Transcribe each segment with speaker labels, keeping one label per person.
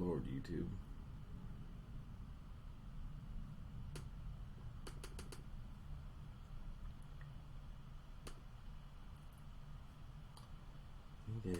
Speaker 1: Lord, YouTube. Okay.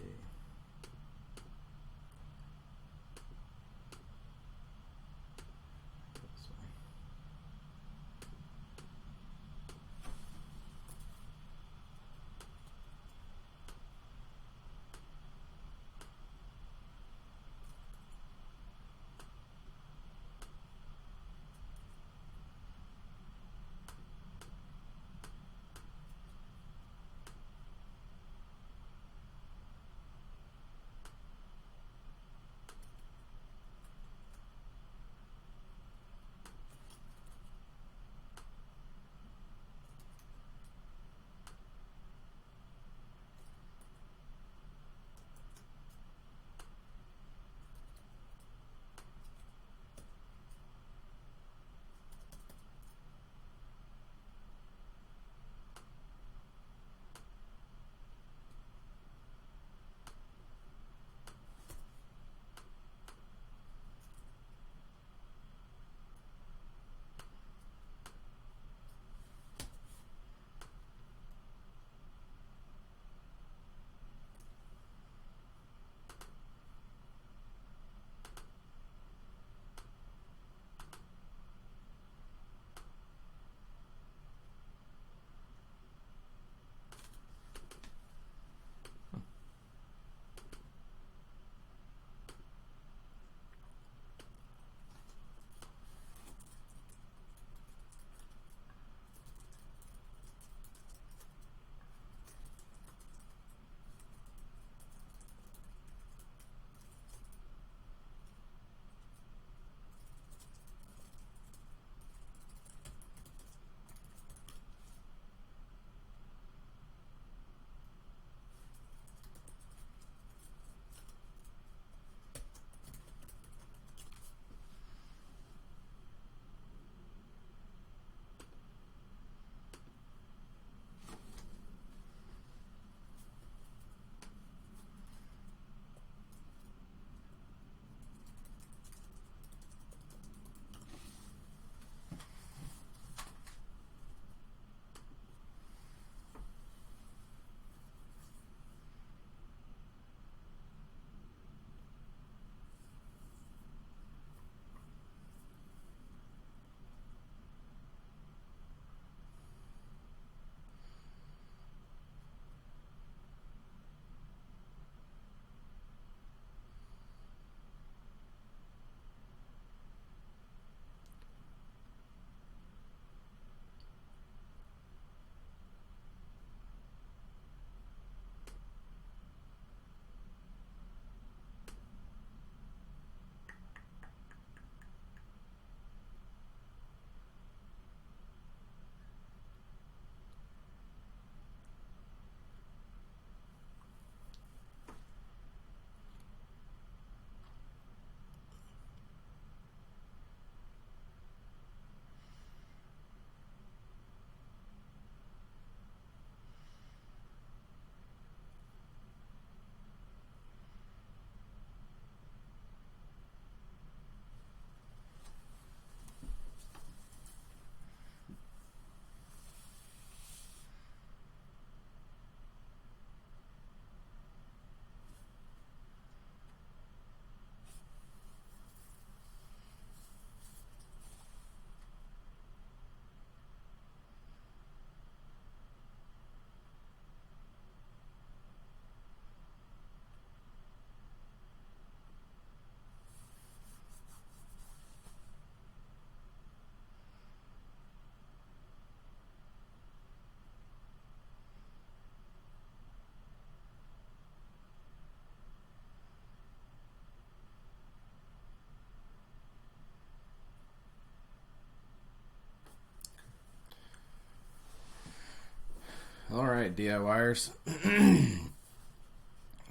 Speaker 1: Alright, DIYers.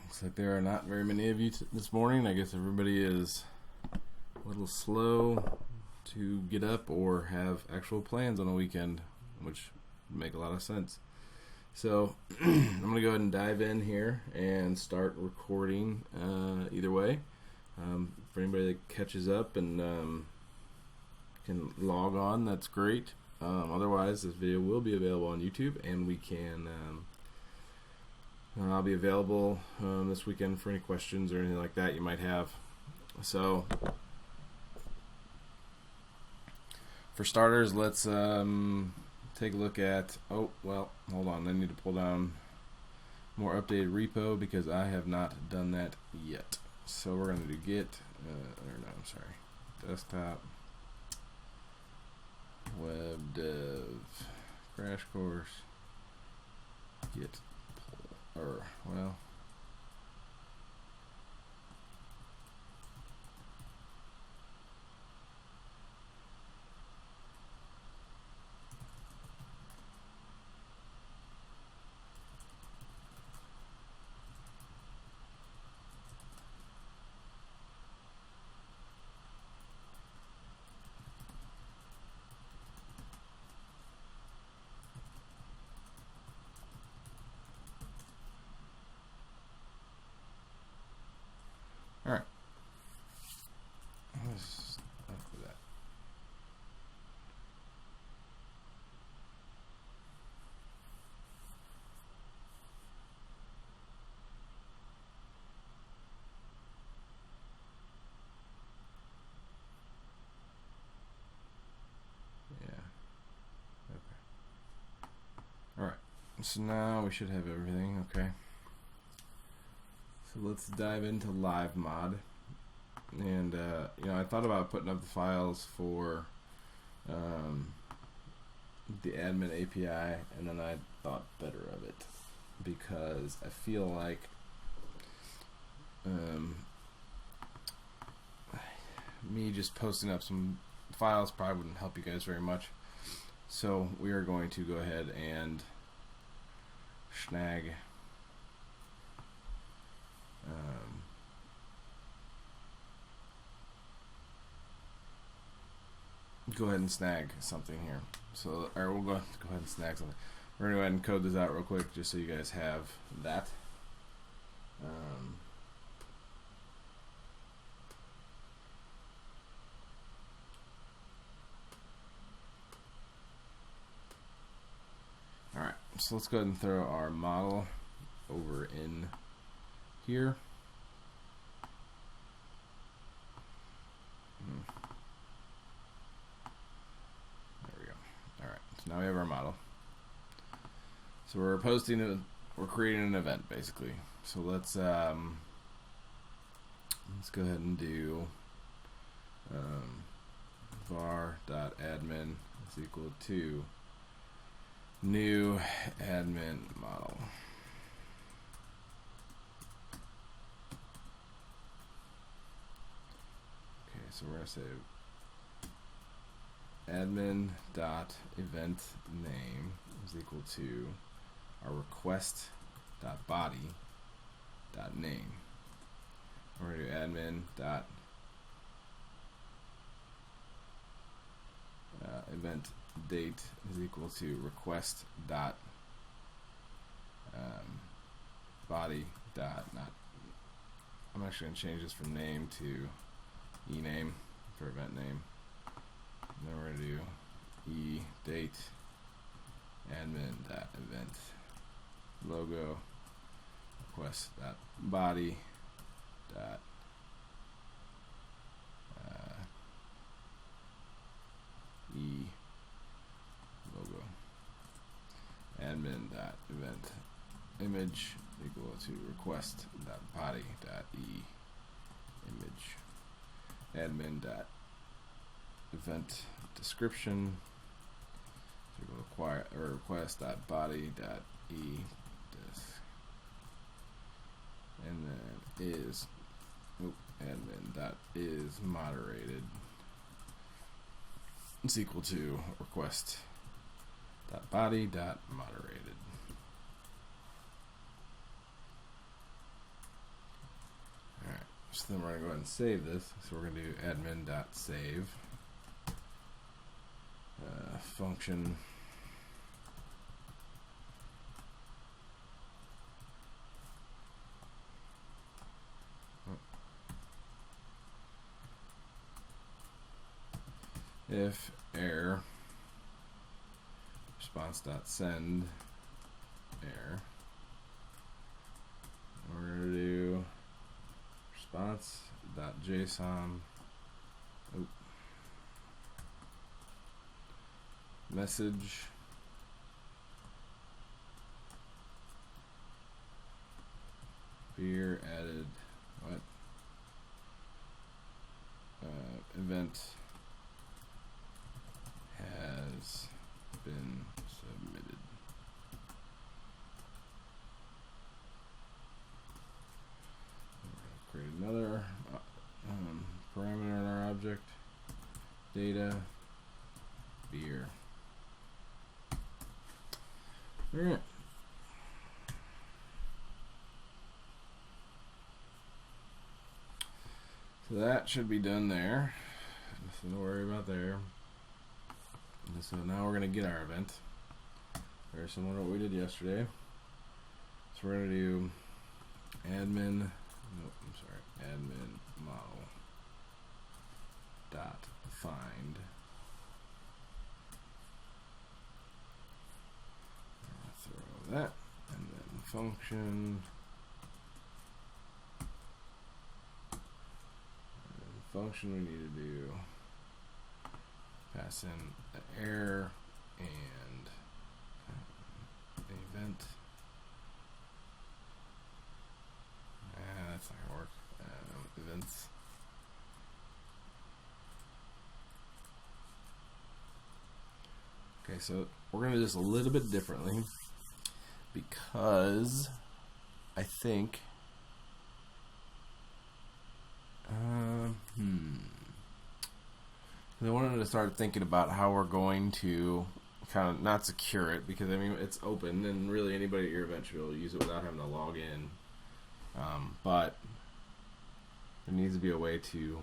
Speaker 1: Looks like there are not very many of you this morning. I guess everybody is a little slow to get up or have actual plans on a weekend, which make a lot of sense. So I'm going to go ahead and dive in here and start recording either way. For anybody that catches up and can log on, that's great. Otherwise, this video will be available on YouTube, and we can. I'll be available this weekend for any questions or anything like that you might have. So, for starters, let's take a look at. Oh, well, hold on. I need to pull down more updated repo because I have not done that yet. So we're going to do git. Desktop. Web dev crash course git pull, or well, all right. Let's start with that. Yeah. Okay. All right. So now we should have everything. Okay. So let's dive into live mod. And I thought about putting up the files for the admin API, and then I thought better of it because I feel like me just posting up some files probably wouldn't help you guys very much. So we are going to go ahead and snag go ahead and snag something here. So, or we'll go ahead and snag something. We're going to go ahead and code this out real quick just so you guys have that. Alright, so let's go ahead and throw our model over in here. Now we have our model. So we're creating an event basically. So let's go ahead and do var.admin is equal to new admin model. Okay, so we're going to say admin.event name is equal to our request.body.name. We're going to do admin.event date is equal to request.body. I'm actually going to change this from name to ename for event name. And then we're going to do date admin.event logo request.body logo admin.event image equal to request.body.image admin.event description request.body.e and then is admin.is moderated is equal to request.body.moderated. Alright, so then we're going to go ahead and save this. So we're going to do admin.save function if error response.send error. We're going to do response.json message beer added what event has been submitted. Create another parameter in our object, data beer. All right. So that should be done there. Nothing to worry about there. And so now we're going to get our event. Very similar to what we did yesterday. So we're going to do admin model dot find. Throw that, and then function. Function we need to do pass in the error and the event. That's not gonna work. Events. Okay, so we're gonna do this a little bit differently because I think I wanted to start thinking about how we're going to kind of not secure it, because I mean it's open and really anybody at your event should be able to use it without having to log in. But there needs to be a way to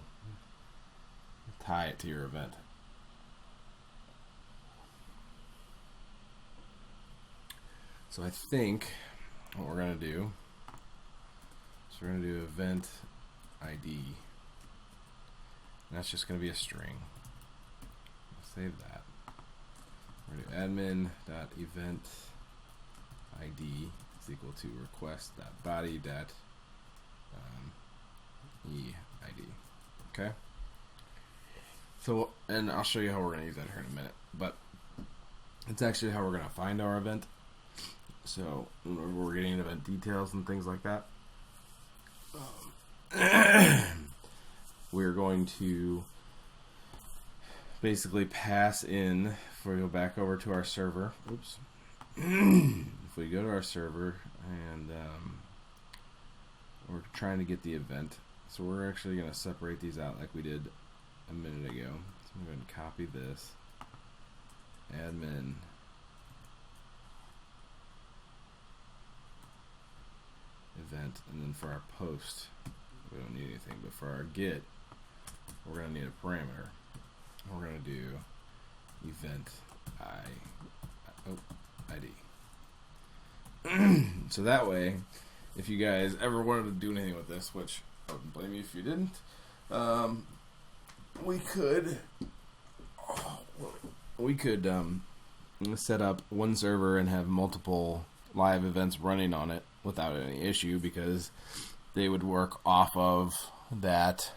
Speaker 1: tie it to your event. So I think what we're going to do is we're going to do event ID. And that's just going to be a string. Save that. We're going to do admin.event ID is equal to request.body.eid. Okay? So, and I'll show you how we're going to use that here in a minute. But it's actually how we're going to find our event. So, whenever we're getting event details and things like that, we're going to basically pass in, if we go back over to our server, oops, if we go to our server and we're trying to get the event, so we're actually going to separate these out like we did a minute ago. So I'm going to copy this, admin, event, and then for our post, we don't need anything, but for our get, we're going to need a parameter. We're going to do event ID. So that way, if you guys ever wanted to do anything with this, which I wouldn't blame you if you didn't, we could set up one server and have multiple live events running on it without any issue, because they would work off of that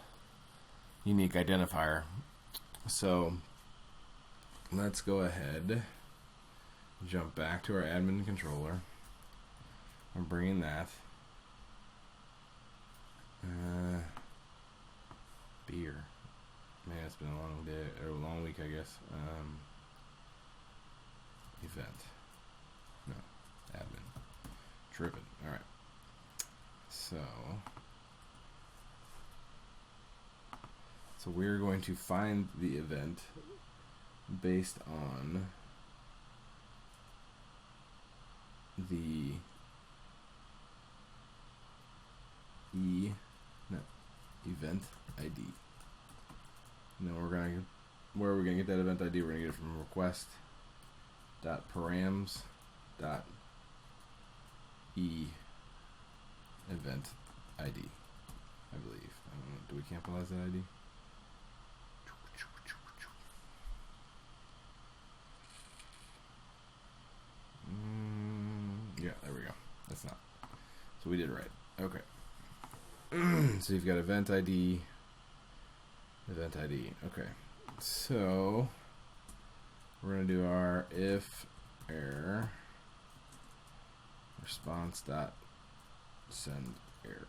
Speaker 1: unique identifier. So let's go ahead, jump back to our admin controller. I'm bringing that beer. Man, it's been a long day or a long week, I guess. Event. No, admin. Tripping. All right. So we're going to find the event based on the event ID. And then where are we gonna get that event ID? We're gonna get it from request.params.e event ID, I believe. I don't know, do we capitalize that ID? it's not. So we did it right. Okay. So you've got event ID. Okay. So we're going to do our if error response dot send error.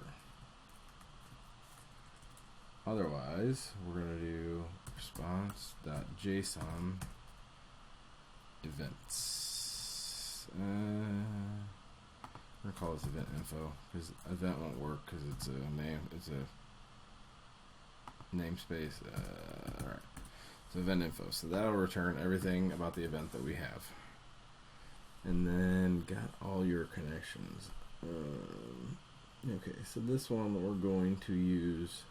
Speaker 1: Otherwise, we're going to do response.json events. I'm going to call this event info because event won't work because it's a name. It's a namespace. Alright. So event info. So that'll return everything about the event that we have. And then got all your connections. Okay, so this one we're going to use.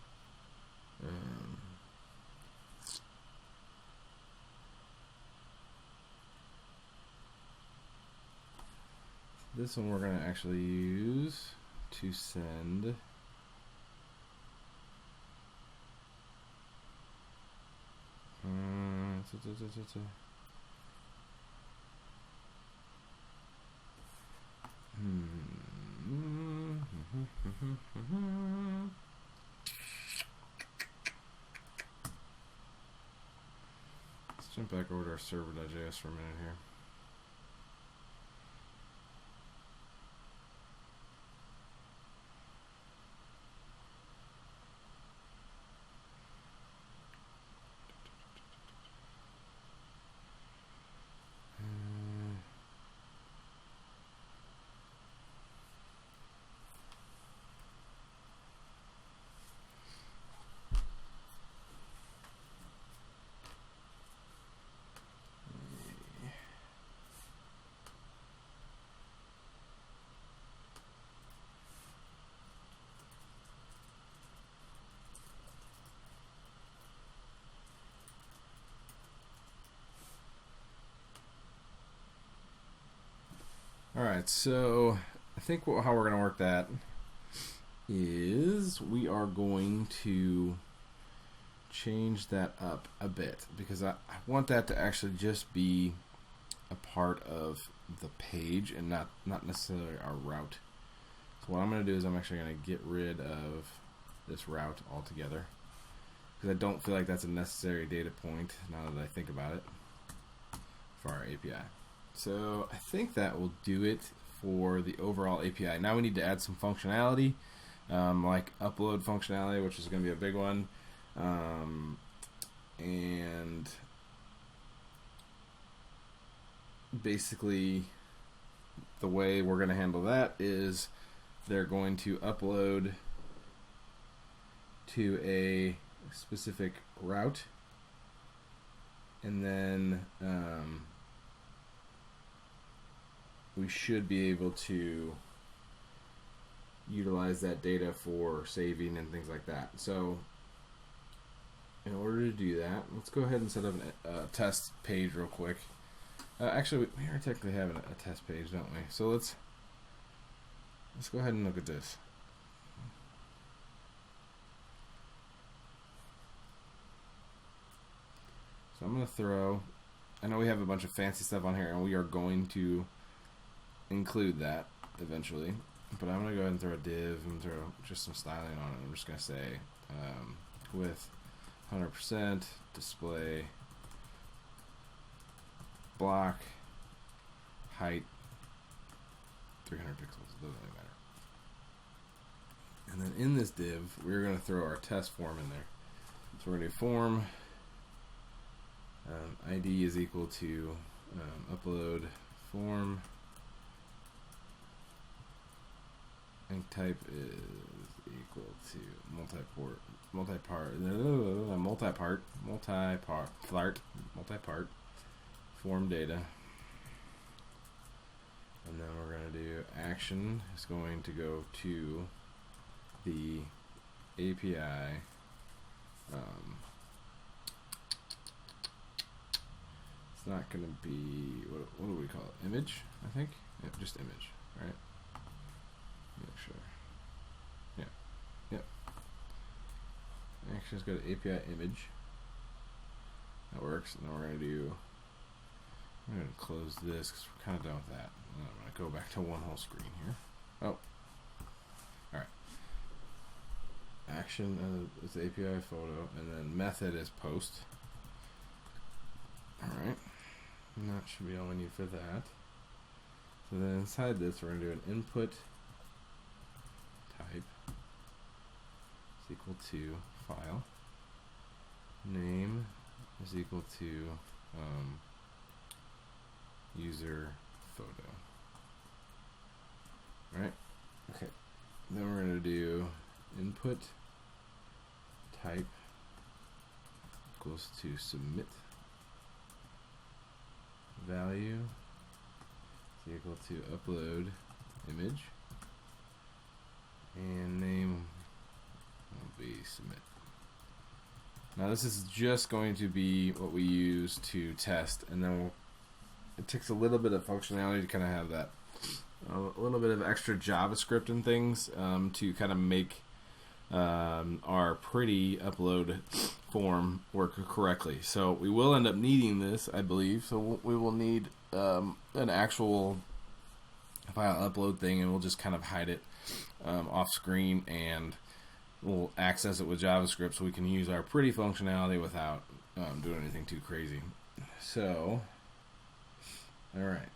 Speaker 1: This one we're going to actually use to send let's jump back over to our server.js for a minute here. Alright, so I think how we're going to work that is we are going to change that up a bit because I want that to actually just be a part of the page and not necessarily our route. So what I'm going to do is I'm actually going to get rid of this route altogether because I don't feel like that's a necessary data point now that I think about it for our API. So I think that will do it for the overall API. Now we need to add some functionality, like upload functionality, which is going to be a big one. And basically the way we're going to handle that is they're going to upload to a specific route, and then we should be able to utilize that data for saving and things like that. So in order to do that, let's go ahead and set up a test page real quick. Actually, we already technically have a test page, don't we? So let's go ahead and look at this. So I'm going to throw, I know we have a bunch of fancy stuff on here, and we are going to include that eventually, but I'm going to go ahead and throw a div and throw just some styling on it. I'm just going to say with 100% display block height 300 pixels, doesn't really matter. And then in this div we're going to throw our test form in there. So we're going to do form ID is equal to upload form, and type is equal to multi-part form data. And then we're going to do action is going to go to the API it's not going to be, what do we call it? Image, I think? Yeah, just image, right? Make sure. Yeah. Yep. Actually, let's go to API image. That works. And then we're going to do, I'm going to close this because we're kind of done with that. And I'm going to go back to one whole screen here. Oh, alright. Action is API photo, and then method is post. Alright. And that should be all we need for that. So then inside this, we're going to do an input type is equal to file. Name is equal to user photo. Right? Okay. Then we're going to do input type equals to submit value is equal to upload image, and name will be submit. Now this is just going to be what we use to test, and then it takes a little bit of functionality to kind of have that a little bit of extra JavaScript and things to kind of make our pretty upload form work correctly. So we will end up needing this, I believe. So we will need an actual file upload thing, and we'll just kind of hide it off screen, and we'll access it with JavaScript so we can use our pretty functionality without doing anything too crazy. So, alright.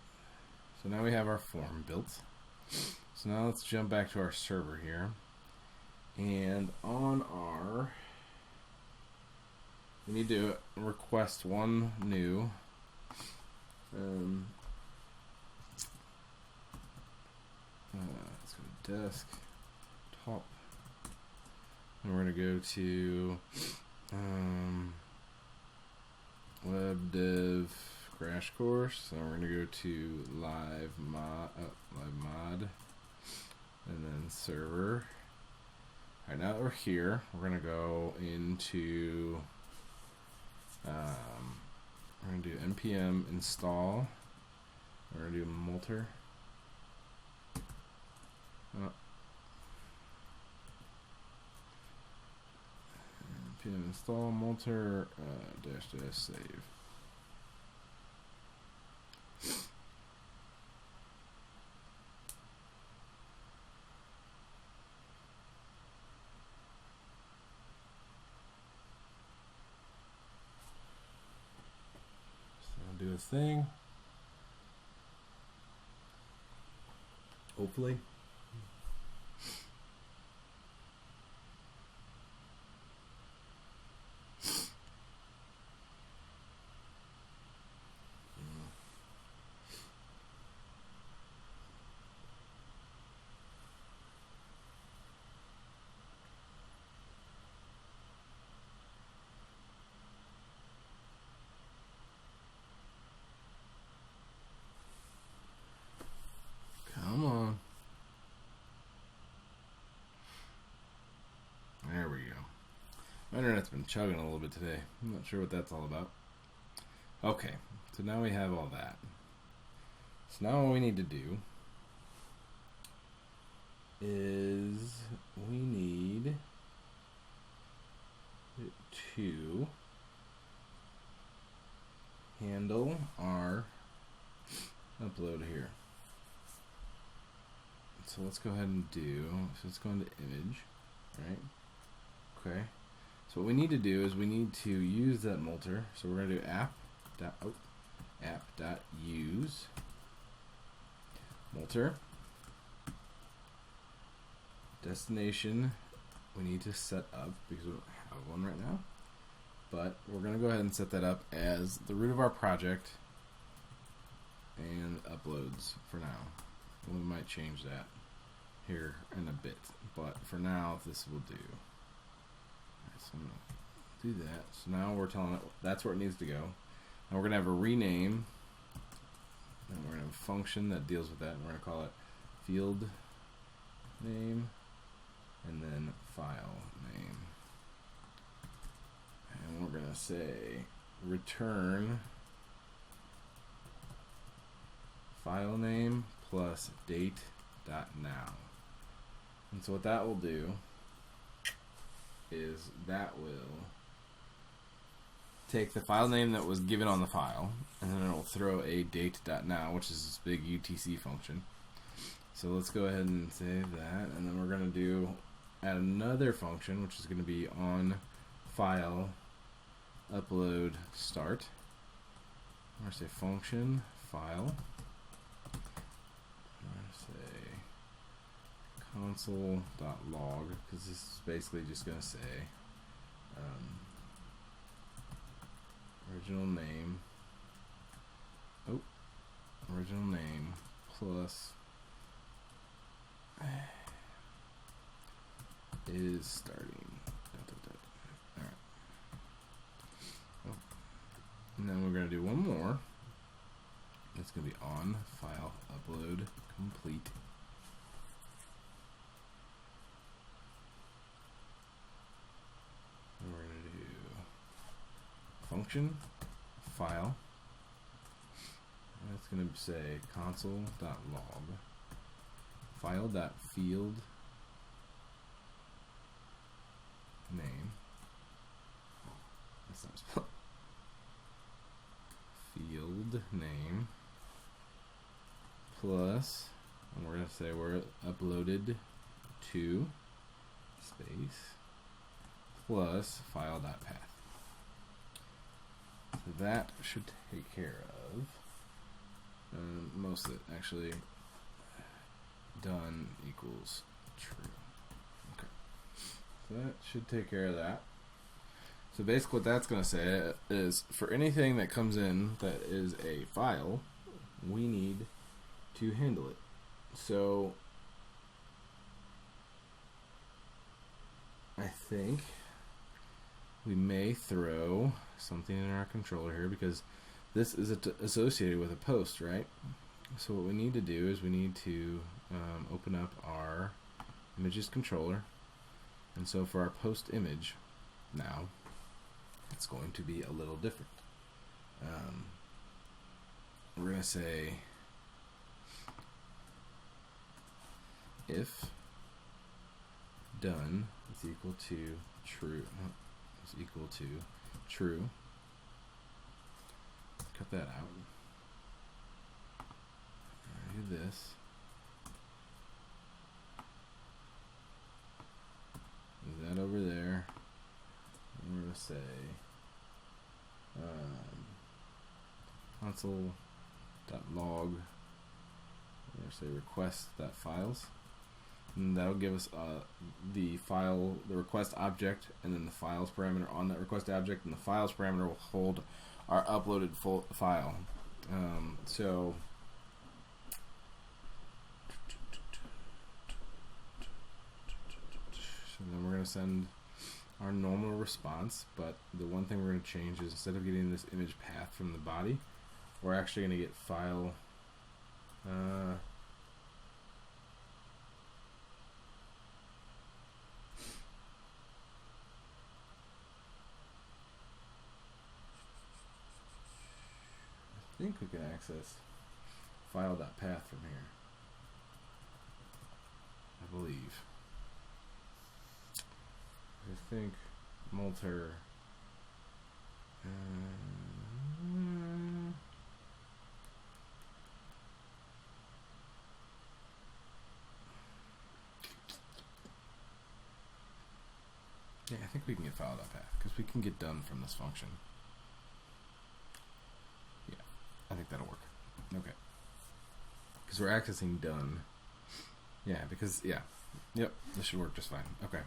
Speaker 1: So now we have our form built. So now let's jump back to our server here. And on our, we need to request one new let's go to desk top, and we're going to go to web dev crash course. So we're going to go to live mod, and then server. Alright, now that we're here, we're going to go into we're going to do npm install. We're going to do multer. Npm install multer -- save. Do his thing. Hopefully. Come on. There we go. My internet's been chugging a little bit today. I'm not sure what that's all about. Okay, so now we have all that. So now what we need to do is we need to handle our upload here. So let's go ahead and do, so let's go into image, right? Okay. So what we need to do is we need to use that multer. So we're going to do app.use multer. Destination we need to set up because we don't have one right now. But we're going to go ahead and set that up as the root of our project and uploads for now. We might change that here in a bit, but for now this will do. Alright, so I'm going to do that. So now we're telling it that's where it needs to go. And we're going to have a rename, and we're going to have a function that deals with that, and we're going to call it field name and then file name. And we're going to say return file name plus date.now. And so what that will do is that will take the file name that was given on the file, and then it will throw a date.now, which is this big UTC function. So let's go ahead and save that, and then we're going to add another function, which is going to be on file upload start. I'm going to say function file. I'm going to say console.log, because this is basically just going to say original name plus is starting. Alright. Oh. And then we're going to do one more. It's going to be on file upload complete. And we're going to do function file. And it's going to say console.log file.field name. That's not spelled. Field name plus, and we're going to say we're uploaded to space plus file.path. So that should take care of most of it. Actually, done equals true. Okay, so that should take care of that. So basically what that's going to say is for anything that comes in that is a file, we need to handle it. So I think we may throw something in our controller here, because this is associated with a post, right? So what we need to do is we need to open up our images controller. And so for our post image now, it's going to be a little different. We're going to say if done is equal to true, cut that out. Do this. Move that over there. And we're going to say console.log. We're going to say request.files. And that'll give us the request object, and then the files parameter on that request object, and the files parameter will hold our uploaded file. So then we're going to send our normal response, but the one thing we're going to change is instead of getting this image path from the body, we're actually going to get file I think we can access file.path from here, I believe. I think Multer yeah, I think we can get file.path because we can get done from this function. Yeah, I think that'll work. Okay. Because we're accessing done. Yeah, because, yeah. Yep, this should work just fine. Okay.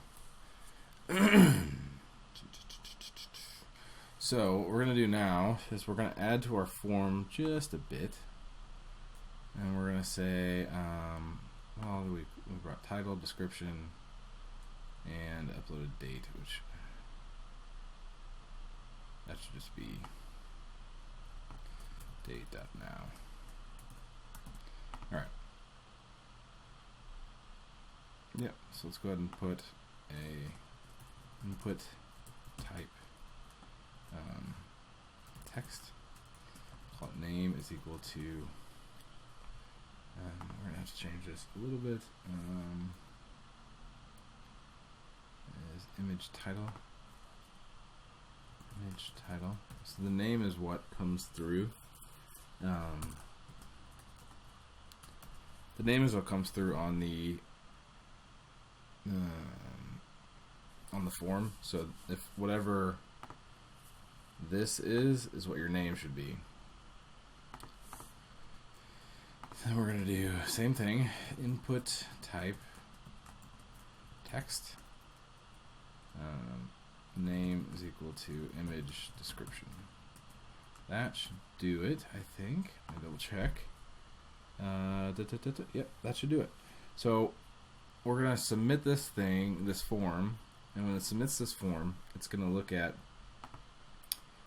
Speaker 1: So what we're going to do now is we're going to add to our form just a bit. And we're going to say, well, we brought title, description, and uploaded date, which that should just be date.now. Alright. Yep, so let's go ahead and put a input type text. Call it name is equal to, we're going to have to change this a little bit. Is image title. Image title. So the name is what comes through. The name is what comes through on the form. So if whatever this is what your name should be. Then we're going to do same thing. Input type text. Name is equal to image description. That should do it, I think. I'll double check. Yep, that should do it. So we're going to submit this form, and when it submits this form, it's going to look at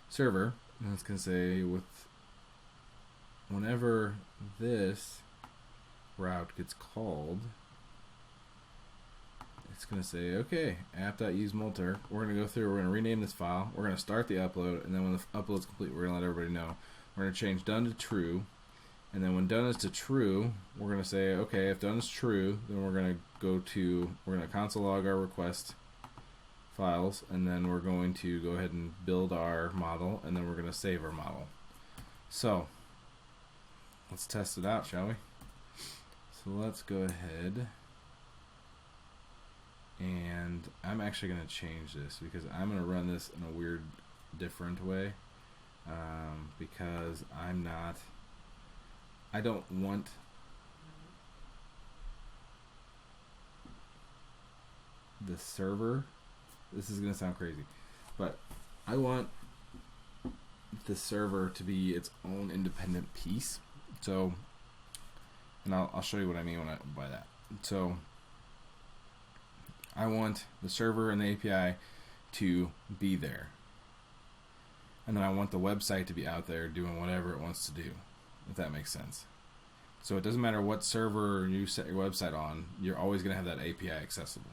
Speaker 1: server, and it's going to say whenever this route gets called, it's going to say, okay, app.useMulter. We're going to go through, we're going to rename this file, we're going to start the upload, and then when the upload's complete, we're going to let everybody know. We're going to change done to true, and then when done is to true, we're going to say, okay, if done is true, then we're going to console log our request files, and then we're going to go ahead and build our model, and then we're going to save our model. So let's test it out, shall we? So let's go ahead, and I'm actually going to change this because I'm going to run this in a weird, different way, because I don't want the server. This is going to sound crazy, but I want the server to be its own independent piece. So, and I'll show you what I mean by that. So, I want the server and the API to be there, and then I want the website to be out there doing whatever it wants to do, if that makes sense. So it doesn't matter what server you set your website on, you're always going to have that API accessible.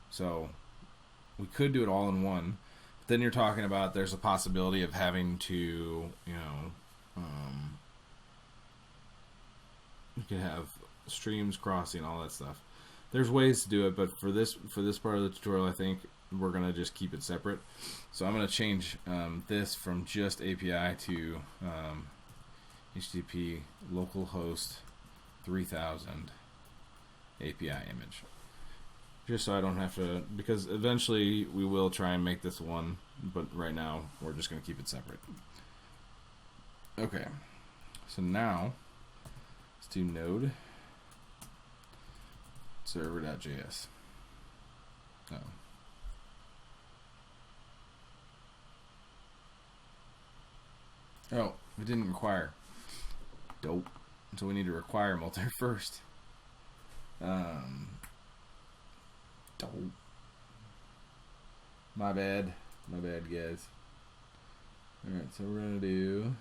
Speaker 1: So we could do it all in one, but then you're talking about there's a possibility of having to, you could have streams crossing, all that stuff. There's ways to do it, but for this part of the tutorial, I think we're going to just keep it separate. So I'm going to change this from just API to HTTP localhost 3000 API image. Just so I don't have to, because eventually we will try and make this one, but right now we're just going to keep it separate. Okay, so now let's do node server.js. Oh, it didn't require. Dope. So we need to require multi first. Dope. My bad, guys. Alright, so we're going to do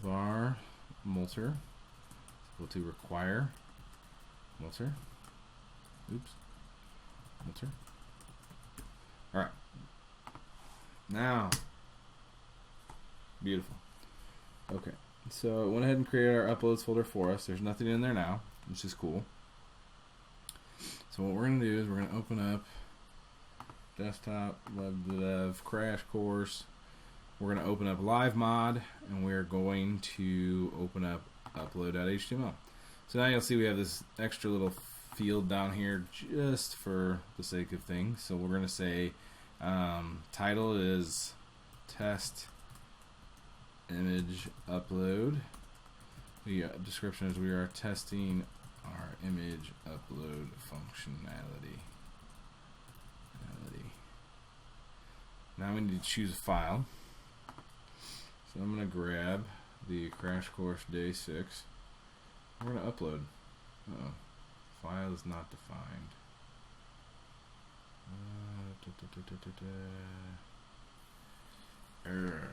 Speaker 1: var multer equal to require multer. Oops. Multer. Alright. Now, beautiful. Okay, so it went ahead and created our uploads folder for us. There's nothing in there now, which is cool. So what we're going to do is we're going to open up desktop, web dev, crash course. We're going to open up live mod, and we're going to open up upload.html. So now you'll see we have this extra little field down here just for the sake of things. So we're going to say title is test image upload. The description is we are testing our image upload functionality. Now we need to choose a file. So I'm going to grab the crash course day 6. We're going to upload. Uh-oh. File is not defined. Error.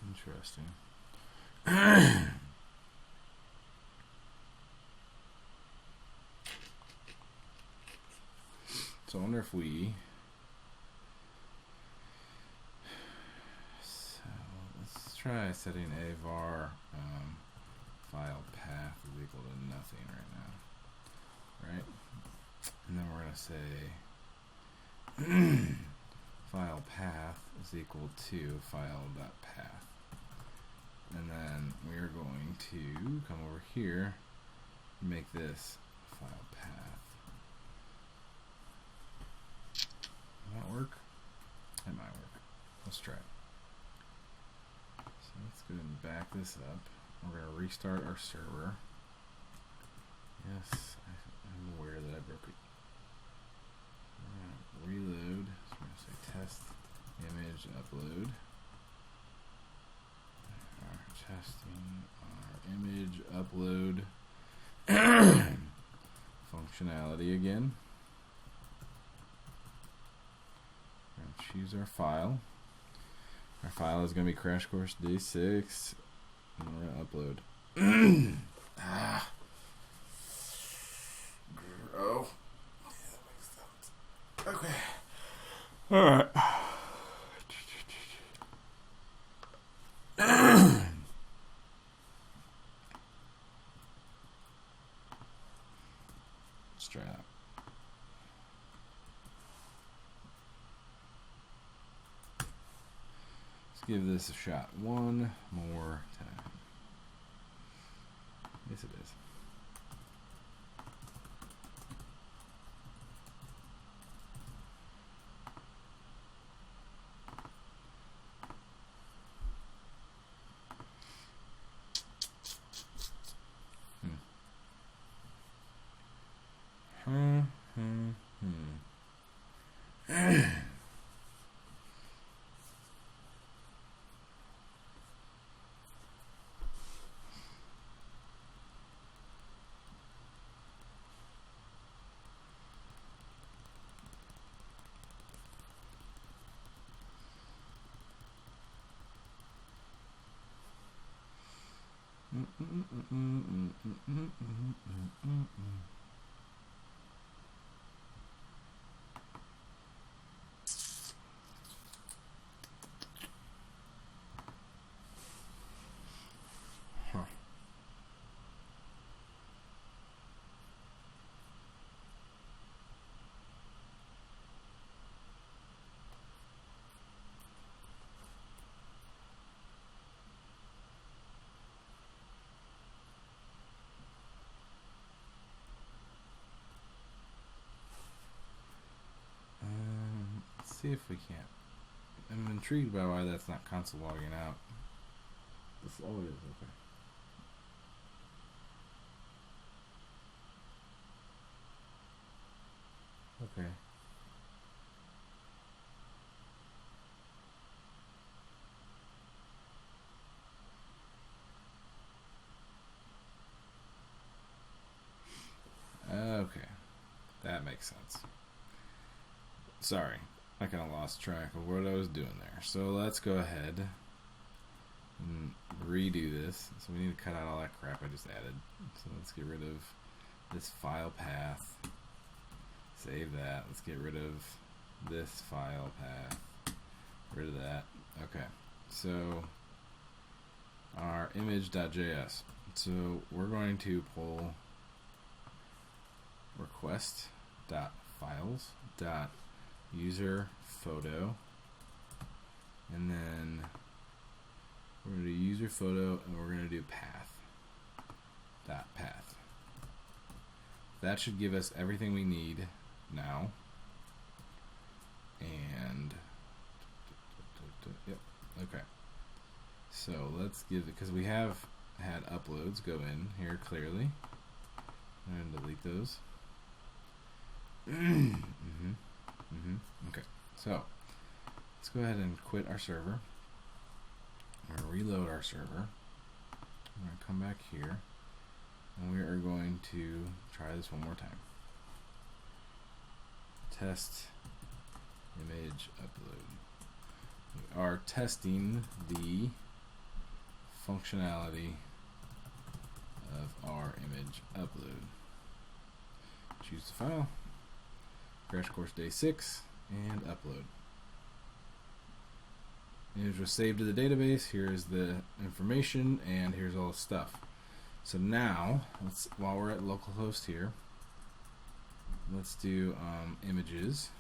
Speaker 1: Interesting. So I wonder if we. So let's try setting a var file path is equal to nothing right now, right? And then we're gonna say file path is equal to file.path. And then we're going to come over here and make this file path. Will that work? That might work. Let's try it. So let's go ahead and back this up. We're going to restart our server. Yes, I'm aware that I broke it. We're going to reload. So we're going to say test image upload. Testing our image upload functionality again. We're going to choose our file. Our file is going to be Crash Course Day 6. And we're going to upload. Oh. Okay. Alright. Let's try that. Let's give this a shot one more time. Yes, it is. See if we can't. I'm intrigued by why that's not console logging out. Oh, it is. Okay. Okay. That makes sense. Sorry. I kind of lost track of what I was doing there. So let's go ahead and redo this. So we need to cut out all that crap I just added. So let's get rid of this file path. Save that. Let's get rid of this file path. Rid of that. Okay. So our image.js. So we're going to pull request.files.user photo, and then we're going to do user photo, and we're going to do path. That should give us everything we need now. And yep, okay. So let's give it, because we have had uploads go in here clearly. I'm going to delete those. Okay. So let's go ahead and quit our server. I'm going to reload our server. I'm going to come back here, and we are going to try this one more time. Test image upload. We are testing the functionality of our image upload. Choose the file, crash course day 6, and upload. Image was saved to the database. Here's the information, and here's all the stuff. So now, while we're at localhost here, let's do images.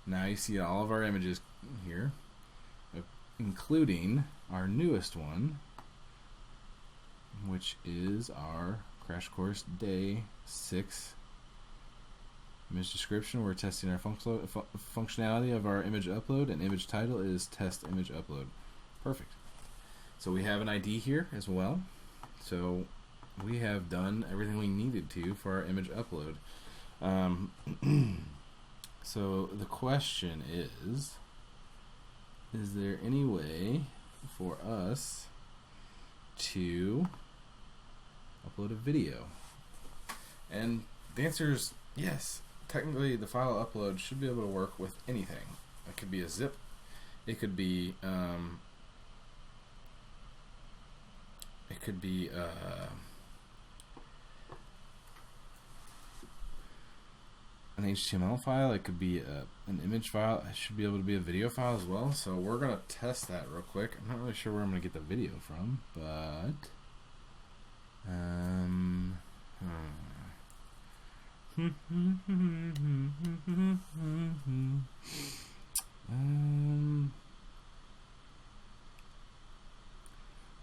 Speaker 1: Now you see all of our images here, including our newest one, which is our crash course day 6 image description. We're testing our functionality of our image upload, and image title is test image upload. Perfect. So we have an ID here as well. So we have done everything we needed to for our image upload. So the question is there any way for us to upload a video? And the answer is yes. Technically, the file upload should be able to work with anything. It could be a zip. It could be an HTML file. It could be an image file. It should be able to be a video file as well. So we're going to test that real quick. I'm not really sure where I'm going to get the video from, but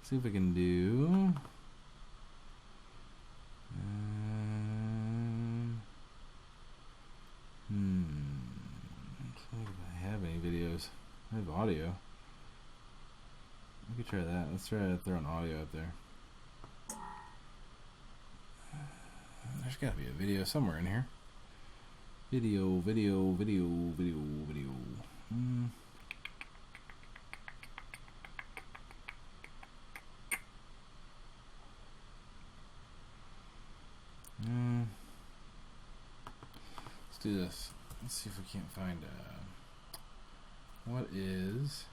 Speaker 1: see if we can do let's see if I have any videos. I have audio. We could try that. Let's try to throw an audio up there. There's got to be a video somewhere in here. Video. Let's do this. Let's see if we can't find what is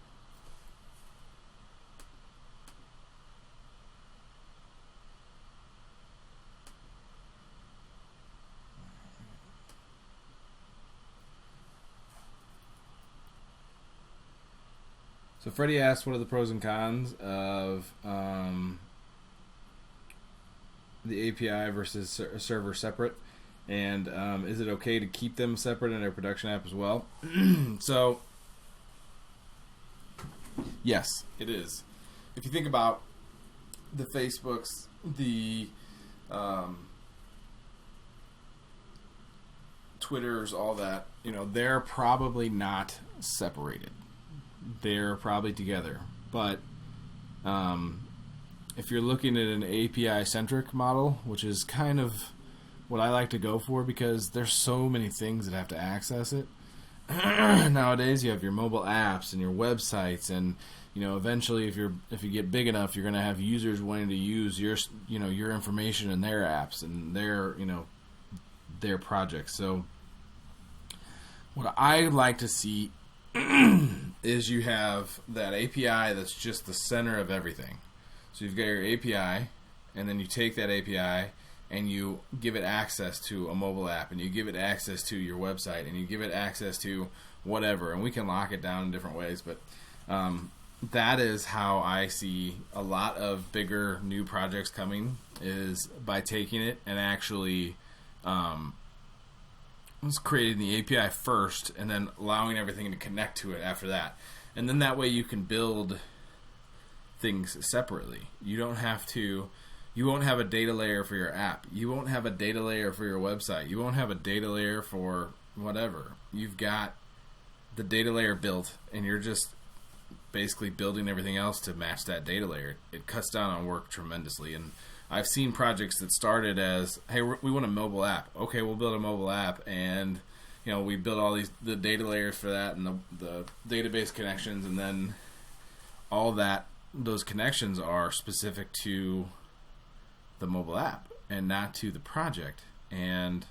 Speaker 1: So Freddie asked, what are the pros and cons of the API versus server separate, and is it okay to keep them separate in a production app as well? So yes, it is. If you think about the Facebooks, the Twitters, all that, they're probably not separated. They're probably together, but if you're looking at an API-centric model, which is kind of what I like to go for, because there's so many things that have to access it. Nowadays, you have your mobile apps and your websites, and eventually, if you get big enough, you're going to have users wanting to use your information in their apps and their projects. So, what I like to see is you have that API that's just the center of everything. So you've got your API, and then you take that API and you give it access to a mobile app, and you give it access to your website, and you give it access to whatever, and we can lock it down in different ways, but that is how I see a lot of bigger new projects coming, is by taking it and actually creating the API first, and then allowing everything to connect to it after that. And then that way you can build things separately. You won't have a data layer for your app. You won't have a data layer for your website. You won't have a data layer for whatever. You've got the data layer built, and you're just basically building everything else to match that data layer. It cuts down on work tremendously. And I've seen projects that started as, hey, we want a mobile app. Okay, we'll build a mobile app, and we built all the data layers for that and the database connections, and then all those connections are specific to the mobile app and not to the project. And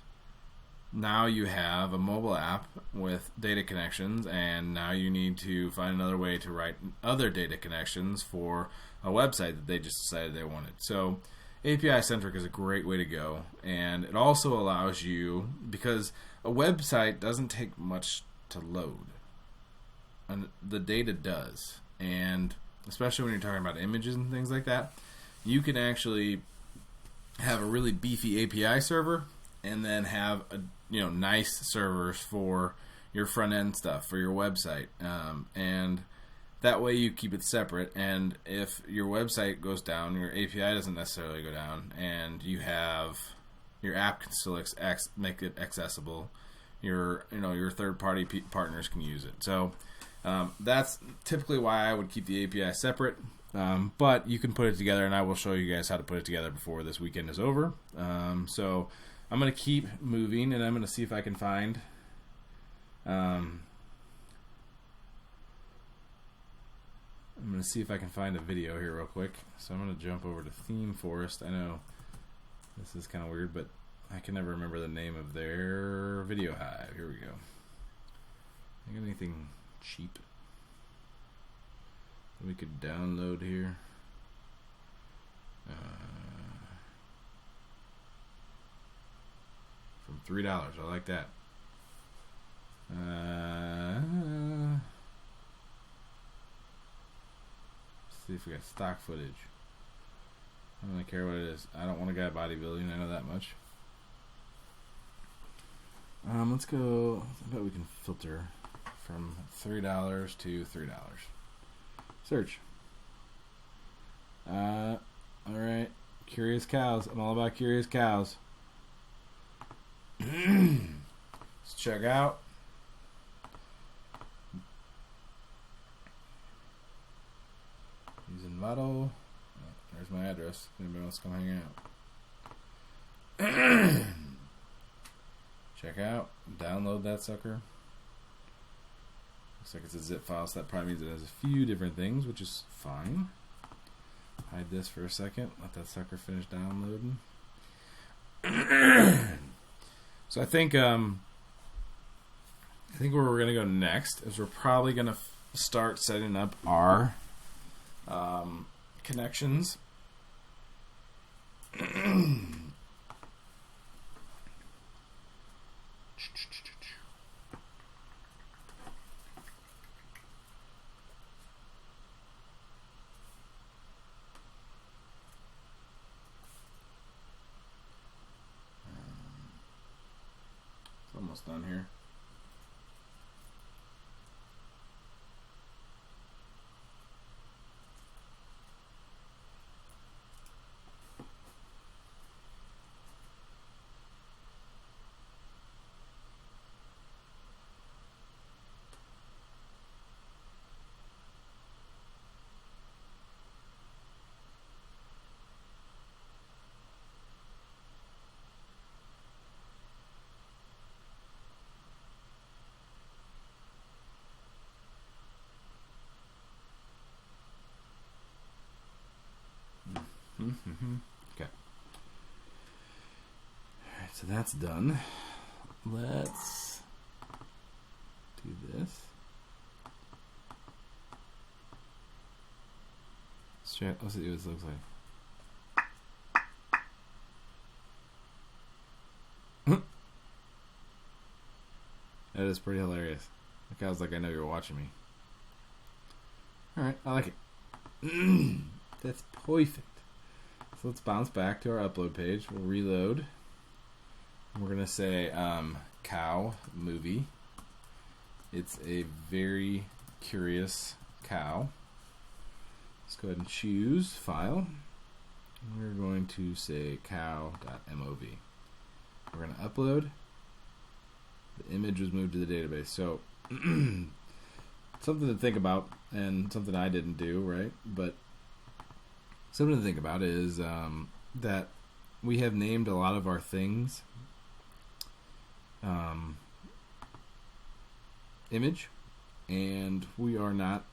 Speaker 1: now you have a mobile app with data connections, and now you need to find another way to write other data connections for a website that they just decided they wanted. So API-centric is a great way to go, and it also allows you, because a website doesn't take much to load, and the data does, and especially when you're talking about images and things like that, you can actually have a really beefy API server and then have nice servers for your front end stuff for your website, and that way you keep it separate. And if your website goes down, your API doesn't necessarily go down, and you have your app can still make it accessible. Your third party partners can use it. So that's typically why I would keep the API separate. But you can put it together, and I will show you guys how to put it together before this weekend is over. So I'm going to keep moving, and I'm going to see if I can find a video here real quick. So I'm going to jump over to Theme Forest. I know this is kind of weird, but I can never remember the name of their video hive. Here we go. I got anything cheap that we could download here? From $3. I like that. See if we got stock footage. I don't really care what it is. I don't want a guy bodybuilding, I know that much. Let's go. I bet we can filter from $3 to $3. Search. Alright. Curious cows. I'm all about curious cows. Let's check out. Using Vado. There's my address. Anybody wants to come hang out? Check out. Download that sucker. Looks like it's a zip file, so that probably means it has a few different things, which is fine. Hide this for a second. Let that sucker finish downloading. So I think where we're going to go next is we're probably going to start setting up our connections. It's almost done here. Okay. Alright, so that's done. Let's do this. Let's see what this looks like. That is pretty hilarious. Like I was like, I know you're watching me. Alright, I like it. That's perfect. So let's bounce back to our upload page. We'll reload. We're going to say cow movie. It's a very curious cow. Let's go ahead and choose file. We're going to say cow.mov. We're going to upload. The image was moved to the database. So something to think about, and something I didn't do, right? But something to think about is that we have named a lot of our things image, and we are not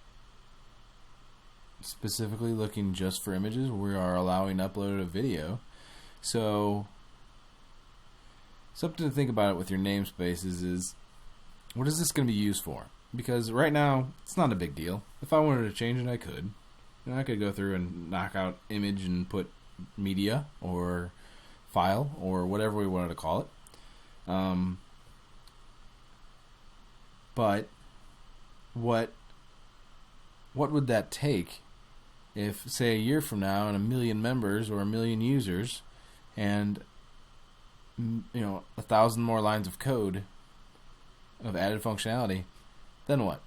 Speaker 1: specifically looking just for images. We are allowing upload of video. So something to think about it with your namespaces is, what is this going to be used for? Because right now it's not a big deal. If I wanted to change it, I could. I could go through and knock out image and put media or file or whatever we wanted to call it. But what would that take if, say, a year from now, and 1 million members or 1 million users, and 1,000 more lines of code of added functionality? Then what?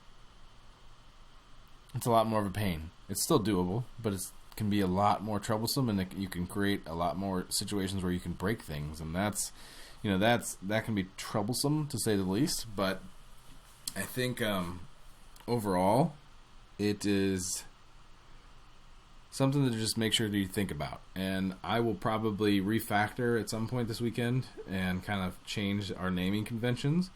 Speaker 1: It's a lot more of a pain. It's still doable, but it can be a lot more troublesome, and you can create a lot more situations where you can break things, and that can be troublesome to say the least. But I think overall, it is something to just make sure that you think about. And I will probably refactor at some point this weekend and kind of change our naming conventions.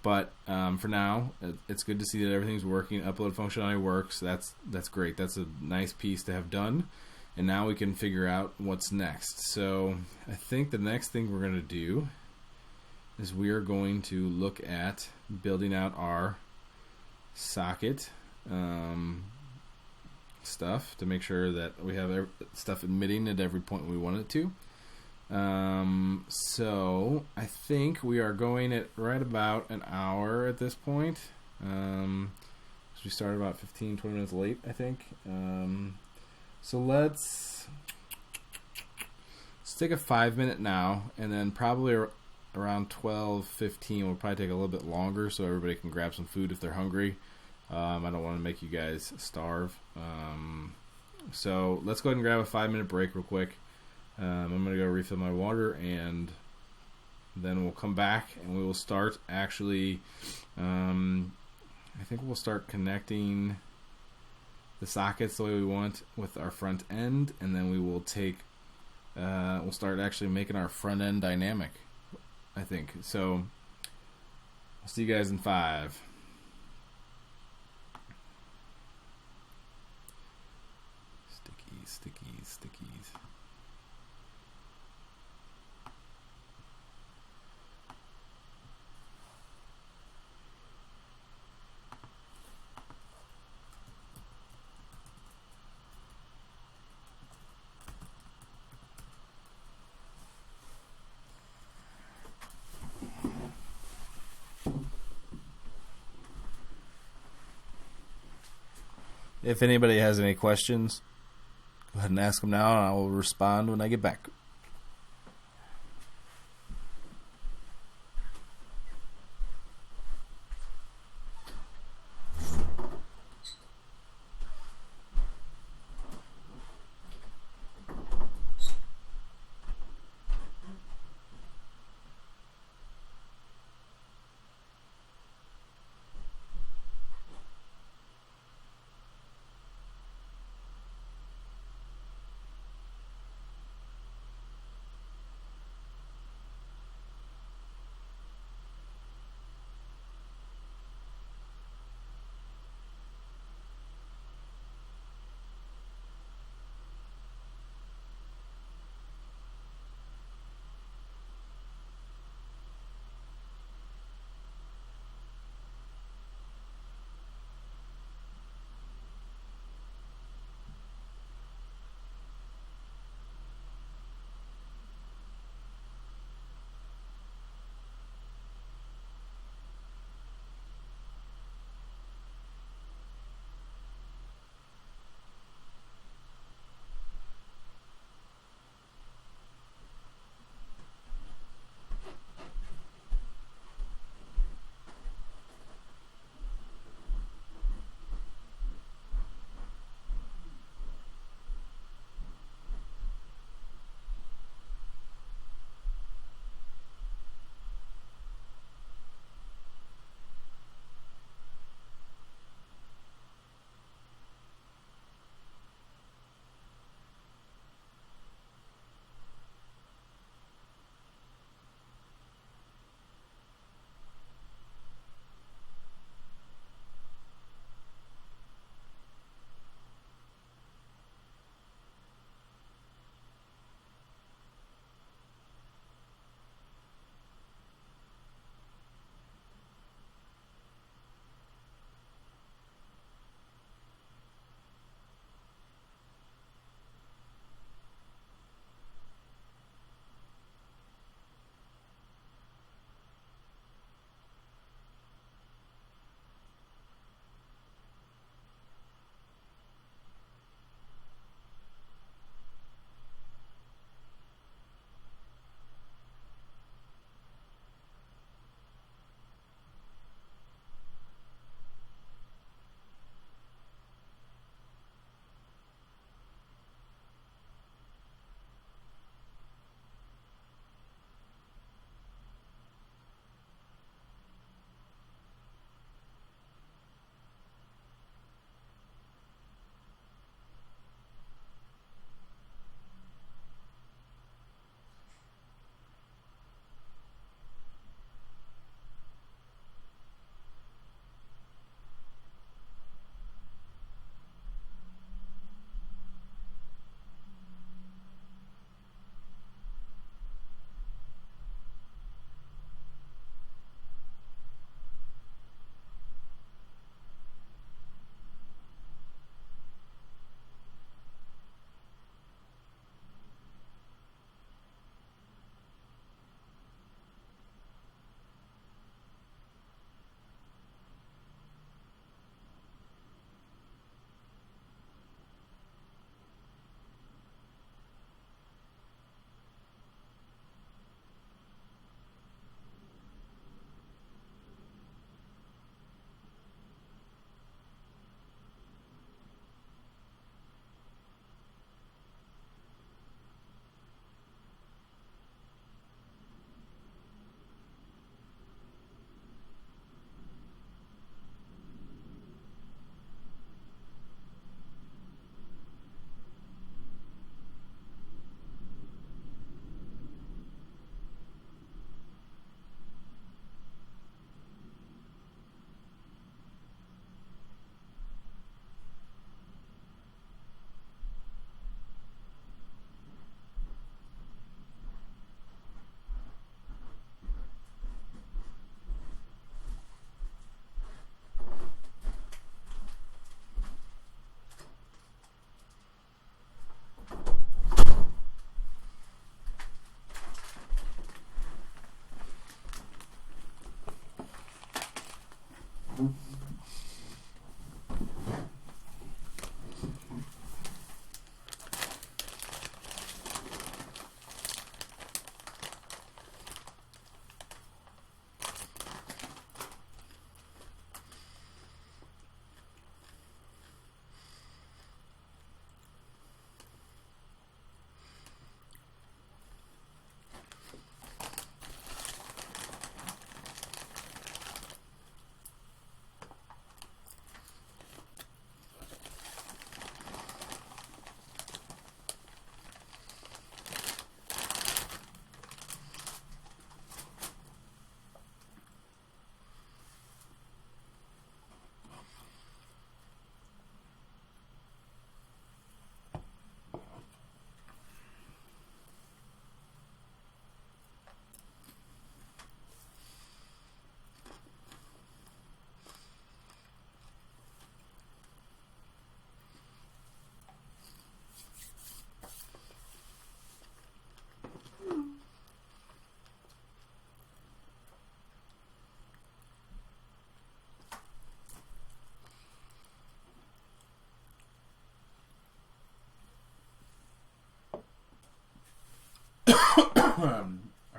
Speaker 1: But for now, it's good to see that everything's working. Upload functionality works. That's great. That's a nice piece to have done. And now we can figure out what's next. So I think the next thing we're going to do is we are going to look at building out our socket stuff to make sure that we have stuff admitting at every point we want it to. So I think we are going at right about an hour at this point. So we started about 15-20 minutes late, I think. So let's take a 5-minute now, and then probably around 12:15 we'll probably take a little bit longer so everybody can grab some food if they're hungry. I don't want to make you guys starve. So let's go ahead and grab a 5-minute break real quick. I'm going to go refill my water, and then we'll come back and we will start actually, I think we'll start connecting the sockets the way we want with our front end, and then we will we'll start actually making our front end dynamic, I think. So I'll see you guys in 5. Stickies. If anybody has any questions, go ahead and ask them now, and I will respond when I get back. All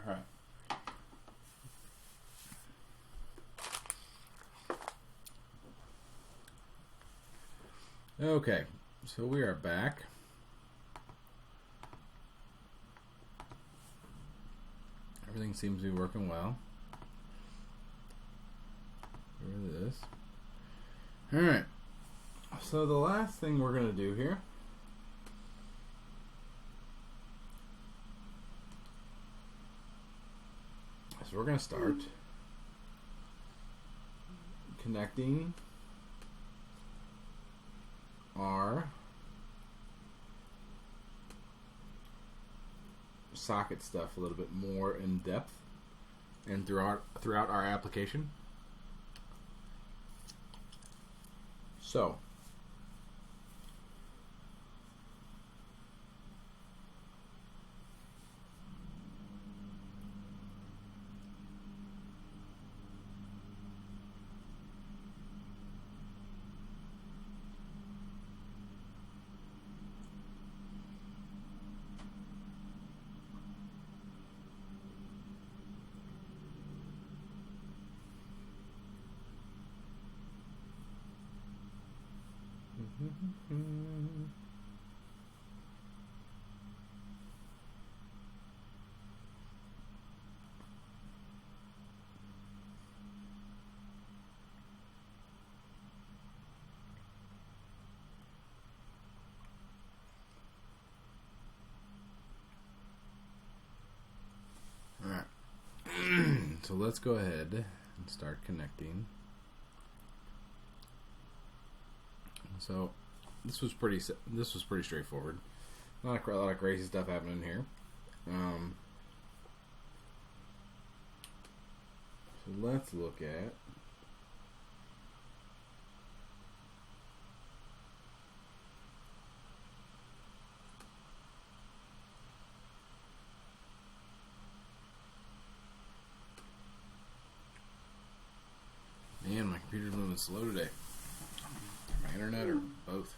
Speaker 1: right. Okay, so we are back. Everything seems to be working well. Get rid of this. Alright, so the last thing we're going to do here is we're going to start connecting our socket stuff a little bit more in depth and throughout our application. So alright. So let's go ahead and start connecting. So this was pretty straightforward. Not a lot of crazy stuff happening here. So let's look at man, my computer's moving slow today. My internet or both.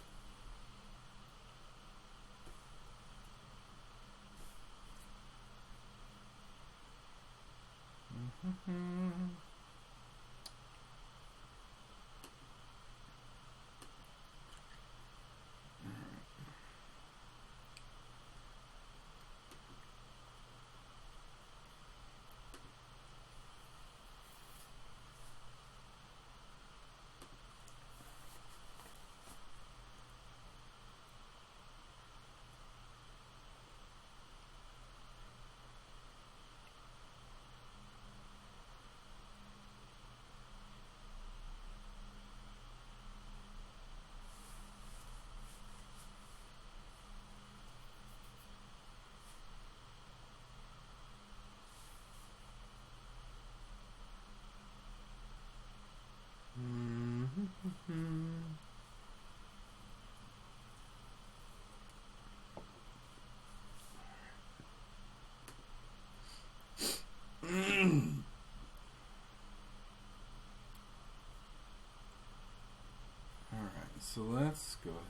Speaker 1: So let's go ahead.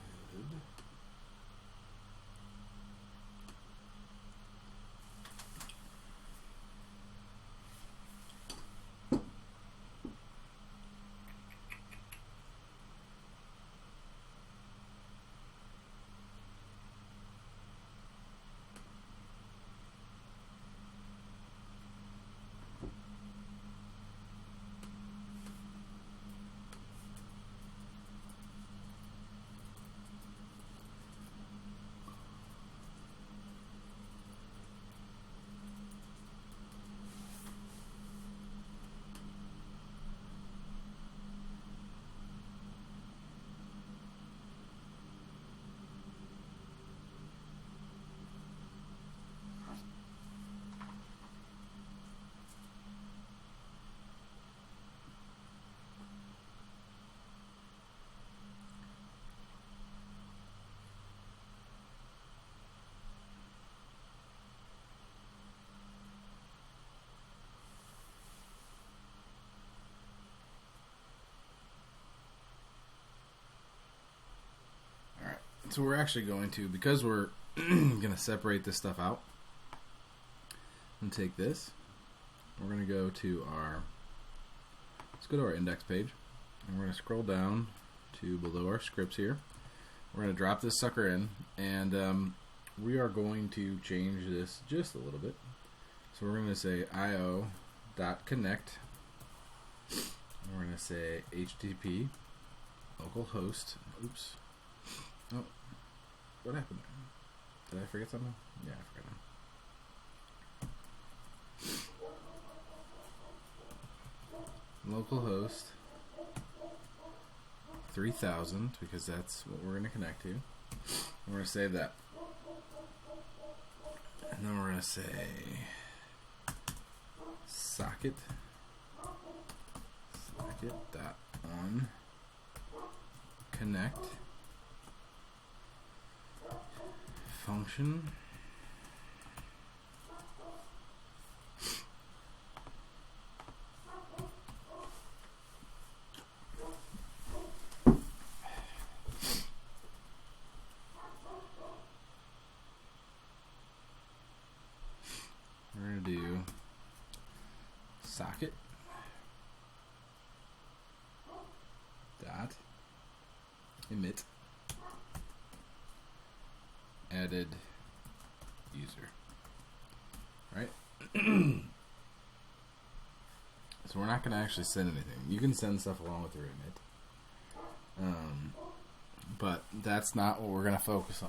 Speaker 1: So we're actually going to, because we're going to separate this stuff out and take this, we're going to go to let's go to our index page, and we're going to scroll down to below our scripts here. We're going to drop this sucker in, and we are going to change this just a little bit. So we're going to say io.connect. We're going to say HTTP localhost. Oops. Oh, what happened there? Did I forget something? Yeah, I forgot. Localhost 3000, because that's what we're going to connect to. We're going to save that. And then we're going to say socket dot on connect function we're going to do socket dot emit added user, right? So we're not going to actually send anything. You can send stuff along with your emit, but that's not what we're going to focus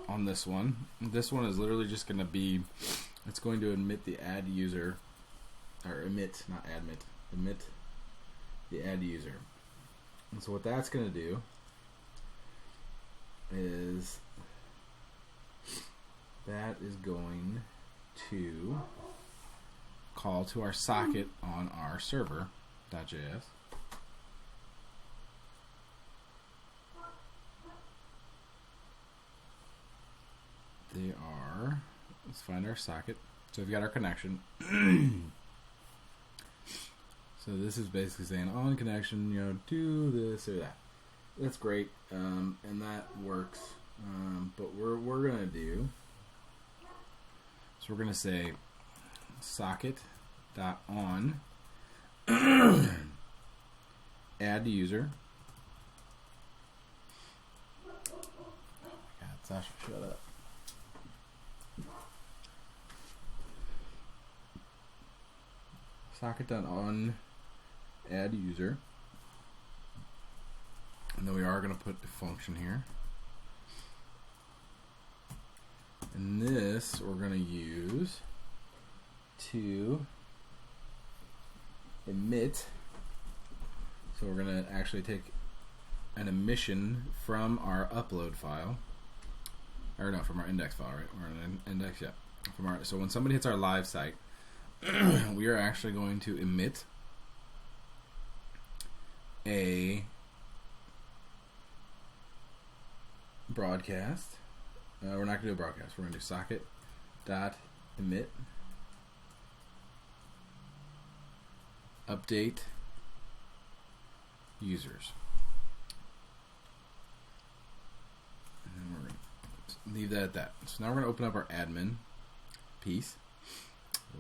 Speaker 1: on this one. This one is literally just going to be, it's going to emit the add user, or emit, not admit, emit the add user. And so what that's going to do is that is going to call to our socket on our server.js. They are, let's find our socket. So we've got our connection. So this is basically saying on connection, do this or that. That's great, and that works. But we're gonna do. So we're gonna say socket dot on add user. Oh my God, Sasha, shut up. Socket dot on add user. And then we are going to put the function here. And this we're going to use to emit. So we're going to actually take an emission from our upload file. Or no, from our index file, right? Or an index, yeah. So when somebody hits our live site, we are actually going to emit a broadcast. We're not going to do a broadcast. We're going to do socket dot emit update users. And then we're going to leave that at that. So now we're going to open up our admin piece,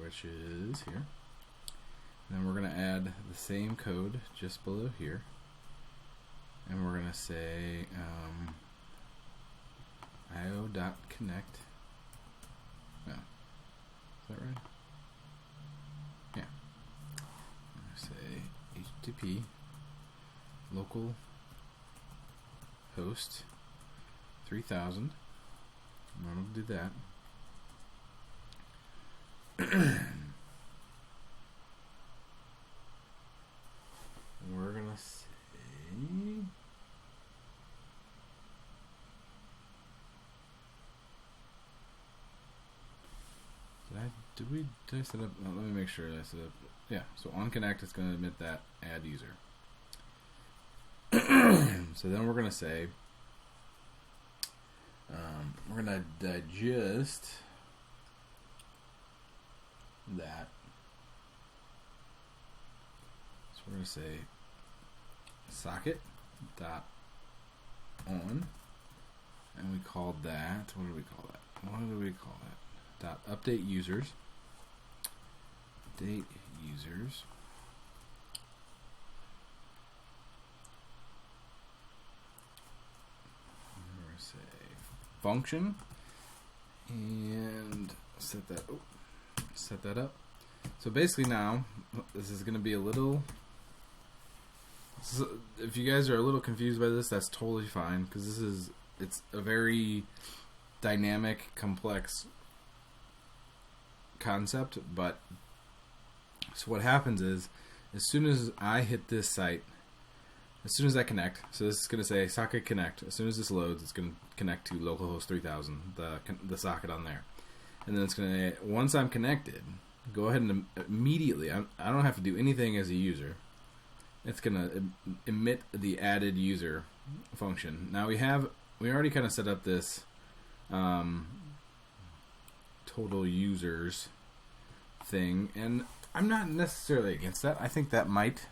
Speaker 1: which is here. And then we're going to add the same code just below here. And we're going to say io.connect. No. Is that right? Yeah. I'm going to say HTTP local host 3000. I'm going to do that. We're going to say did I set up? Let me make sure I set up. Yeah, so on connect it's going to admit that add user. So then we're going to say we're going to digest that. So we're going to say socket dot on, and we called that. What do we call that? What do we call that? Dot update users. Update users. We're going to say function and set that up. So basically now this is going to be a little. If you guys are a little confused by this, that's totally fine, because it's a very dynamic, complex concept. But so what happens is, as soon as I hit this site, as soon as I connect, so this is going to say socket connect. As soon as this loads, it's going to connect to localhost 3000, the socket on there, and then it's going to, once I'm connected, go ahead and immediately, I don't have to do anything as a user. It's going to emit the added user function. Now we already kind of set up this total users thing, and I'm not necessarily against that. I think that might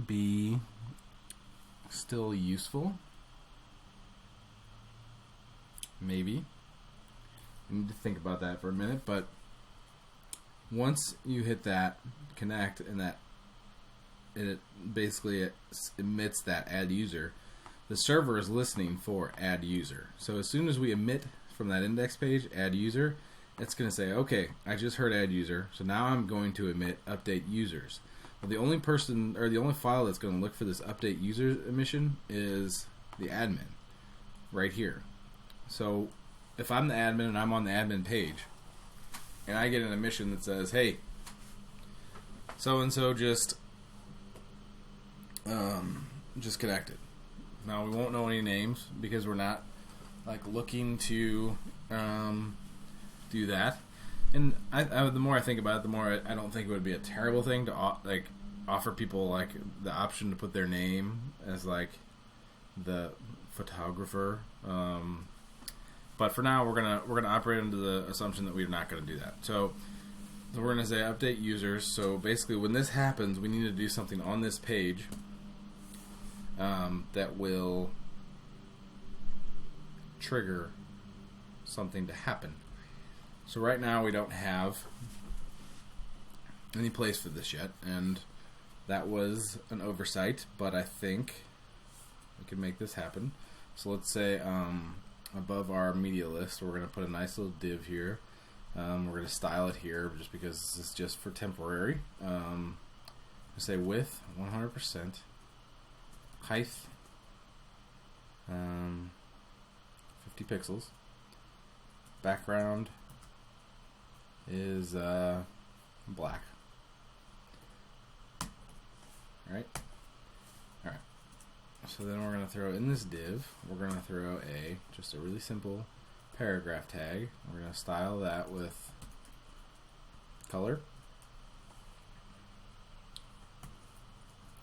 Speaker 1: be still useful. Maybe. I need to think about that for a minute, but once you hit that connect and that it basically emits that add user, the server is listening for add user. So as soon as we emit from that index page add user, it's going to say, okay, I just heard add user, so now I'm going to emit update users. Well, the only person, or the only file that's going to look for this update user emission is the admin right here. So if I'm the admin and I'm on the admin page and I get an emission that says, hey, so-and-so just connected. Now we won't know any names because we're not looking to do that. And the more I think about it, the more I don't think it would be a terrible thing to offer people the option to put their name as the photographer. But for now, we're gonna operate under the assumption that we're not going to do that. So we're going to say update users. So basically, when this happens, we need to do something on this page that will trigger something to happen. So right now, we don't have any place for this yet, and that was an oversight. But I think we can make this happen. So let's say above our media list, we're going to put a nice little div here. We're going to style it here just because this is just for temporary. Say width 100%, height 50 pixels, background is black. Alright. So then we're going to throw in this div, we're going to throw just a really simple paragraph tag. We're going to style that with color,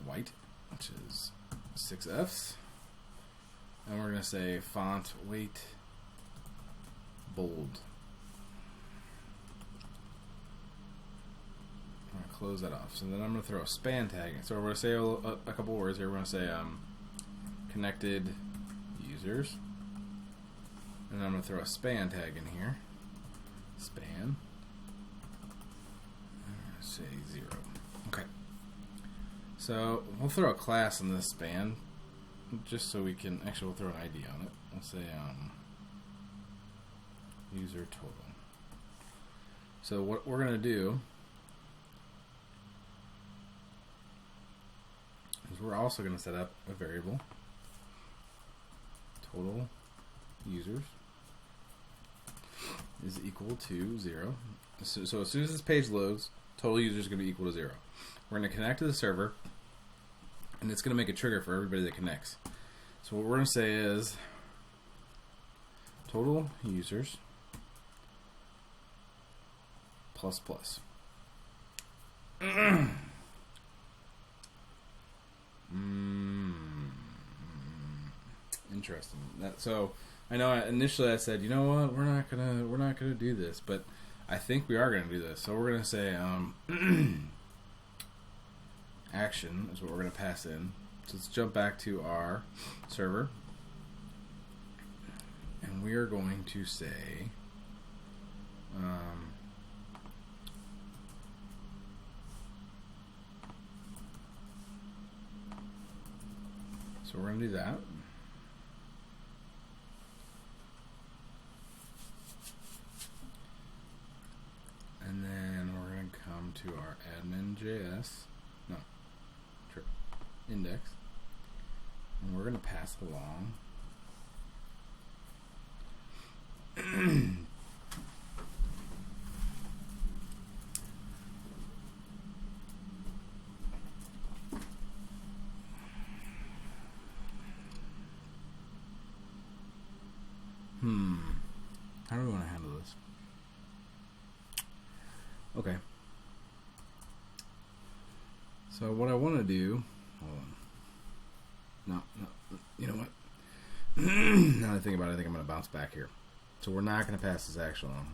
Speaker 1: white, which is 6Fs, and we're going to say font weight bold. I'm going to close that off. So then I'm going to throw a span tag in. So we're going to say a couple words here. We're going to say connected users. And then I'm going to throw a span tag in here. Span. Say 0. Okay. So we'll throw a class in this span, just so we can, actually we'll throw an ID on it. We'll say user total. So what we're going to do is we're also going to set up a variable, total users is equal to 0. So as soon as this page loads, total users is going to be equal to 0. We're going to connect to the server, and it's going to make a trigger for everybody that connects. So what we're going to say is total users plus plus. Interesting. So I know initially I said, you know what, we're not gonna do this, but I think we are gonna do this. So we're gonna say action is what we're gonna pass in. So let's jump back to our server, and we are going to say so we're going to do that. And then we're going to come to our admin.js, index, and we're going to pass along how do we want to handle this? Okay. So what I want to do, hold on. No, you know what? Now that I think about it, I think I'm going to bounce back here. So we're not going to pass this action on.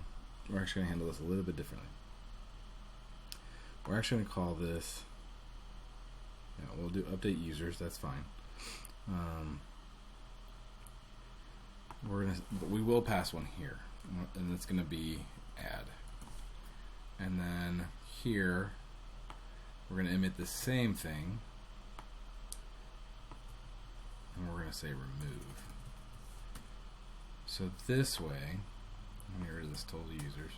Speaker 1: We're actually going to handle this a little bit differently. We're actually going to call this, we'll do update users, that's fine. We will pass one here, and it's going to be add. And then here, we're going to emit the same thing, and we're going to say remove. So this way, let me get rid of this total users.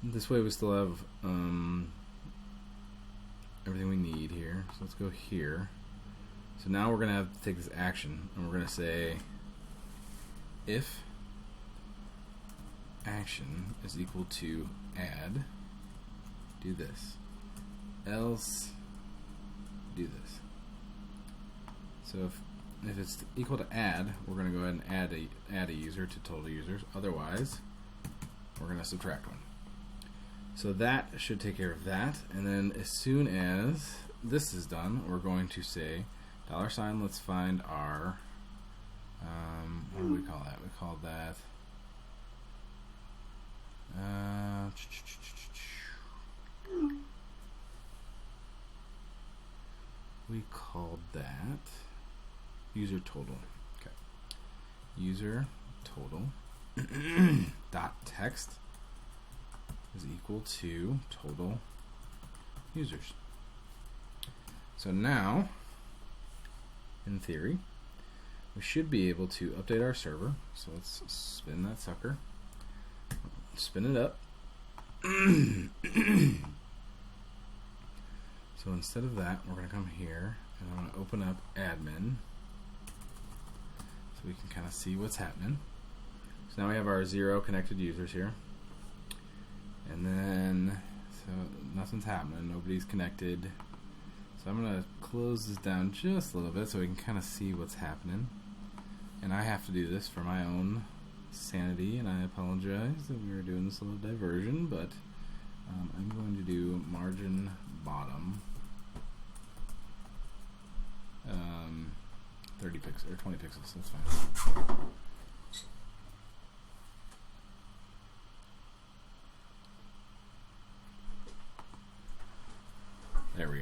Speaker 1: This way we still have everything we need here. So let's go here. So now we're going to have to take this action, and we're going to say if action is equal to add, do this, else do this. So if it's equal to add, we're going to go ahead and add a user to total users. Otherwise, we're going to subtract one. So that should take care of that. And then as soon as this is done, we're going to say $, let's find our what do we call that? We call that user total. Okay. User total dot text is equal to total users. So now, in theory, we should be able to update our server. So let's spin that sucker. Spin it up. So instead of that, we're going to come here and I'm going to open up admin so we can kind of see what's happening. So now we have our 0 connected users here. And then, so nothing's happening. Nobody's connected. So I'm going to close this down just a little bit so we can kind of see what's happening. And I have to do this for my own sanity, and I apologize that we were doing this little diversion, but I'm going to do margin bottom 30 pixels or 20 pixels. That's fine.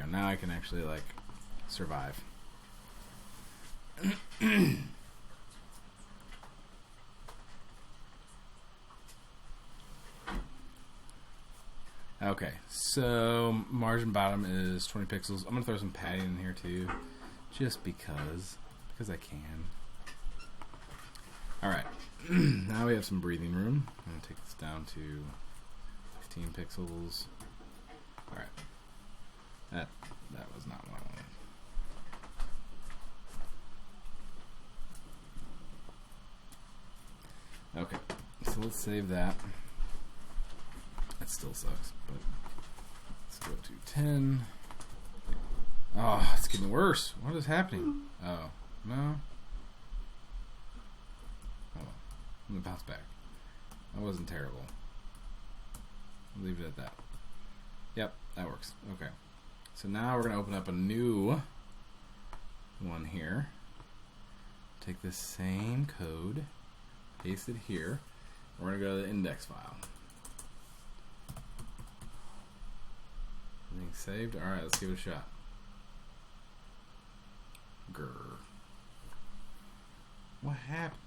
Speaker 1: go. Now I can actually like survive. Okay, so margin bottom is 20 pixels. I'm gonna throw some padding in here too, just because I can. All right, now we have some breathing room. I'm gonna take this down to 15 pixels. All right, that was not what I wanted. Okay, so let's save that. That still sucks, but let's go to 10. Oh, it's getting worse. What is happening? Oh, no. Oh, I'm gonna bounce back. That wasn't terrible. I'll leave it at that. Yep, that works. Okay. So now we're gonna open up a new one here. Take this same code, paste it here. We're gonna go to the index file. Everything saved? Alright, let's give it a shot. Grr. What happened?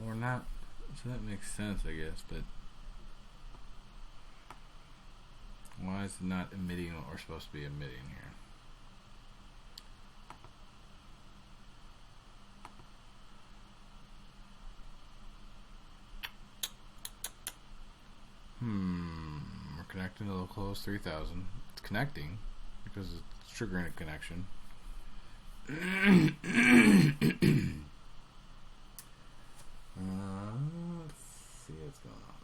Speaker 1: Or not. So that makes sense, I guess, but why is it not emitting what we're supposed to be emitting here? We're connecting to localhost 3000. It's connecting because it's triggering a connection. Let's see what's going on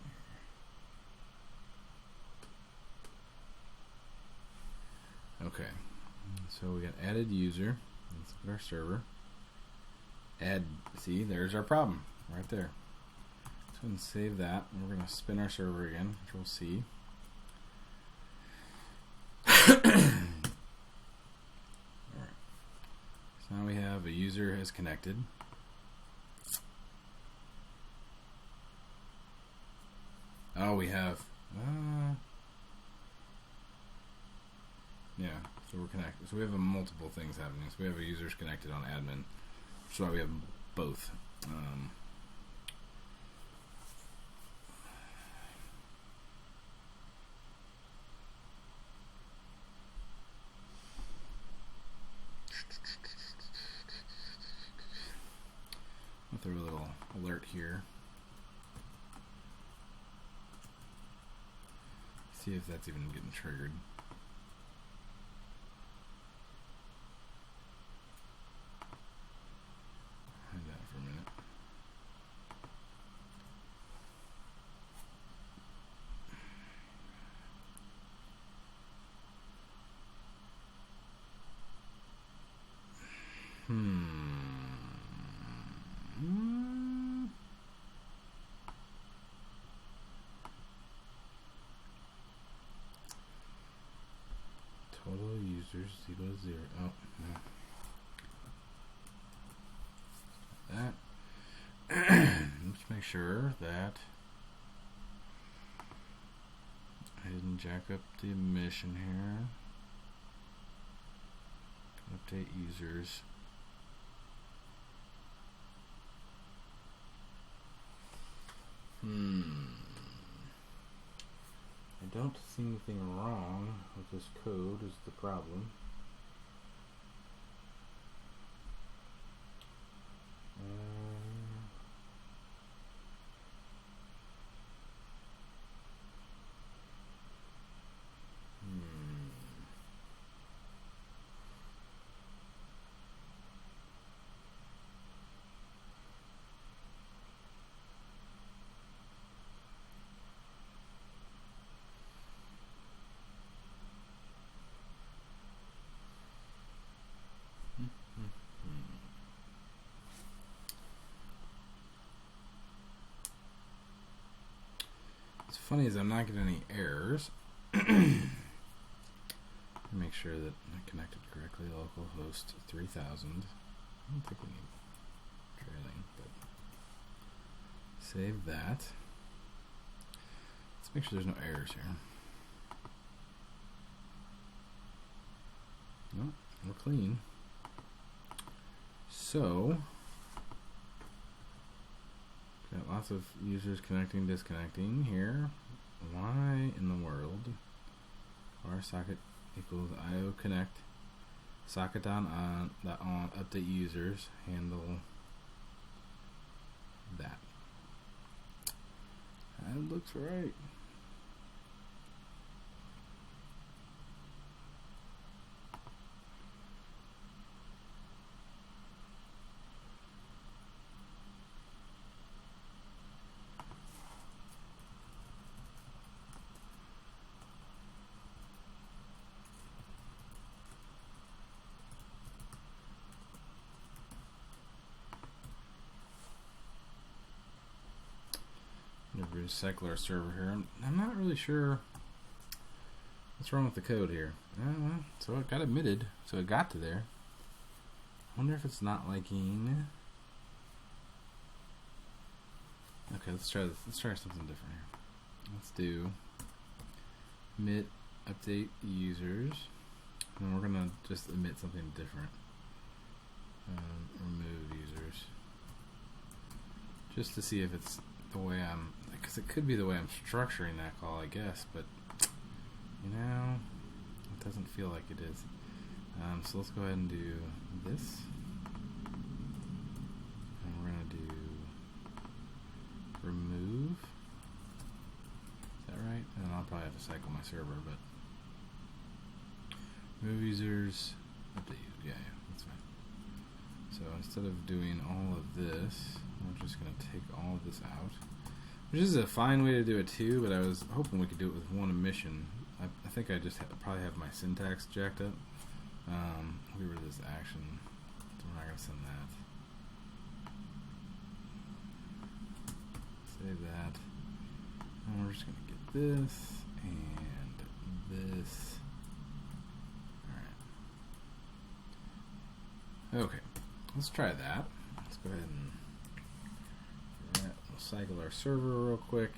Speaker 1: here. Okay, so we got added user. Let's look at our server. Add. See, there's our problem right there. Let's go ahead and save that. And we're going to spin our server again. Control C. Alright. So now we have a user has connected. Oh, we have. Yeah, so we're connected. So we have multiple things happening. So we have a users connected on admin, which is why we have both. I'll throw a little alert here. See if that's even getting triggered. Hide that for a minute. Total users 0. Oh, no. That. Let's make sure that I didn't jack up the emission here. Update users. I don't see anything wrong with this code is the problem. funny is I'm not getting any errors. Make sure that I connected correctly. Localhost 3000. I don't think we need trailing, but save that. Let's make sure there's no errors here. No, we're clean. So, got lots of users connecting, disconnecting here. Why in the world var socket equals IO connect socket on update users handle that? That looks right. Recycle our server here. I'm not really sure what's wrong with the code here. Well, so it got admitted, so it got to there. I wonder if it's not liking. Okay, let's try this. Let's try something different here. Let's do emit update users, and we're gonna just emit something different. Remove users, just to see if it's the way I'm, because it could be the way I'm structuring that call, I guess, but you know, it doesn't feel like it is. So let's go ahead and do this, and we're gonna do remove. Is that right? And I'll probably have to cycle my server, but remove users, update users. Yeah, that's fine. So instead of doing all of this, we're just going to take all of this out, which is a fine way to do it too, but I was hoping we could do it with one emission. I think I just probably have my syntax jacked up. We were this action, so we're not going to send that. Save that. And we're just going to get this and this. Alright. Okay, let's try that. Let's go ahead and we'll cycle our server real quick.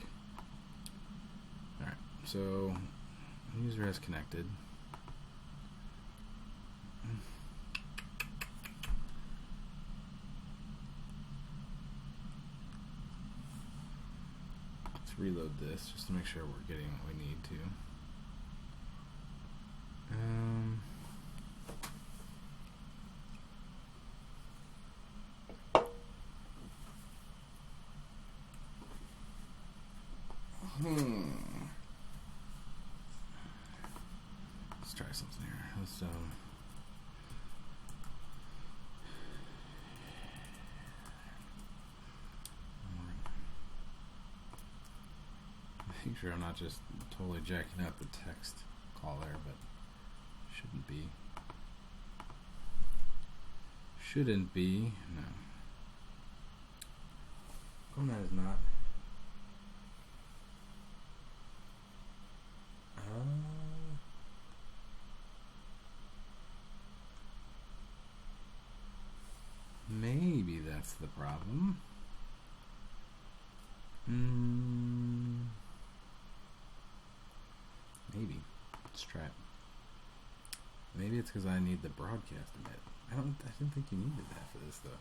Speaker 1: Alright, so user has connected. Let's reload this just to make sure we're getting what we need to. Let's try something here. Let's make sure I'm not just totally jacking up the text call there, but shouldn't be. Shouldn't be. No. Format is not. Maybe that's the problem. Maybe. Let's try it. Maybe it's because I need the broadcast emit. I didn't think you needed that for this though.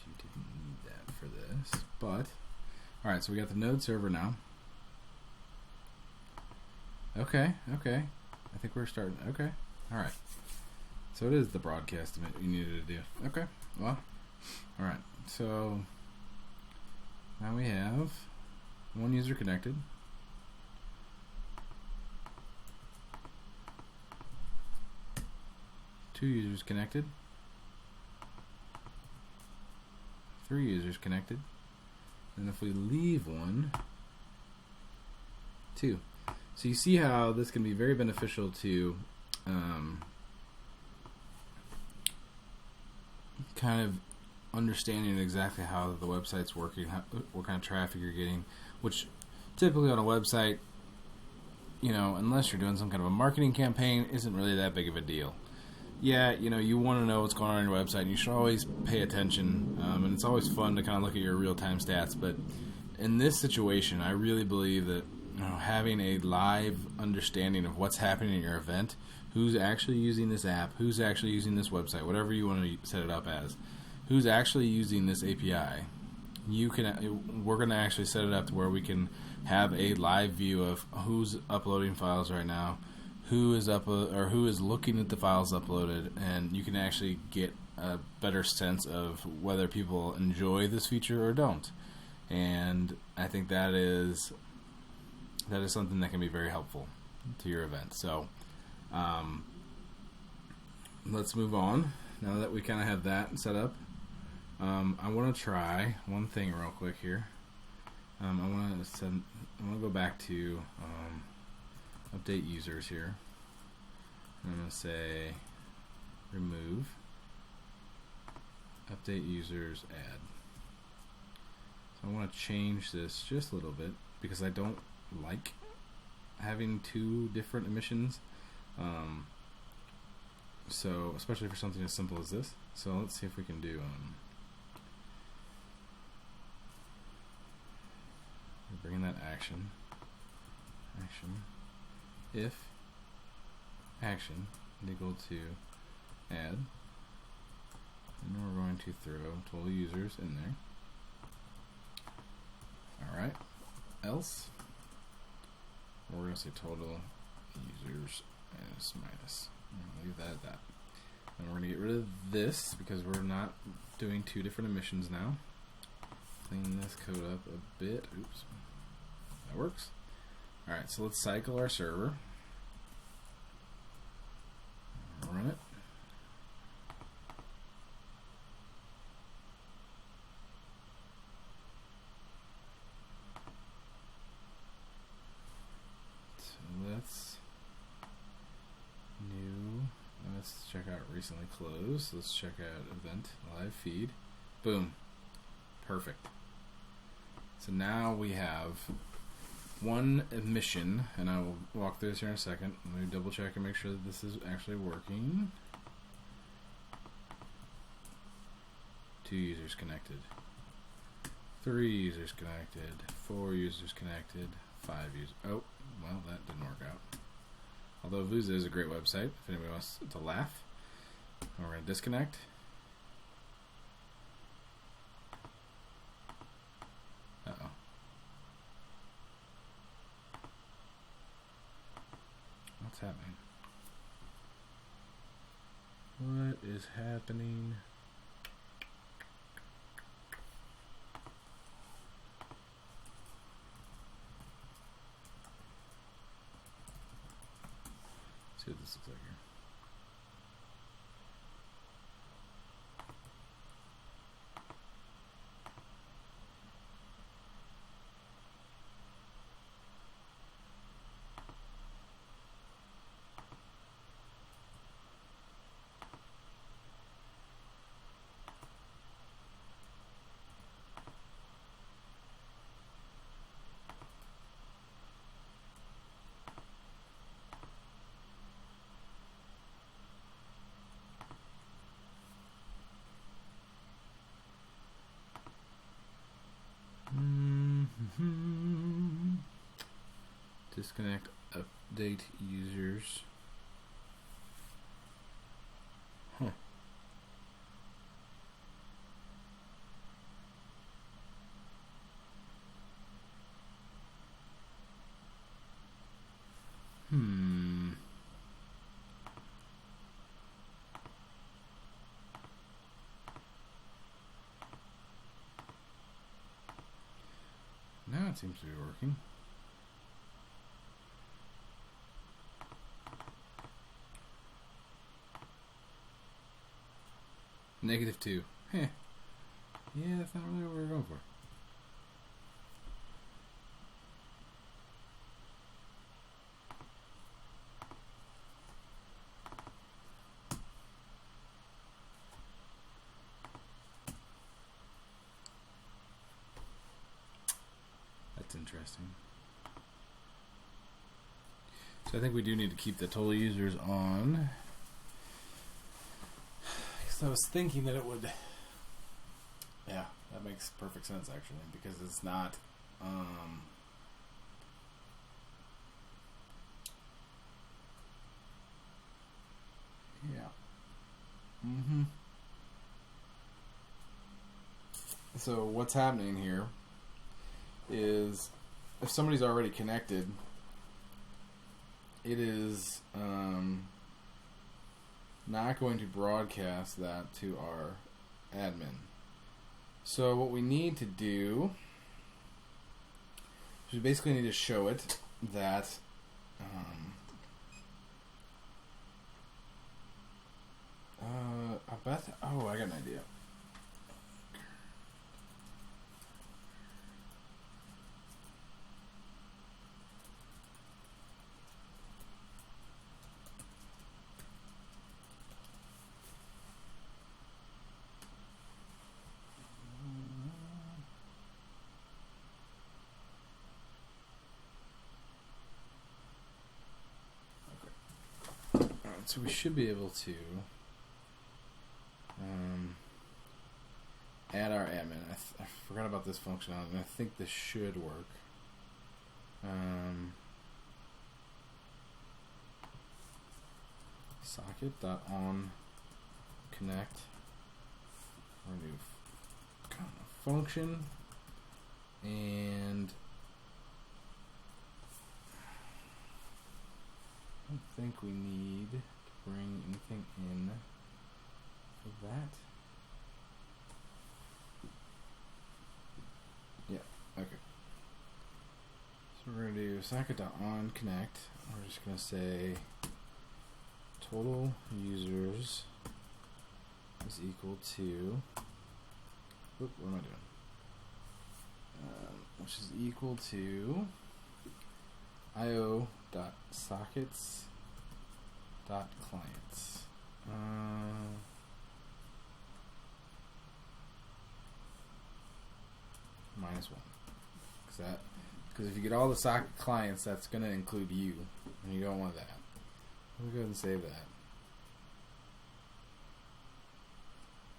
Speaker 1: You didn't need that for this, but alright, so we got the Node server now. Okay, I think we're starting. Okay, alright. So it is the broadcast event we needed to do. Okay, well, alright. So now we have one user connected. Two users connected. 3 users connected. And if we leave one, too. So you see how this can be very beneficial to kind of understanding exactly how the website's working, what kind of traffic you're getting, which typically on a website, unless you're doing some kind of a marketing campaign, isn't really that big of a deal. Yeah, you want to know what's going on your website, and you should always pay attention, and it's always fun to kind of look at your real-time stats, but in this situation, I really believe that having a live understanding of what's happening at your event, who's actually using this app, who's actually using this website, whatever you want to set it up as, who's actually using this API, we're going to actually set it up to where we can have a live view of who's uploading files right now, who is looking at the files uploaded, and you can actually get a better sense of whether people enjoy this feature or don't. And I think that is something that can be very helpful to your event. So let's move on. Now that we kind of have that set up, I want to try one thing real quick here. I want to go back to update users here. I'm going to say remove update users add. So I want to change this just a little bit because I don't like having two different emissions. So especially for something as simple as this. So let's see if we can do we're bringing that action if action equal to add, and we're going to throw total users in there. Alright, else we're going to say total users as minus. Leave that at that. And we're going to get rid of this because we're not doing two different emissions now. Clean this code up a bit. Oops. That works. Alright, so let's cycle our server. Run it. Let's check out recently closed. Let's check out event live feed. Boom. Perfect. So now we have one emission, and I will walk through this here in a second. Let me double check and make sure that this is actually working. 2 users connected. 3 users connected. 4 users connected. 5 users. Oh, well, that didn't work out. Although Vuza is a great website, if anybody wants to laugh. And we're going to disconnect. Uh-oh. What's happening? What is happening? See what this looks like here. Disconnect update users. Huh. Now it seems to be working. -2. Heh. Yeah, that's not really what we're going for. interesting. So I think we do need to keep the total users on. Because I was thinking that it would... Yeah, that makes perfect sense actually, because it's not... yeah. So what's happening here is if somebody's already connected, it is not going to broadcast that to our admin. So what we need to do is we basically need to show it that I got an idea. So we should be able to add our admin. I forgot about this functionality, and I think this should work. Socket.onConnect. We're going to do function, and I don't think we need to bring anything in for that. Yeah, okay. So we're going to do socket.onConnect. We're just going to say total users is equal to, what am I doing? Which is equal to io.sockets.clients. -1. Because if you get all the socket clients, that's going to include you, and you don't want that. Let me go ahead and save that.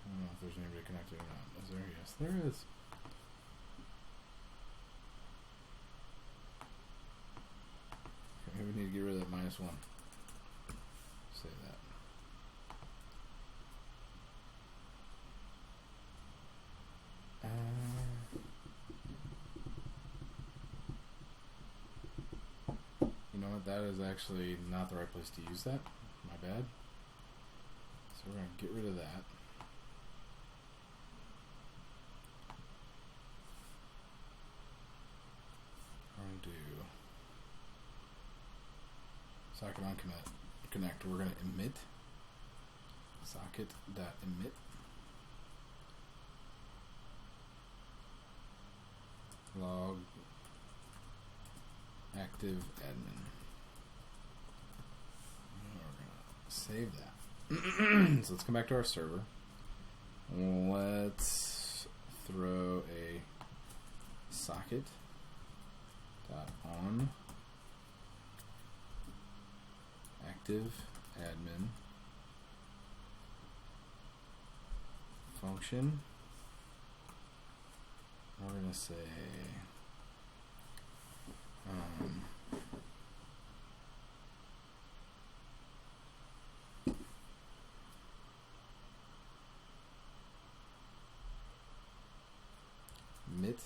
Speaker 1: I don't know if there's anybody connected or not. Is there? Yes, there is. Okay, we need to get rid of that -1. Save that. You know what? That is actually not the right place to use that. My bad. So we're going to get rid of that. We're going to do socket on connect. We're going to emit socket.emit log active admin. We're going to save that. So let's come back to our server. Let's throw a socket on active admin function. We're going to say emit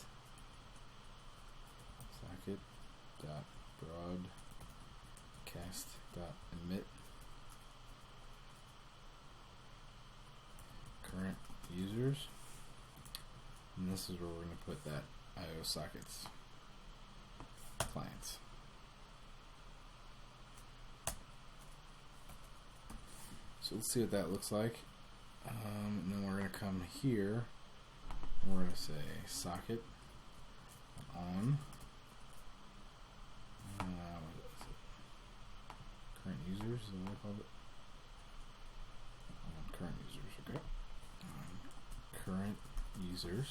Speaker 1: socket.broadcast.emit current users, and this is where we're going to put that IO sockets clients. So let's see what that looks like, and then we're going to come here and we're going to say socket on what is it? Current users, is that what I called it? Current users, okay. Current users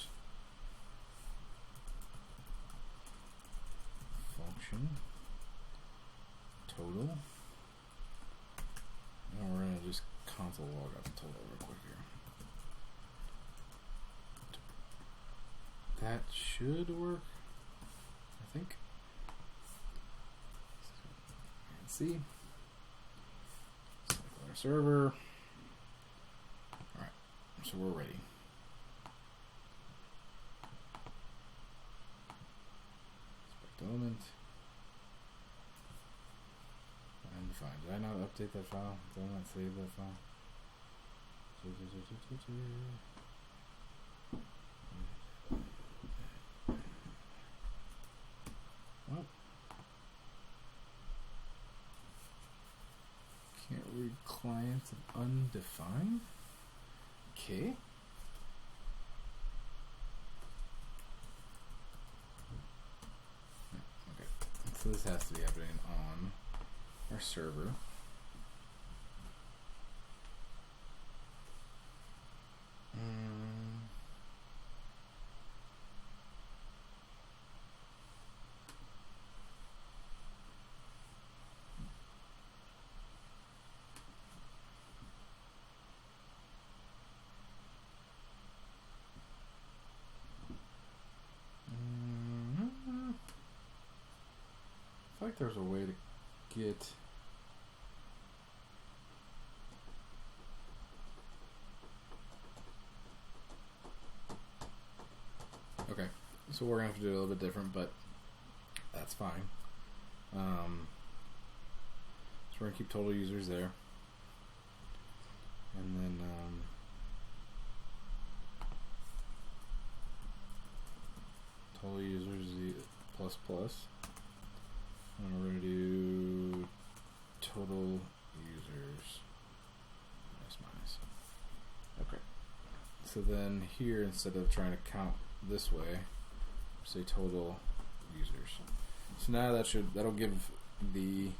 Speaker 1: total. And we're going to just console log out the total real quick here. That should work, I think. Let's see. Select our server. Alright, so we're ready. Inspect element. Undefined. Did I not update that file? Did I not save that file? What? Can't read clients of undefined? Okay. Okay. So this has to be happening on our server. I feel like there's a way to get okay, so we're gonna have to do it a little bit different, but that's fine. So we're gonna keep total users there, and then total users plus plus. And we're going to do total users minus. Okay. So then here, instead of trying to count this way, say total users. So now that'll give the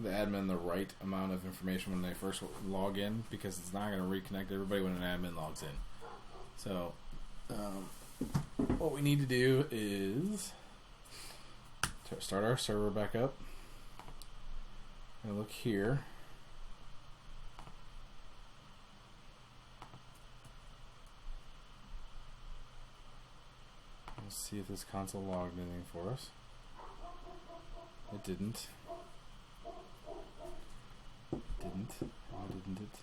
Speaker 1: admin the right amount of information when they first log in, because it's not going to reconnect everybody when an admin logs in. So what we need to do is start our server back up and look here. Let's see if this console logged anything for us. It didn't. Why didn't it?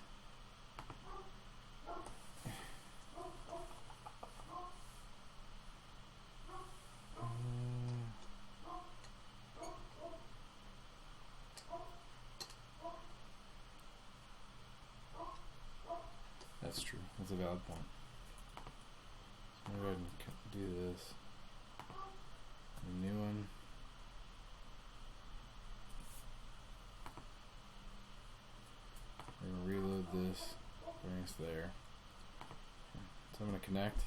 Speaker 1: That's true. That's a valid point. So go ahead and do this. A new one. We're going to reload this. Bring us there. So I'm going to connect.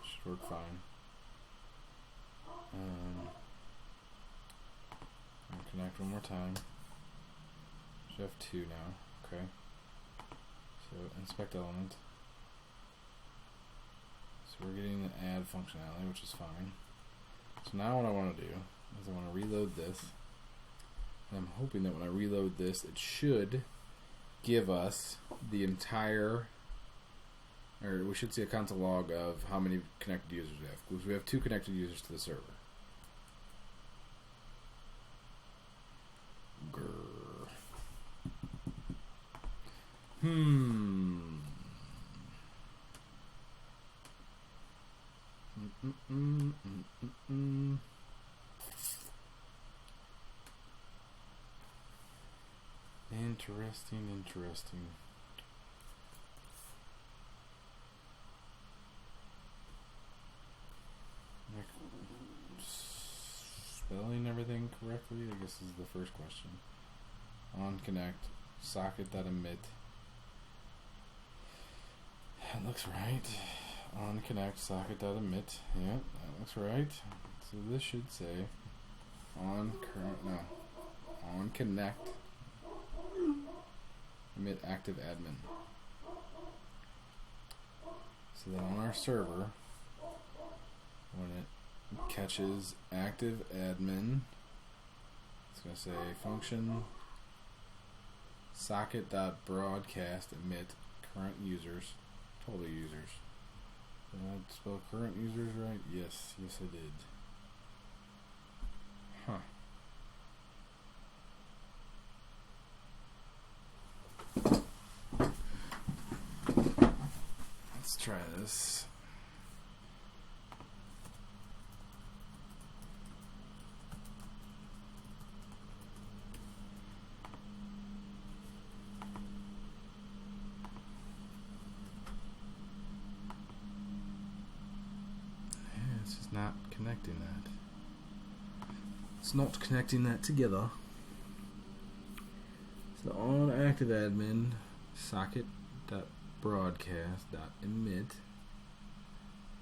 Speaker 1: Should work fine. I'm going to connect one more time. Should have two now. Okay. So inspect element. So we're getting the add functionality, which is fine. So now what I want to do is I want to reload this. And I'm hoping that when I reload this, it should give us the entire, or we should see a console log of how many connected users we have, because we have 2 connected users to the server. Interesting. Spelling everything correctly, I guess, is the first question. On connect, socket.emit. That looks right. On connect, socket.emit. Yeah, that looks right. So this should say on connect, emit active admin. So then on our server, when it catches active admin, it's going to say function socket.broadcast emit current users, total users. Did I spell current users right? Yes, I did. Let's try this. It's just not connecting that. It's not connecting that together. So on active admin socket.broadcast.emit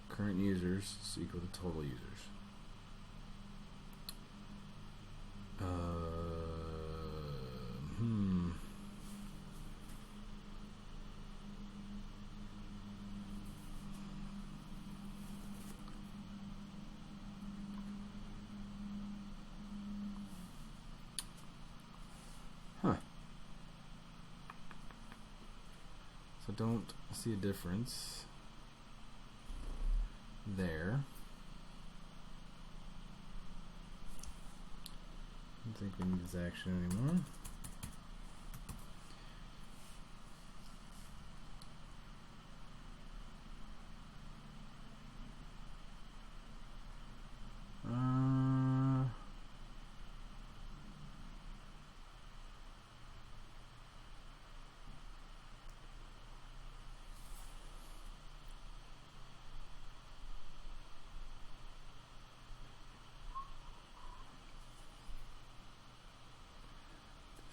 Speaker 1: current users is equal to total users. So don't see a difference there. I don't think we need this action anymore.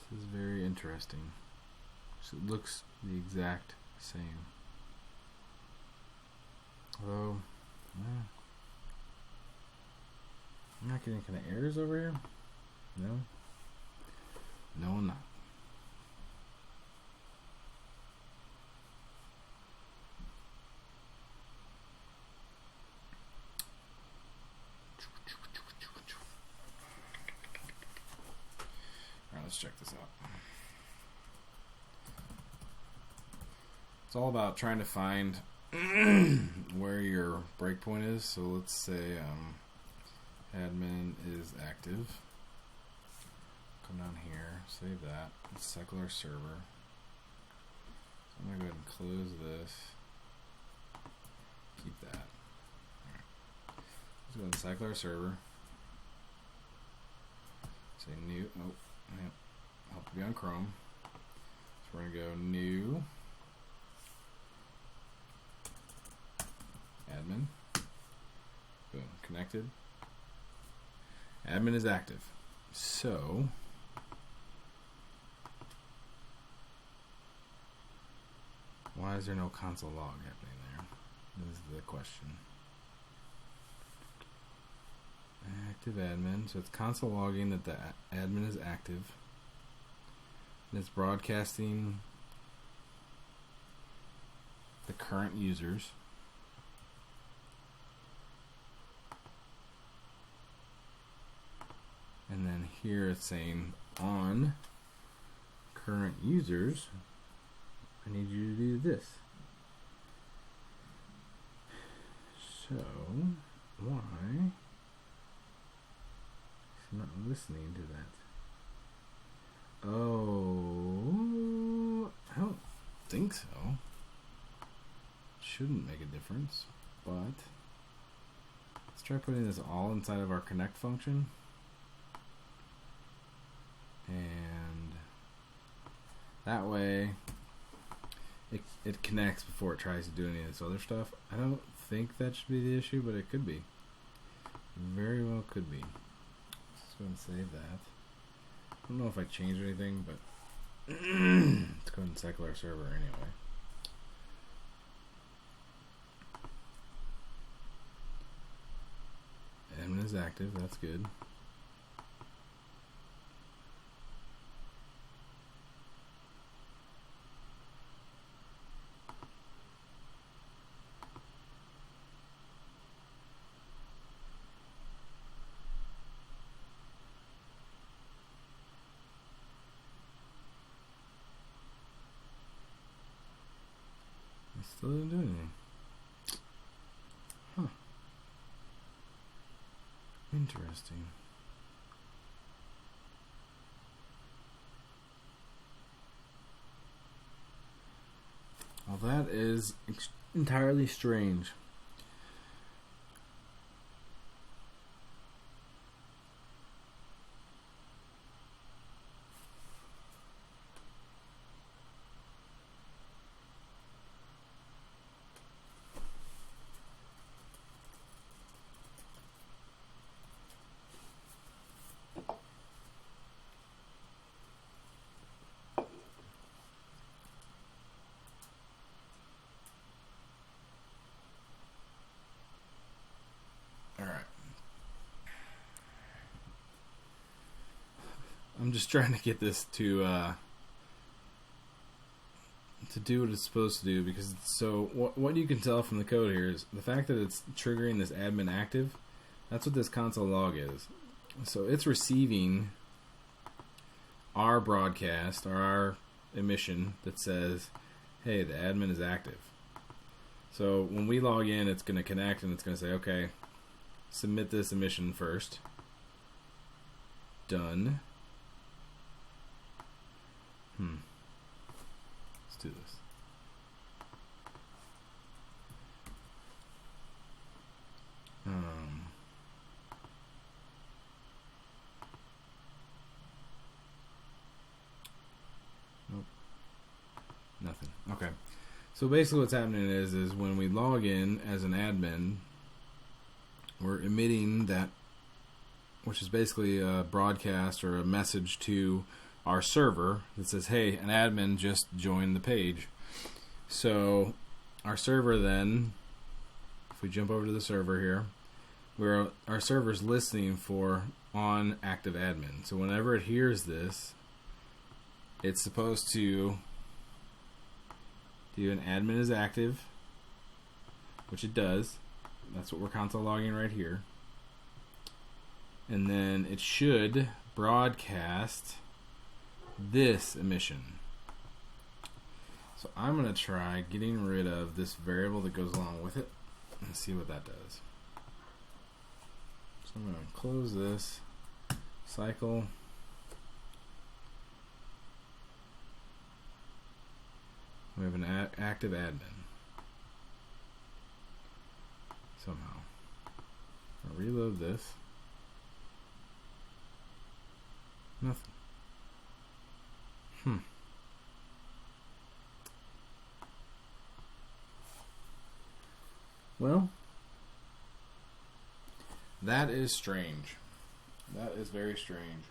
Speaker 1: This is very interesting. So it looks the exact same. Although, I'm not getting kind of errors over here. No? No, I'm not. Alright, let's check this out. It's all about trying to find where your breakpoint is. So let's say admin is active. Come down here, save that. Let's cycle our server. So I'm going to go ahead and close this. Keep that. Alright. Let's go ahead and cycle our server. Say new. Oh, yep. Help to be on Chrome. So we're going to go new. Admin. Boom. Connected. Admin is active. So why is there no console log happening there? This is the question. Active admin. So it's console logging that the admin is active. And it's broadcasting the current users. And then here it's saying on current users, I need you to do this. So why is it not listening to that? Oh, I don't think so. Shouldn't make a difference, but let's try putting this all inside of our connect function. And that way it connects before it tries to do any of this other stuff. I don't think that should be the issue, but it could be. Very well could be. Let's go and save that. I don't know if I changed anything, but let's go ahead and cycle our server anyway. Admin is active, that's good. Still didn't do anything. Huh. Interesting. Well, that is entirely strange. I'm just trying to get this to do what it's supposed to do, because what you can tell from the code here is the fact that it's triggering this admin active. That's what this console log is. So it's receiving our broadcast or our emission that says, hey, the admin is active. So when we log in, it's going to connect and it's going to say, okay, submit this emission first. Done. Let's do this. Nope. Nothing. Okay. So basically what's happening is when we log in as an admin, we're emitting that, which is basically a broadcast or a message to our server that says, hey, an admin just joined the page. So our server then, if we jump over to the server here, our server's listening for on active admin. So whenever it hears this, it's supposed to do an admin is active, which it does. That's what we're console logging right here. And then it should broadcast this emission. So I'm going to try getting rid of this variable that goes along with it and see what that does. So I'm going to close this cycle. We have an active admin. Somehow. I'll reload this. Nothing. Well, that is strange. That is very strange.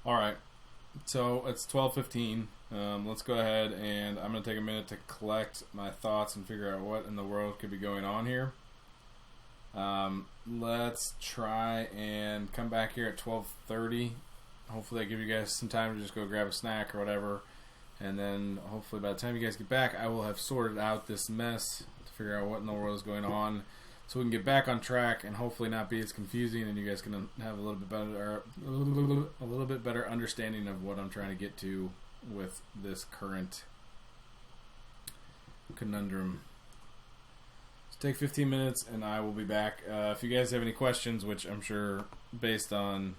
Speaker 1: All right. So it's 12:15. Let's go ahead and I'm going to take a minute to collect my thoughts and figure out what in the world could be going on here. Let's try and come back here at 12:30. Hopefully I give you guys some time to just go grab a snack or whatever. And then hopefully by the time you guys get back, I will have sorted out this mess to figure out what in the world is going on, so we can get back on track and hopefully not be as confusing, and you guys can have a little bit better understanding of what I'm trying to get to with this current conundrum. So take 15 minutes and I will be back. If you guys have any questions, which I'm sure based on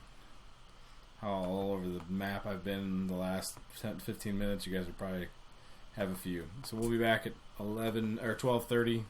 Speaker 1: how all over the map I've been in the last 10 to 15 minutes, you guys will probably have a few. So we'll be back at 11 or 12:30.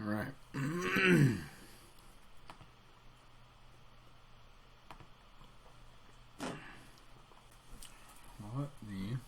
Speaker 1: right. What the...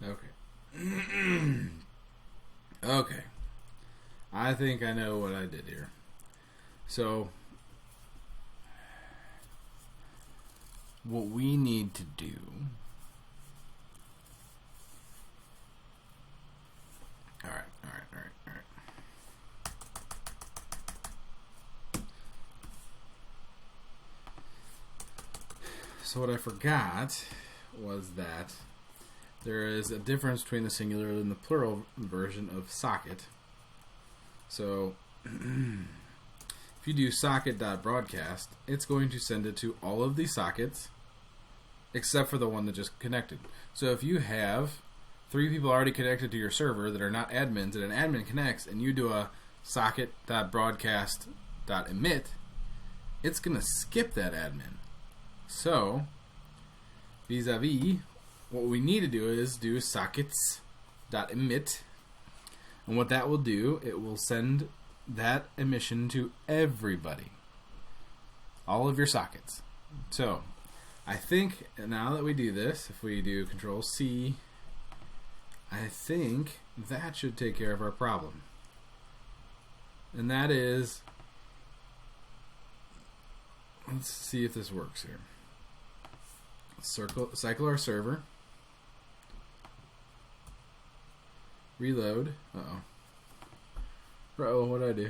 Speaker 1: Okay. Okay. I think I know what I did here. So, what we need to do... Alright. So what I forgot was that there is a difference between the singular and the plural version of socket. So, if you do socket.broadcast, it's going to send it to all of the sockets except for the one that just connected. So if you have 3 people already connected to your server that are not admins, and an admin connects, and you do a socket.broadcast.emit, it's going to skip that admin. So, vis-a-vis, what we need to do is do sockets.emit, and what that will do, it will send that emission to everybody. All of your sockets. So, I think now that we do this, if we do Control-C, I think that should take care of our problem. And that is, let's see if this works here. Cycle our server. Reload. Uh-oh. Uh-oh, what did I do?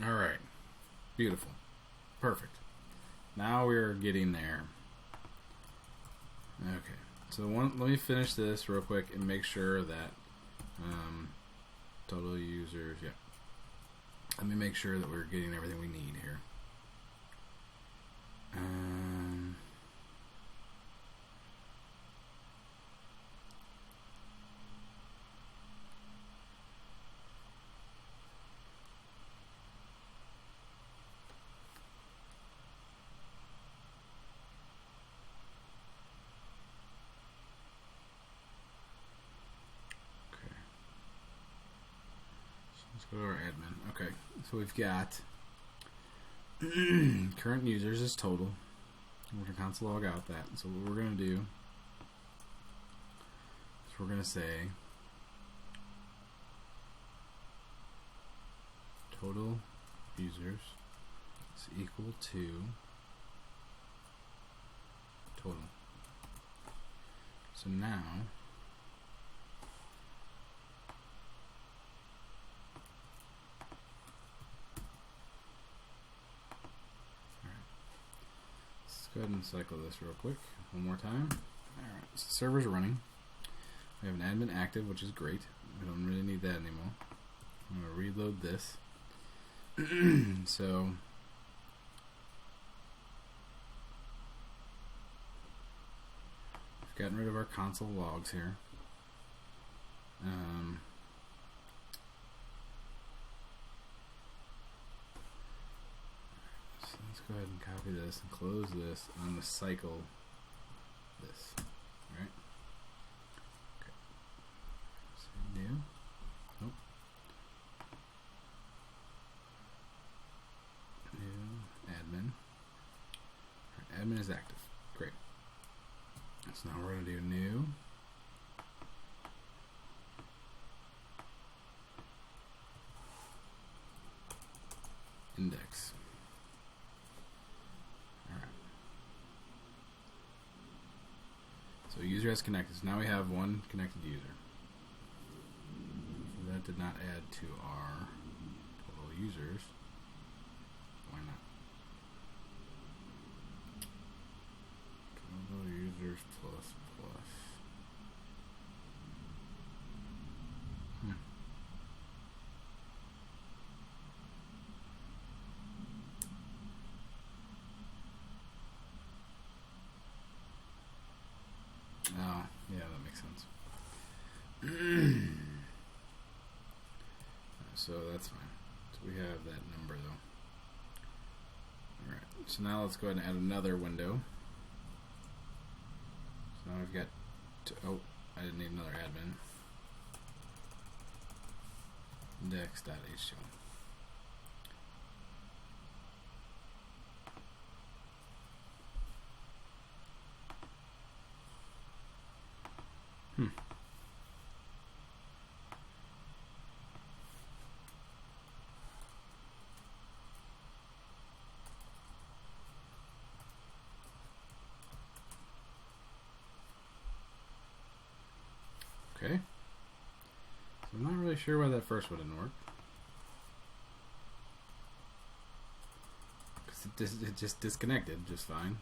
Speaker 1: All right. Beautiful. Perfect. Now we're getting there. Okay. So let me finish this real quick and make sure that total users, yeah. Let me make sure that we're getting everything we need here. Let's go to our admin. Okay, so we've got current users is total.
Speaker 2: We're going to console log out that. So what we're going to do is we're going to say total users is equal to total. So now let's go ahead and cycle this real quick one more time. Alright, so the server's running. We have an admin active, which is great. We don't really need that anymore. I'm going to reload this. So we've gotten rid of our console logs here. So let's go ahead and copy this and close this, and I'm going to cycle this. Alright. Okay. So new. Nope. New admin. Right, admin is active. Great. So now we're going to do new. Index. Alright. So user has connected. So now we have one connected user. So that did not add to our total users. Why not? Total users plus. Oh, yeah, that makes sense. So that's fine. So we have that number though. Alright, so now let's go ahead and add another window. So now we've got, oh, I didn't need another admin. Index.html. Okay. So I'm not really sure why that first one didn't work. Because it just disconnected just fine.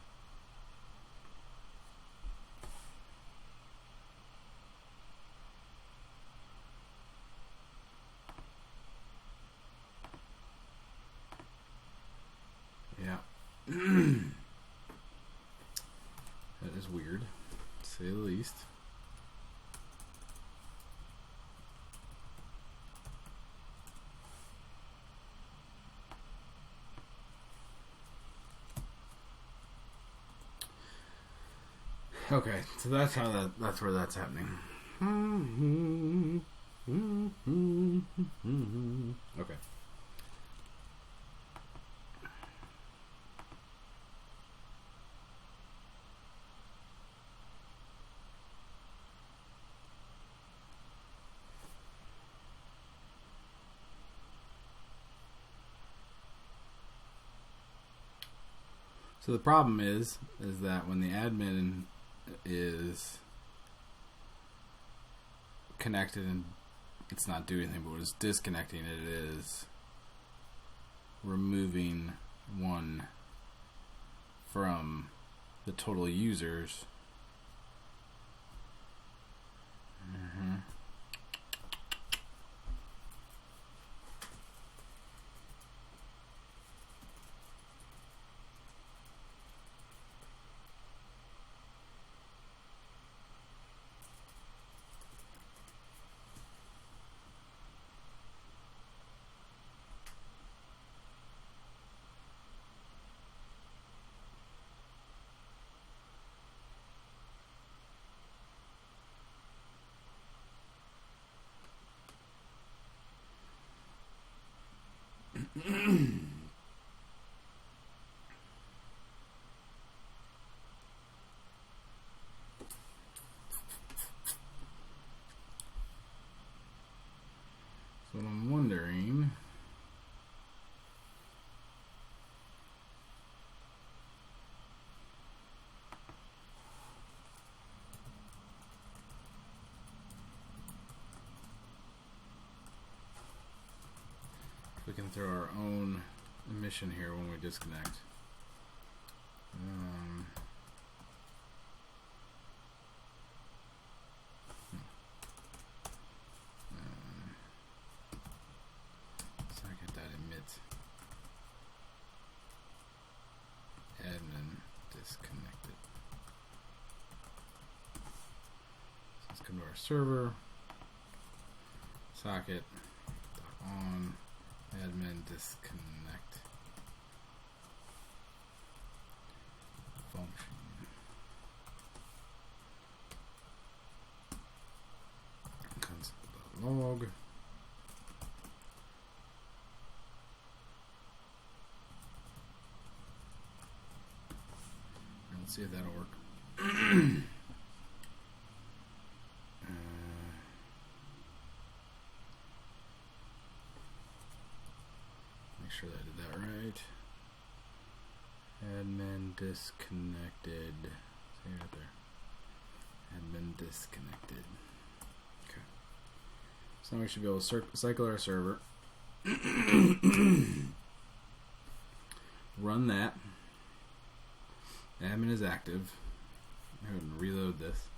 Speaker 2: Yeah. That is weird, to say the least. Okay, so that's how that's where that's happening. Okay. So the problem is that when the admin is connected and it's not doing anything, but when it's disconnecting, it is removing one from the total users. throw our own emission here when we disconnect. Socket.emit admin disconnected. So let's come to our server. Socket.on admin disconnect function. Console.log. Let's see if that'll work. Make sure that I did that right. Admin disconnected. See right there. Admin disconnected. Okay. So now we should be able to cycle our server. Run that. Admin is active. I'm going to reload this.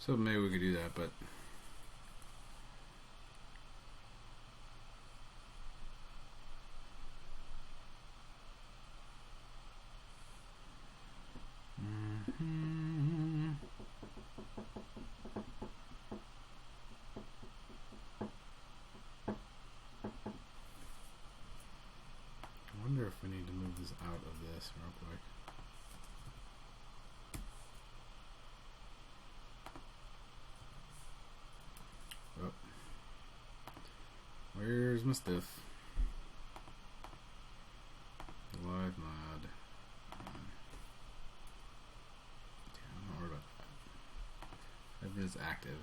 Speaker 2: So maybe we could do that, but I wonder if we need to move this out of this real quick. Oh. Where's my stuff? Live mod. Yeah, I'm not worried about that. Everything's active.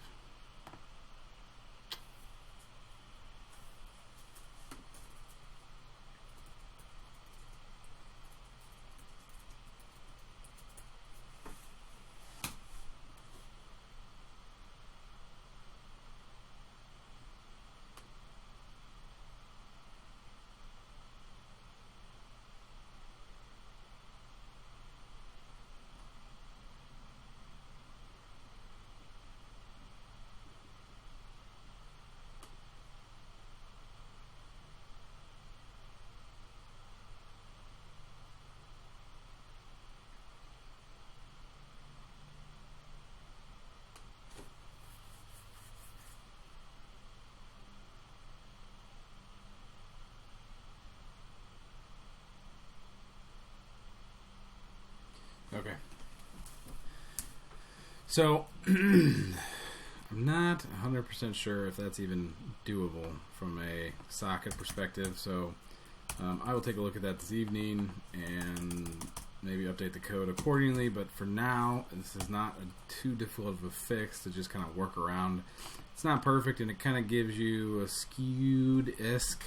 Speaker 2: Okay. So, I'm not 100% sure if that's even doable from a socket perspective. So, I will take a look at that this evening and maybe update the code accordingly. But for now, this is not too difficult of a fix to just kind of work around. It's not perfect, and it kind of gives you a skewed-esque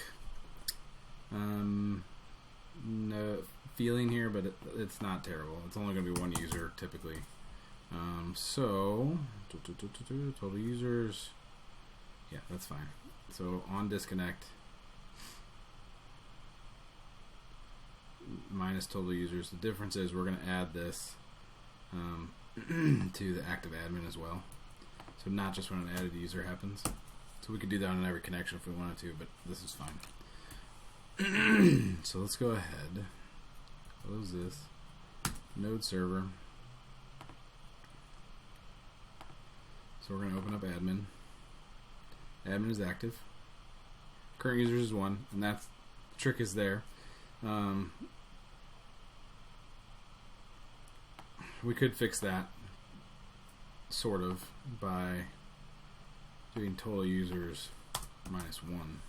Speaker 2: feeling here, but it's not terrible. It's only going to be one user typically. So total users, yeah, that's fine. So on disconnect minus total users. The difference is we're going to add this to the active admin as well. So not just when an added user happens. So we could do that on every connection if we wanted to, but this is fine. So let's go ahead. Close this. Node server. So we're going to open up admin. Admin is active. Current users is 1, and that's the trick is there. We could fix that sort of by doing total users minus 1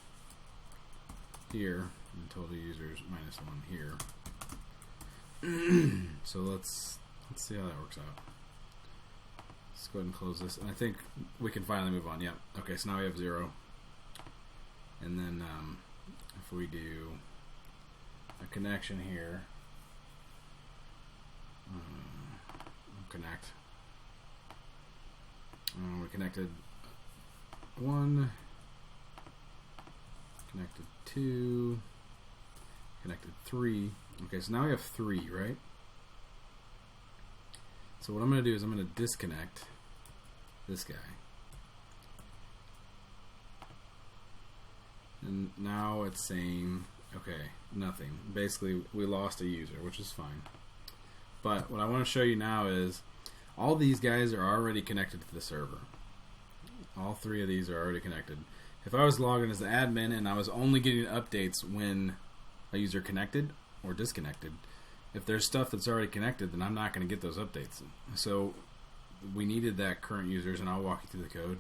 Speaker 2: here and total users minus 1 here. So let's see how that works out. Let's go ahead and close this, and I think we can finally move on. Yep. Okay, so now we have 0, and then if we do a connection here, connect. We connected 1, connected 2, connected 3. Okay, so now we have 3, right? So what I'm going to do is I'm going to disconnect this guy. And now it's saying, okay, nothing. Basically, we lost a user, which is fine. But what I want to show you now is all these guys are already connected to the server. All 3 of these are already connected. If I was logged in as the admin and I was only getting updates when a user connected or disconnected, if there's stuff that's already connected, then I'm not going to get those updates. So we needed that current users, and I'll walk you through the code.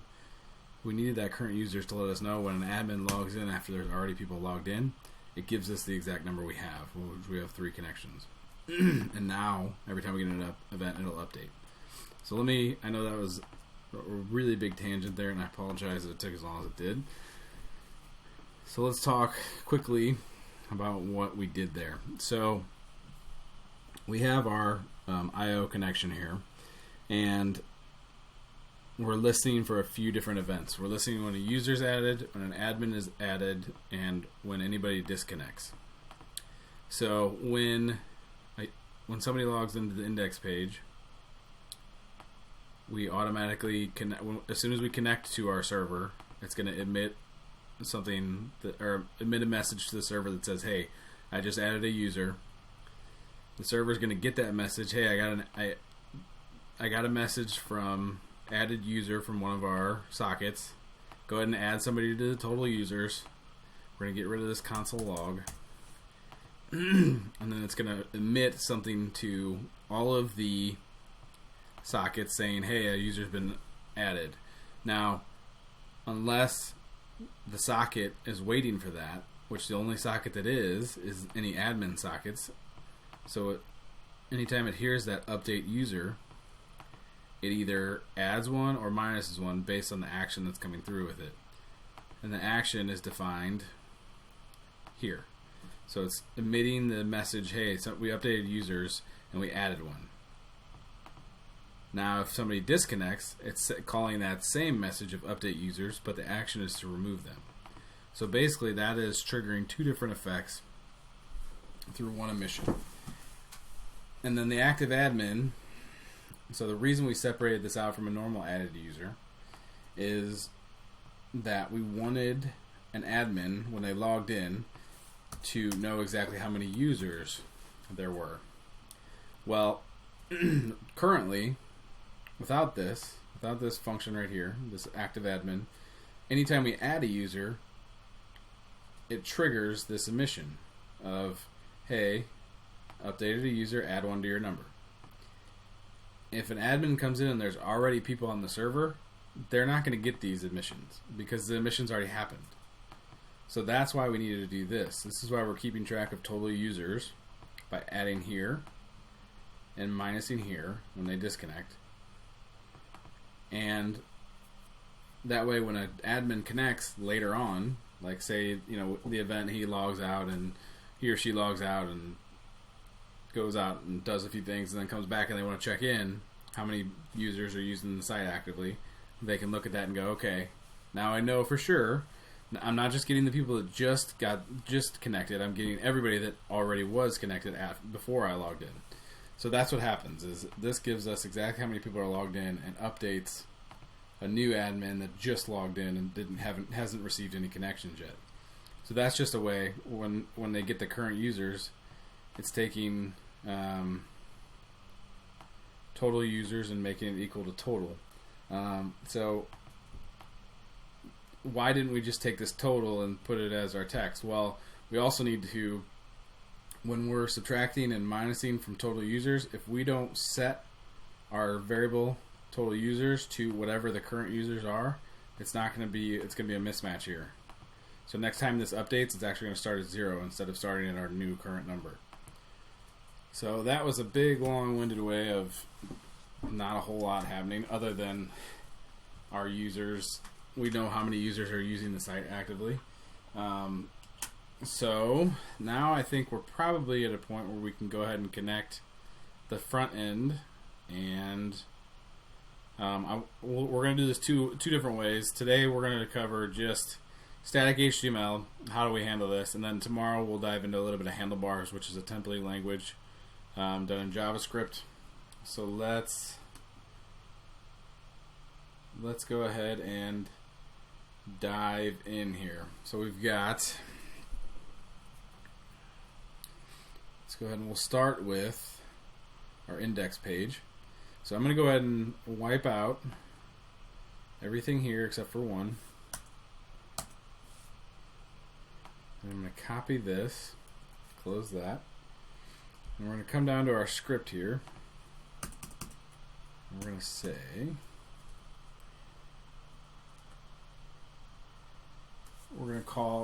Speaker 2: We needed that current users to let us know when an admin logs in after there's already people logged in. It gives us the exact number we have, which we have 3 connections. And now, every time we get an event, it'll update. So I know that was a really big tangent there, and I apologize that it took as long as it did. So let's talk quickly about what we did there. So we have our IO connection here, and we're listening for a few different events. We're listening when a user's added, when an admin is added, and when anybody disconnects. So when somebody logs into the index page, we automatically connect. As soon as we connect to our server, it's going to emit emit a message to the server that says, "Hey, I just added a user." The server is going to get that message. Hey, I got a message from added user from one of our sockets. Go ahead and add somebody to the total users. We're going to get rid of this console log. And then it's going to emit something to all of the sockets saying, hey, a user's been added. Now, unless the socket is waiting for that, which the only socket that is any admin sockets. So anytime it hears that update user, it either adds one or minuses one based on the action that's coming through with it. And the action is defined here. So it's emitting the message, hey, so we updated users and we added one. Now if somebody disconnects, it's calling that same message of update users, but the action is to remove them. So basically that is triggering 2 different effects through one emission. And then the active admin, so the reason we separated this out from a normal added user is that we wanted an admin, when they logged in, to know exactly how many users there were. Well, currently, without this function right here, this active admin, anytime we add a user, it triggers this emission of, hey, updated a user, add one to your number. If an admin comes in and there's already people on the server, they're not going to get these emissions because the emissions already happened. So that's why we needed to do this. This is why we're keeping track of total users by adding here and minusing here when they disconnect. And that way when an admin connects later on, like say, the event he logs out and he or she logs out and goes out and does a few things and then comes back and they want to check in how many users are using the site actively, they can look at that and go, okay, now I know for sure. I'm not just getting the people that just connected. I'm getting everybody that already was connected before I logged in. So that's what happens. Is this gives us exactly how many people are logged in and updates a new admin that just logged in and hasn't received any connections yet. So that's just a way when they get the current users, it's taking total users and making it equal to total. So why didn't we just take this total and put it as our text? Well, we also need to, when we're subtracting and minusing from total users, if we don't set our variable total users to whatever the current users are, it's going to be a mismatch here. So next time this updates, it's actually going to start at 0 instead of starting at our new current number. So that was a big, long-winded way of not a whole lot happening other than our users. We know how many users are using the site actively. So now I think we're probably at a point where we can go ahead and connect the front end, and we're going to do this two different ways. Today we're going to cover just static HTML, how do we handle this, and then tomorrow we'll dive into a little bit of handlebars, which is a templating language done in JavaScript. So let's go ahead and dive in here. So we've got, let's go ahead and we'll start with our index page. So I'm going to go ahead and wipe out everything here except for one. And I'm going to copy this, close that, and we're going to come down to our script here. And we're going to say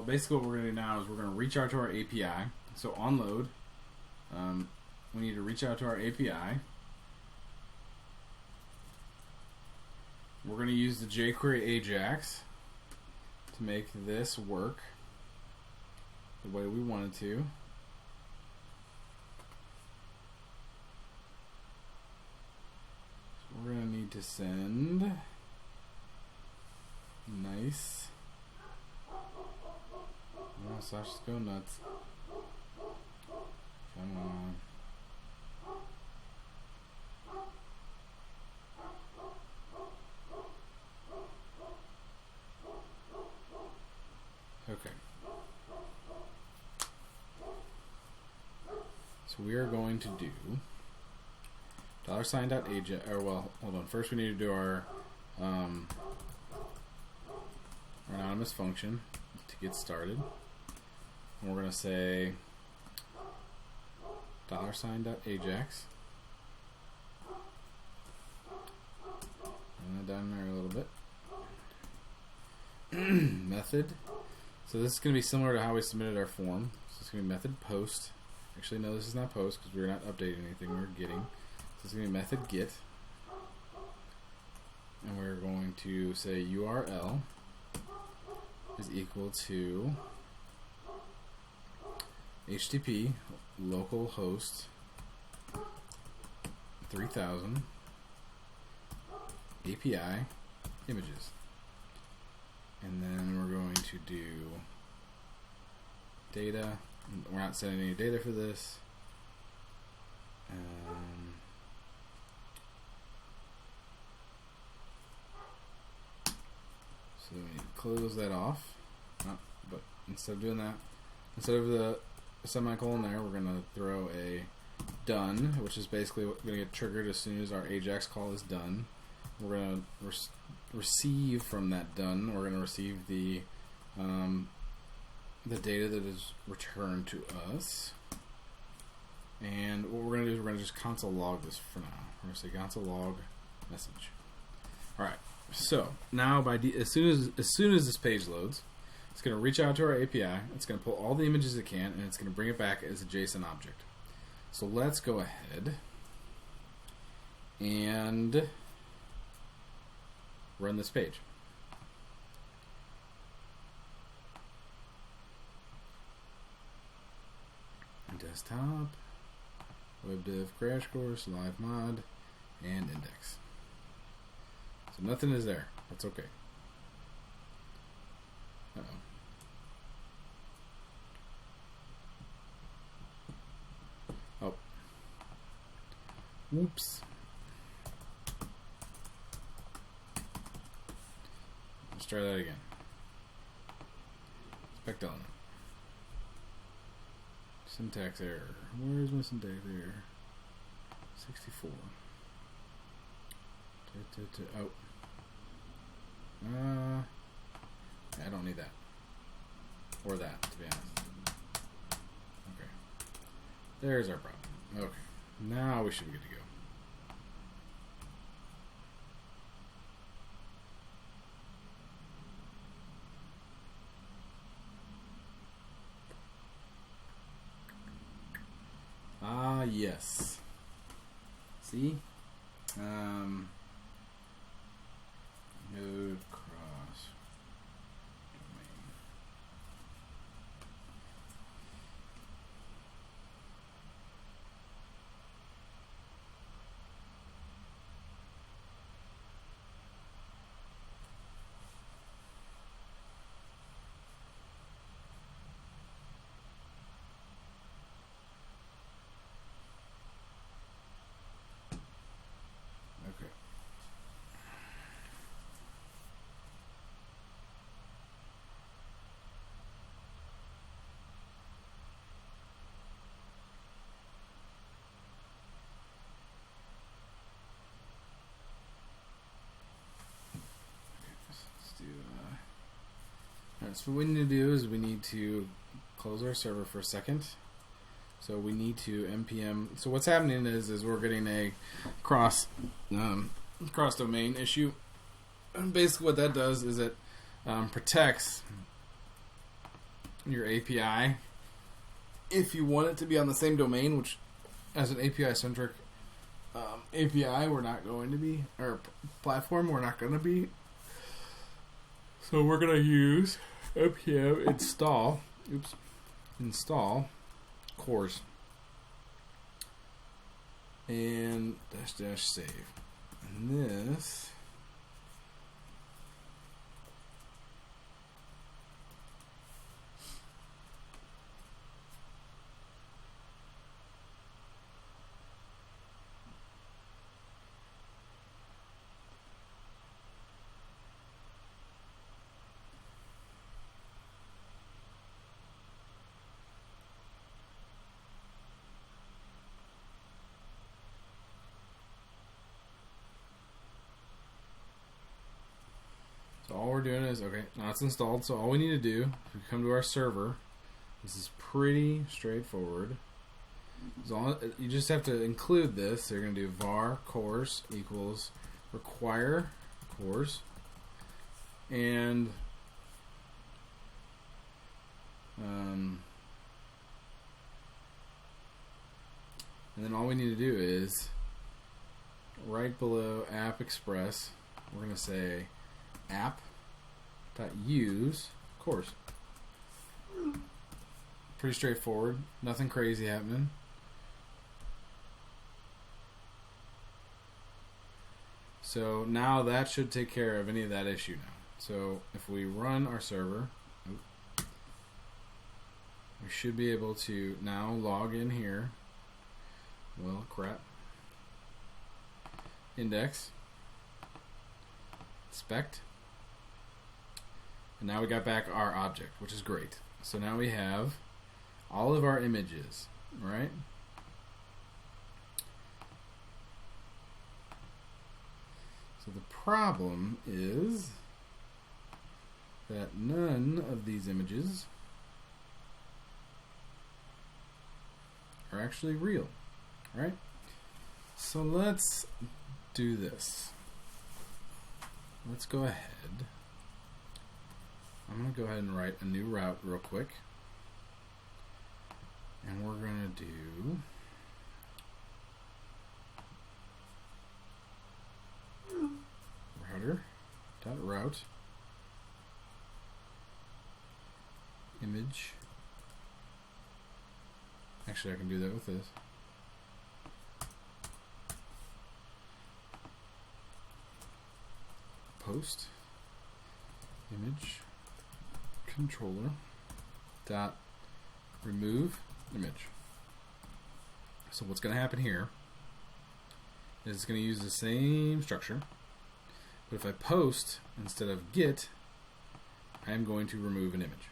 Speaker 2: basically what we're going to do now is we're going to reach out to our API. So on load, we need to reach out to our API. We're going to use the jQuery Ajax to make this work the way we want it to. So we're going to need to send nice. Oh, Slash, just go nuts. Come on. Okay. So we are going to do $.ajax, or well, hold on. First we need to do our anonymous function to get started. And we're going to say $.ajax. And that down there a little bit. Method. So this is going to be similar to how we submitted our form. So it's going to be method post. Actually, no, this is not post because we're not updating anything. We're getting. So it's going to be method get. And we're going to say URL is equal to HTTP localhost 3000 API images. And then we're going to do data. We're not sending any data for this. So we need to close that off. But instead of doing that, instead of the semicolon there, we're going to throw a done, which is basically going to get triggered as soon as our Ajax call is done. We're going to receive from that done. We're going to receive the data that is returned to us. And what we're going to do is we're going to just console log this for now. We're going to say console log message. All right. So now, as soon as this page loads, it's going to reach out to our API. It's going to pull all the images it can, and it's going to bring it back as a JSON object. So let's go ahead and run this page. Desktop, web dev crash course, live mod, and index. So nothing is there. That's okay. Uh-oh. Oh. Whoops. Let's try that again. Spec element. Syntax error. Where is my syntax error? 64. Oh. I don't need that. Or that, to be honest. Okay. There's our problem. Okay. Now we should be good to go. Yes. See? Node cross domain. Alright, so what we need to do is we need to close our server for a second. So we need to npm. So what's happening is we're getting a cross domain issue. And basically, what that does is it protects your API if you want it to be on the same domain, which as an API centric API we're not going to be, or platform we're not going to be. So we're going to use npm install cores and -- save. And this So all we're doing is, okay, now it's installed, so all we need to do, if we come to our server, this is pretty straightforward. You just have to include this. So you're going to do var cores equals require cores, and then all we need to do is right below app express, we're going to say app.use cores. Pretty straightforward, nothing crazy happening. So now that should take care of any of that issue now. So if we run our server, we should be able to now log in here. Well, crap. Index. Inspect. And now we got back our object, which is great. So now we have all of our images, right? So the problem is that none of these images are actually real, right? So let's do this. Let's go ahead. I'm going to go ahead and write a new route real quick. And we're going to do router.route image. Actually, I can do that with this. Post image controller dot remove image. So what's going to happen here is it's going to use the same structure, but if I post instead of get, I am going to remove an image.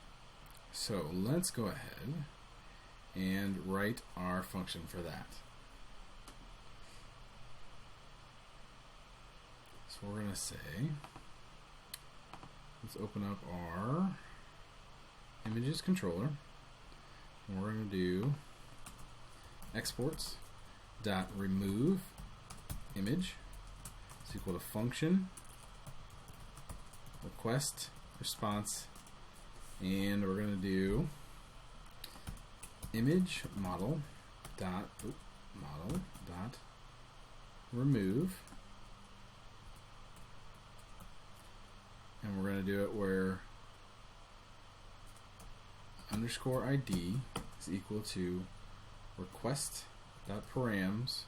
Speaker 2: So let's go ahead and write our function for that. So we're going to say, let's open up our images controller. And we're going to do exports dot remove image is equal to function request response, and we're going to do image model dot remove, and we're going to do it where underscore ID is equal to request dot params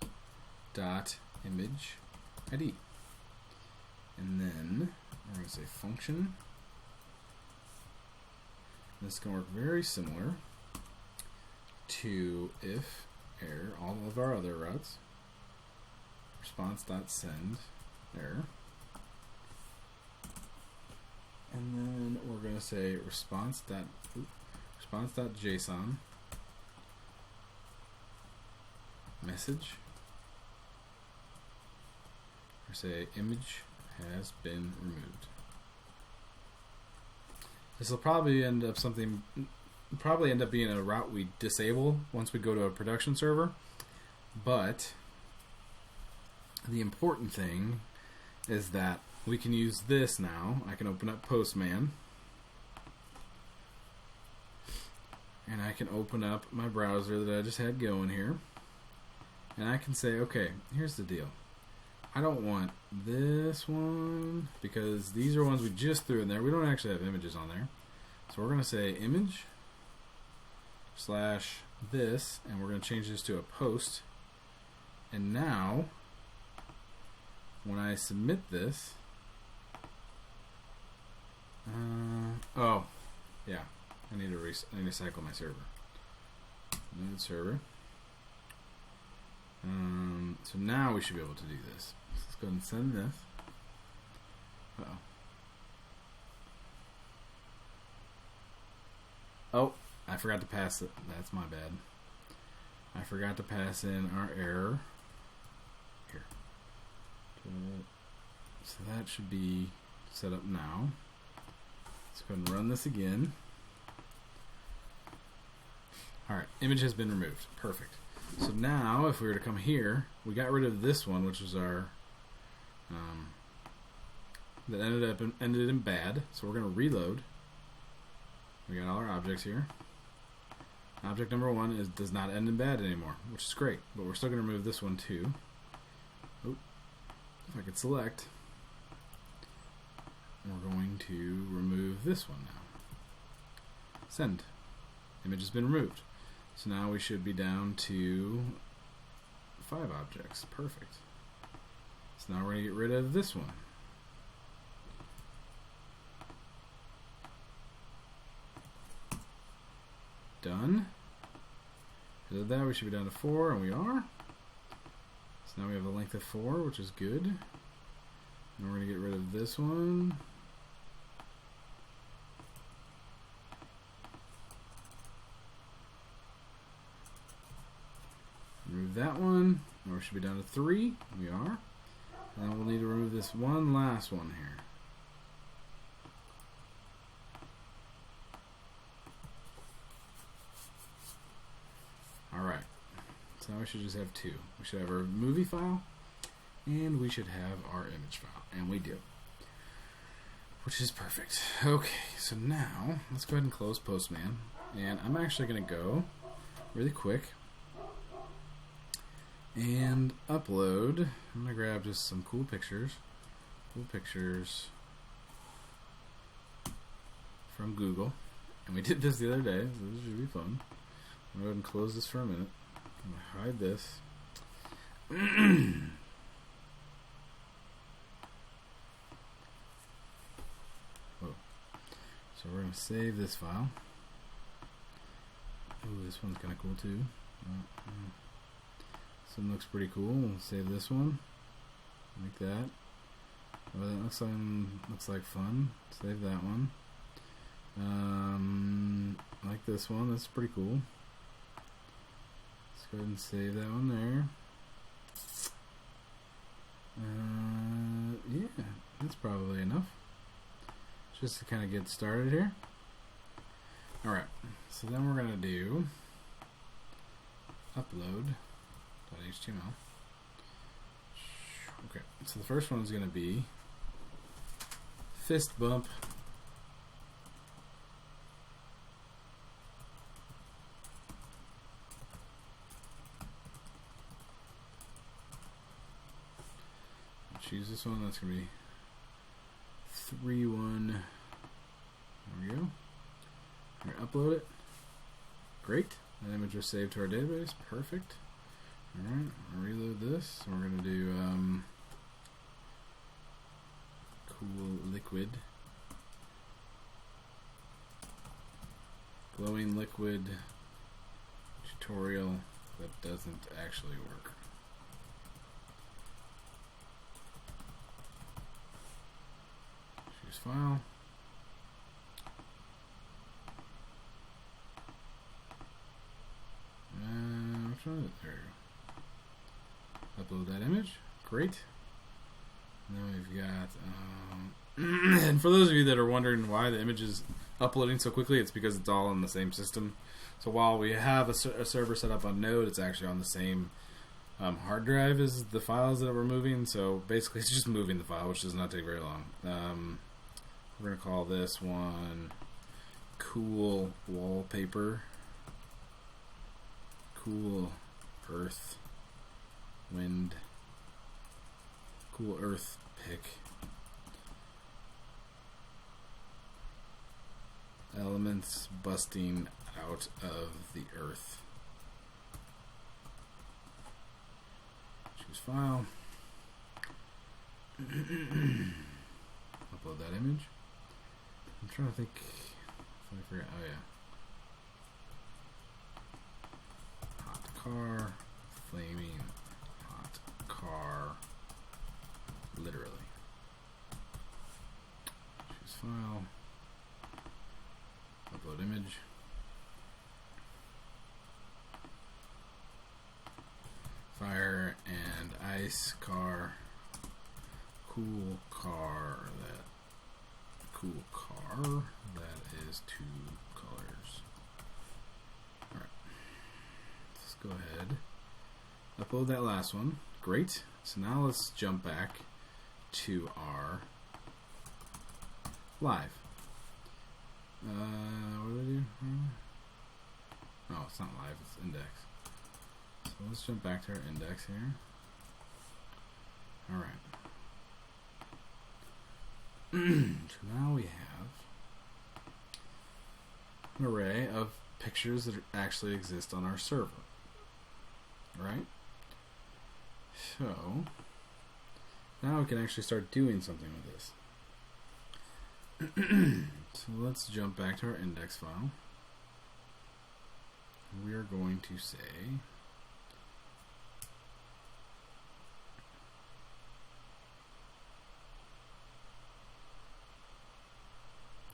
Speaker 2: dot image ID, and then we're going to say function. This is going to work very similar to if error, all of our other routes. Response.send error. And then we're going to say response.json message, or say image has been removed. This will probably end up being a route we disable once we go to a production server. But the important thing is that we can use this now. I can open up Postman. And I can open up my browser that I just had going here. And I can say, okay, here's the deal. I don't want this one because these are ones we just threw in there. We don't actually have images on there. So we're going to say image / this, and we're going to change this to a post. And now, when I submit this, oh, yeah, I need to cycle my server. Node server. So now we should be able to do this. Let's go ahead and send this. Uh-oh. Oh, I forgot to pass it. That's my bad. I forgot to pass in our error. Here. So that should be set up now. Let's go ahead and run this again. Alright, image has been removed. Perfect. So now, if we were to come here, we got rid of this one, which was our that ended in bad. So we're going to reload. We got all our objects here. Object number 1 does not end in bad anymore, which is great. But we're still going to remove this one too. Oh, if I could select, we're going to remove this one now. Send. Image has been removed. So now we should be down to 5 objects. Perfect. So now we're going to get rid of this one. Done. Did that, we should be down to 4, and we are. So now we have a length of 4, which is good. And we're going to get rid of this one. Remove that one. Now we should be down to 3. We are. And then we'll need to remove this one last one here. Alright. So now we should just have 2. We should have our movie file, and we should have our image file. And we do. Which is perfect. Okay, so now let's go ahead and close Postman. And I'm actually going to go really quick and upload. I'm going to grab just some cool pictures. Cool pictures from Google. And we did this the other day, so this should be fun. I'm going to go ahead and close this for a minute. I'm going to hide this. Oh. So we're going to save this file. Ooh, this one's kind of cool too. This one looks pretty cool. We'll save this one. Like that. Oh, that looks like fun. Save that one. Like this one. That's pretty cool. Let's go ahead and save that one there. Yeah, that's probably enough. Just to kind of get started here. Alright, so then we're going to do upload.html. Okay, so the first one is going to be fist bump choose this one. That's going to be 3.1. There we go. We're going to upload it. Great. That image was saved to our database. Perfect. Alright, reload this. So we're going to do cool liquid. Glowing liquid tutorial that doesn't actually work. Choose file. Which one is it? There we go. Upload that image. Great. Now we've got, and for those of you that are wondering why the images uploading so quickly, it's because it's all on the same system. So while we have a server set up on Node, it's actually on the same hard drive as the files that we're moving. So basically, it's just moving the file, which does not take very long. We're going to call this one cool wallpaper, cool earth, wind, cool earth pick, elements busting out of the earth. Choose file. Upload that image. I'm trying to think if I forget. Oh yeah. Hot car, flaming hot car, literally. Choose file. Upload image. Fire and ice car. Cool car that is 2 colors. Alright. Let's go ahead. Upload that last one. Great. So now let's jump back to our live. What do I do? Oh, it's not live, it's index. So let's jump back to our index here. Alright. So now we have an array of pictures that actually exist on our server. Right? So now we can actually start doing something with this. So let's jump back to our index file. We are going to say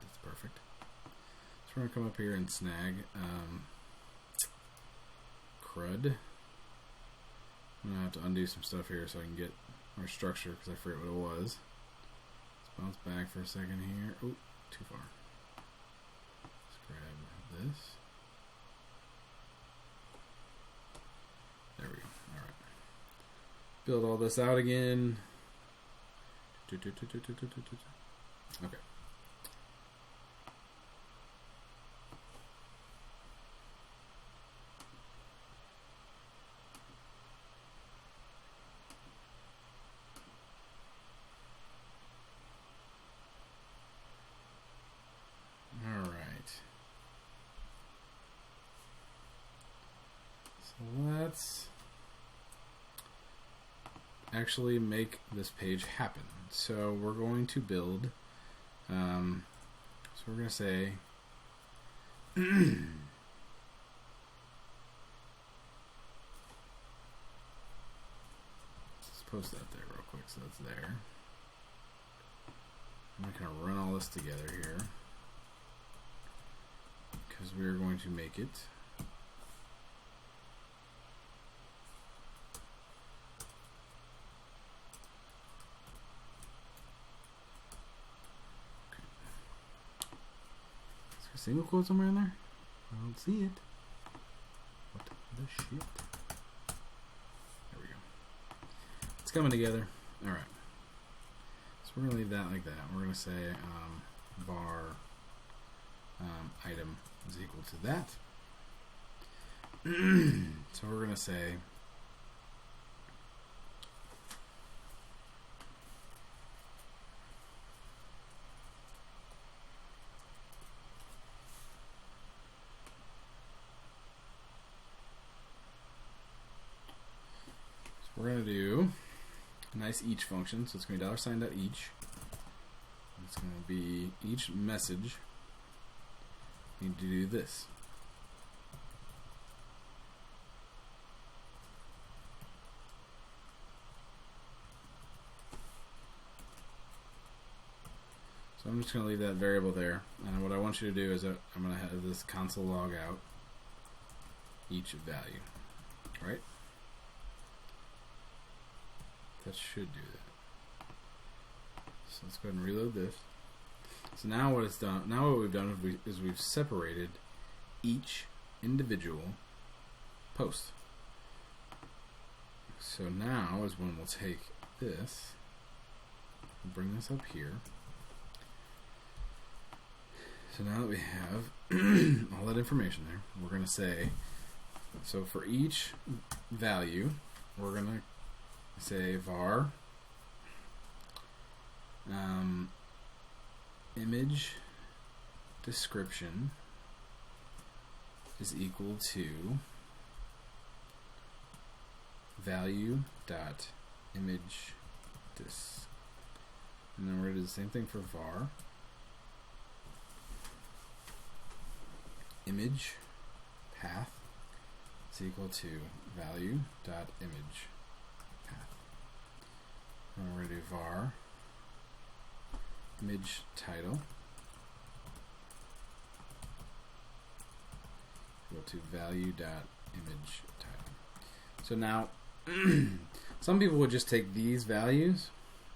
Speaker 2: that's perfect. So we're going to come up here and snag crud. I'm going to have to undo some stuff here so I can get our structure because I forget what it was. Let's bounce back for a second here. Oh, too far. Let's grab this. There we go. Alright. Build all this out again. Okay. Let's actually make this page happen. So we're going to build, so we're going to say let's post that there real quick so that's there. I'm not going to run all this together here because we're going to make it single quote somewhere in there? I don't see it. What the shit? There we go. It's coming together. Alright. So we're going to leave that like that. We're going to say var item is equal to that. So we're going to say we're going to do a nice each function. So it's going to be $.each. It's going to be each message. We need to do this. So I'm just going to leave that variable there. And what I want you to do is I'm going to have this console log out each value. Right? That should do that. So let's go ahead and reload this. So now what it's done. Now what we've done is we've separated each individual post. So now is when we'll take this, bring this up here. So now that we have all that information there, we're going to say, so for each value, we're going to say var image description is equal to value dot image dis, and then we're going to do the same thing for var image path is equal to value dot image path, and we're going to do var image title equal to value dot image title. So now some people would just take these values,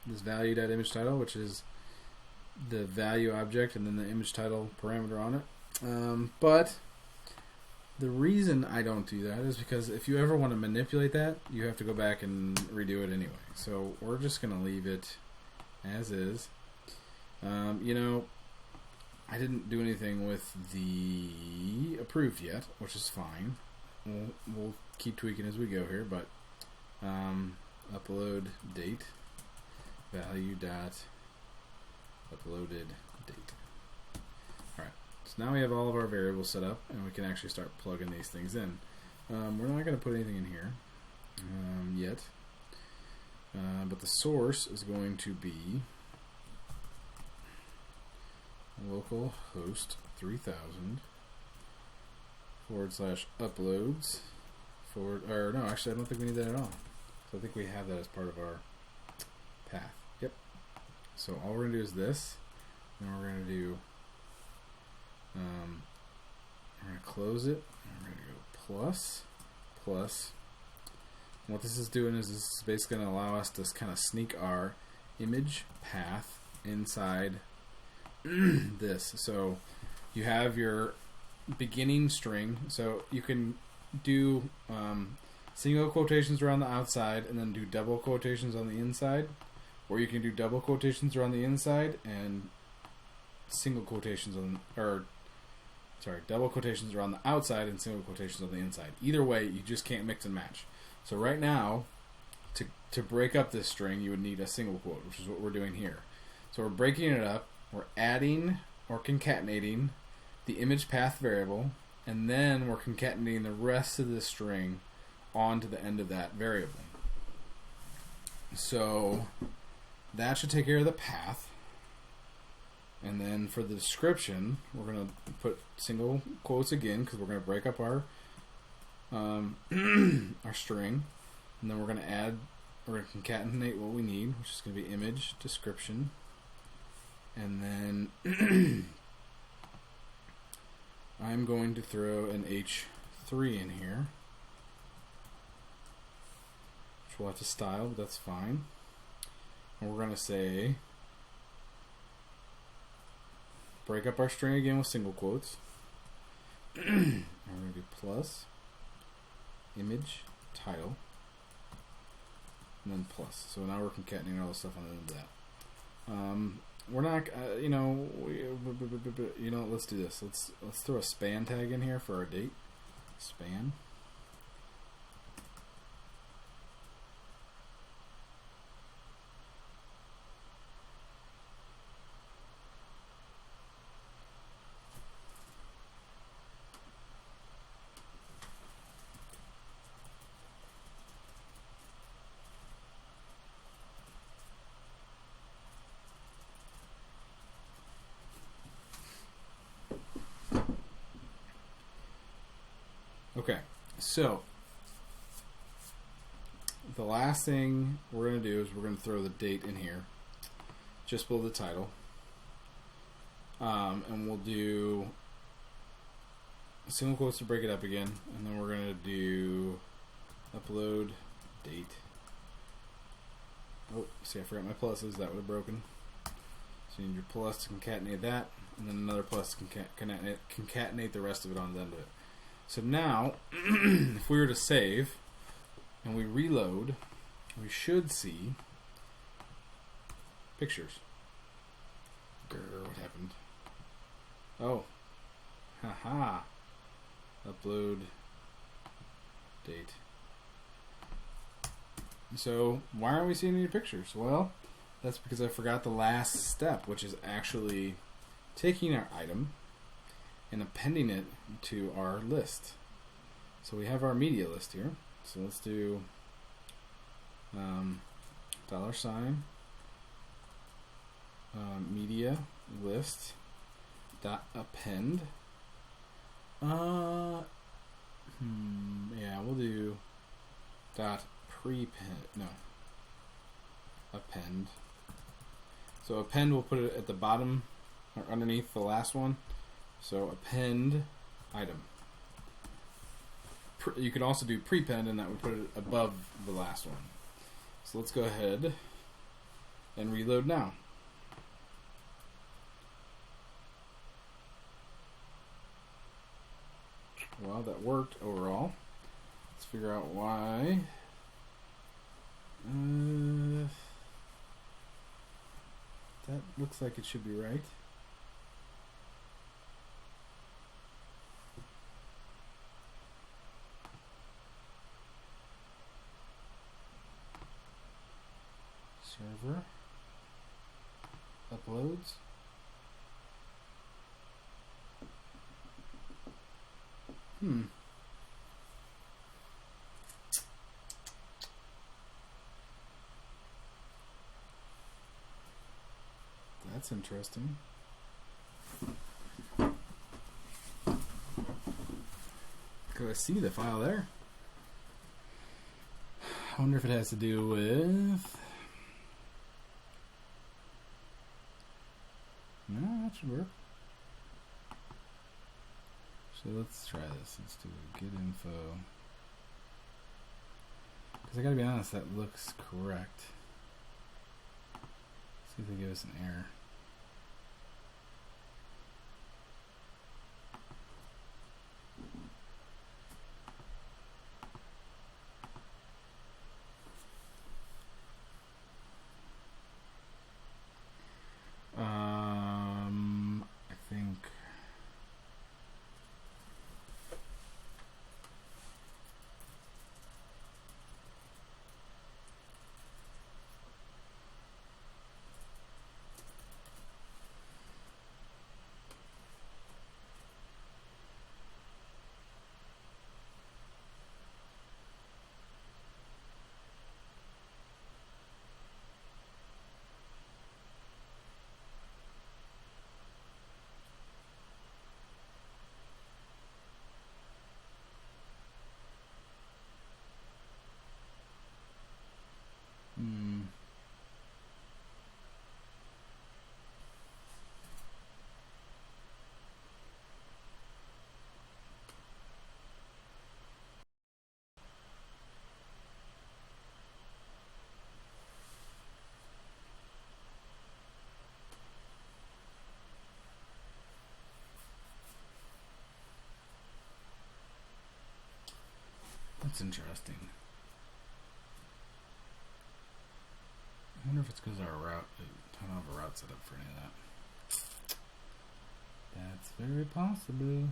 Speaker 2: this value dot image title, which is the value object, and then the image title parameter on it. But the reason I don't do that is because if you ever want to manipulate that, you have to go back and redo it anyway. So we're just going to leave it as is. You know, I didn't do anything with the approved yet, which is fine. We'll keep tweaking as we go here, but upload date value dot uploaded date. Alright, so now we have all of our variables set up, and we can actually start plugging these things in. We're not going to put anything in here yet, but the source is going to be localhost 3000 / uploads or no, actually I don't think we need that at all. So I think we have that as part of our path. Yep. So all we're going to do is this, and we're going to do we're going to close it, and we're going to go plus. And what this is doing is this is basically going to allow us to kind of sneak our image path inside this. So you have your beginning string, so you can do single quotations around the outside and then do double quotations on the inside, or you can do double quotations around the inside and single quotations on, or sorry, double quotations around the outside and single quotations on the inside. Either way, you just can't mix and match. So right now, to break up this string, you would need a single quote, which is what we're doing here. So we're breaking it up, we're adding or concatenating the image path variable, and then we're concatenating the rest of the string onto the end of that variable. So that should take care of the path. And then for the description, we're going to put single quotes again, because we're going to break up our our string, and then we're going to concatenate what we need, which is going to be image description, and then I'm going to throw an H3 in here, which we'll have to style, but that's fine. And we're going to say, break up our string again with single quotes. We're going to do plus image title, and then plus. So now we're concatenating all the stuff on the end of that. We're not, let's do this. Let's throw a span tag in here for our date. Span. Okay, so the last thing we're going to do is we're going to throw the date in here, just below the title, and we'll do single quotes to break it up again, and then we're going to do upload date. Oh, see, I forgot my pluses. That would have broken. So So you need your plus to concatenate that, and then another plus to concatenate the rest of it on the end of it. So now, if we were to save and we reload, we should see pictures. Grr, what happened? Oh. Haha. Upload date. So, why aren't we seeing any pictures? Well, that's because I forgot the last step, which is actually taking our item and appending it to our list. So we have our media list here. So let's do $, media list dot append. Yeah, we'll do dot append. So append, we'll put it at the bottom or underneath the last one. So append item. You could also do prepend, and that would put it above the last one. So let's go ahead and reload now. Well, that worked overall. Let's figure out why. That looks like it should be right. Server uploads. That's interesting. Because I see the file there. I wonder if it has to do with... No, that should work. So let's try this. Let's do get info. Because I gotta be honest, that looks correct. Let's see if they give us an error. I think that's interesting. I wonder if it's because our route, I don't have a route set up for any of that. That's very possible.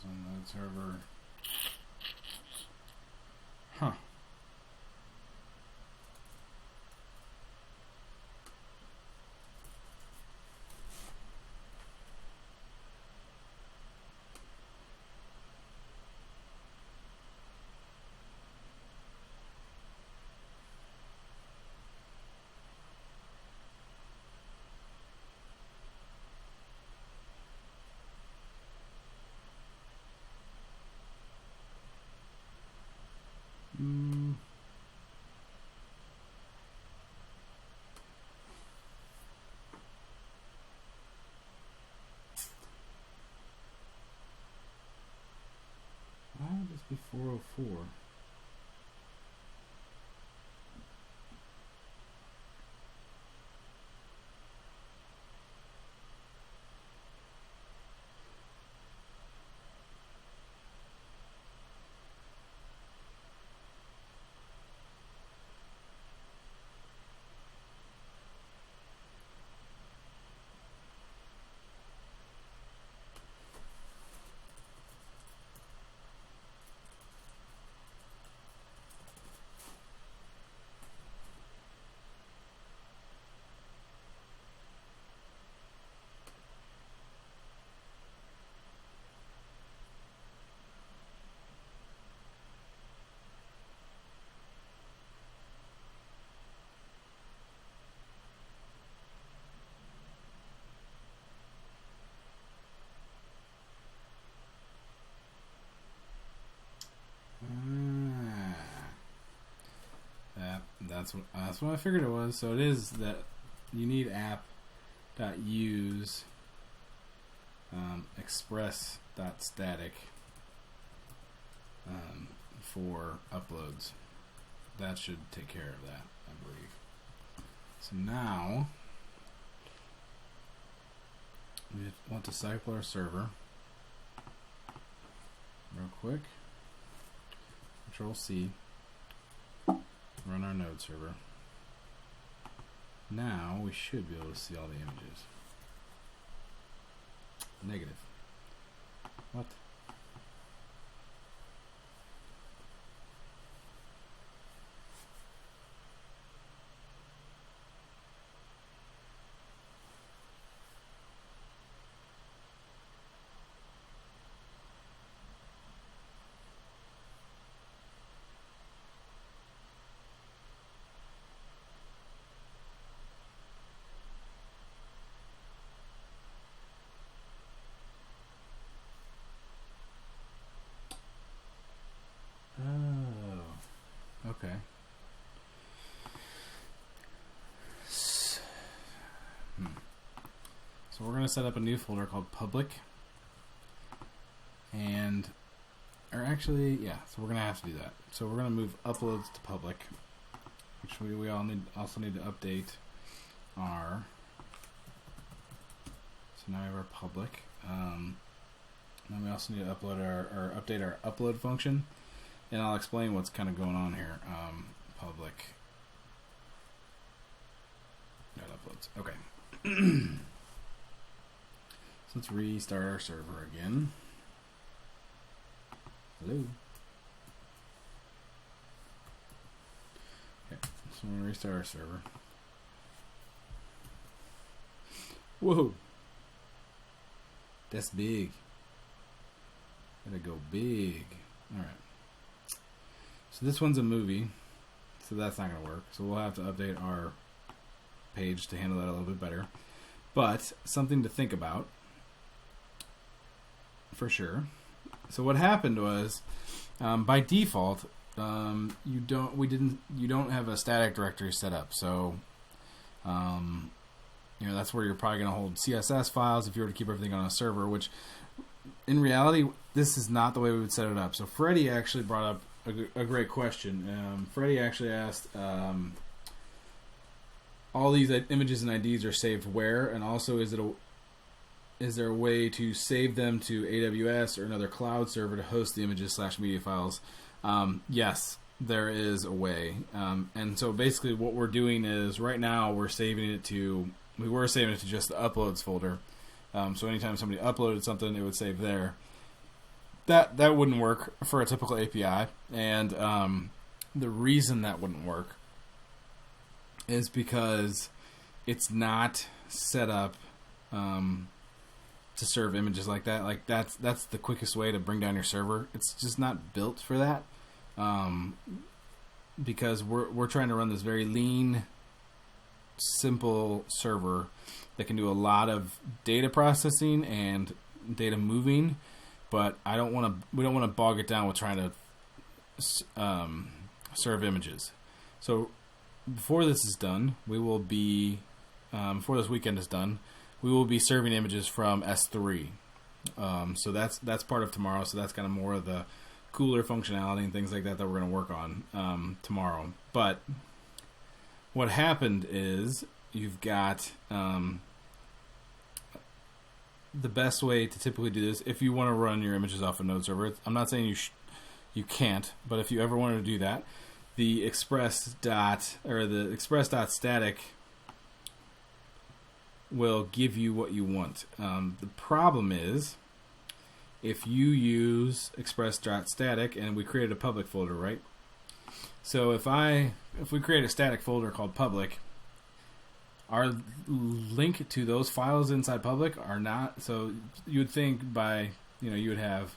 Speaker 2: on Node server. Huh. Why would this be 404? That's what I figured it was. So it is that you need app.use express.static for uploads. That should take care of that, I believe. So now we want to cycle our server real quick. Control C. Run our node server. Now we should be able to see all the images. Negative. What? Okay. So we're going to set up a new folder called public. And, or actually, yeah, so we're going to have to do that. So we're going to move uploads to public, which we also need to update our, so now we have our public. Then we also need to update our upload function. And I'll explain what's kind of going on here. Public. Node uploads. Okay. So let's restart our server again. Hello. Okay, so I'm going to restart our server. Whoa. That's big. Gotta go big. Alright. So this one's a movie, so that's not going to work. So we'll have to update our page to handle that a little bit better. But something to think about, for sure. So what happened was, by default, you don't have a static directory set up. So, that's where you're probably going to hold CSS files if you were to keep everything on a server. Which, in reality, this is not the way we would set it up. So Freddie actually brought up a great question. Freddie actually asked, all these images and IDs are saved where, and also is there a way to save them to AWS or another cloud server to host the images / media files? Yes, there is a way. And so basically what we're doing is right now we were saving it to just the uploads folder. So anytime somebody uploaded something, it would save there. that wouldn't work for a typical API, and the reason that wouldn't work is because it's not set up to serve images like that. Like that's the quickest way to bring down your server. It's just not built for that, because we're trying to run this very lean, simple server that can do a lot of data processing and data moving. But we don't want to bog it down with trying to serve images. So before this is done, we will be before this weekend is done, we will be serving images from S3. So that's part of tomorrow. So that's kind of more of the cooler functionality and things like that we're going to work on tomorrow. But what happened is you've got the best way to typically do this, if you want to run your images off a Node server. I'm not saying you can't, but if you ever wanted to do that, the express.static will give you what you want. The problem is if you use express.static, and we created a public folder, right? So if we create a static folder called public, our link to those files inside public are not. So you would think by, you would have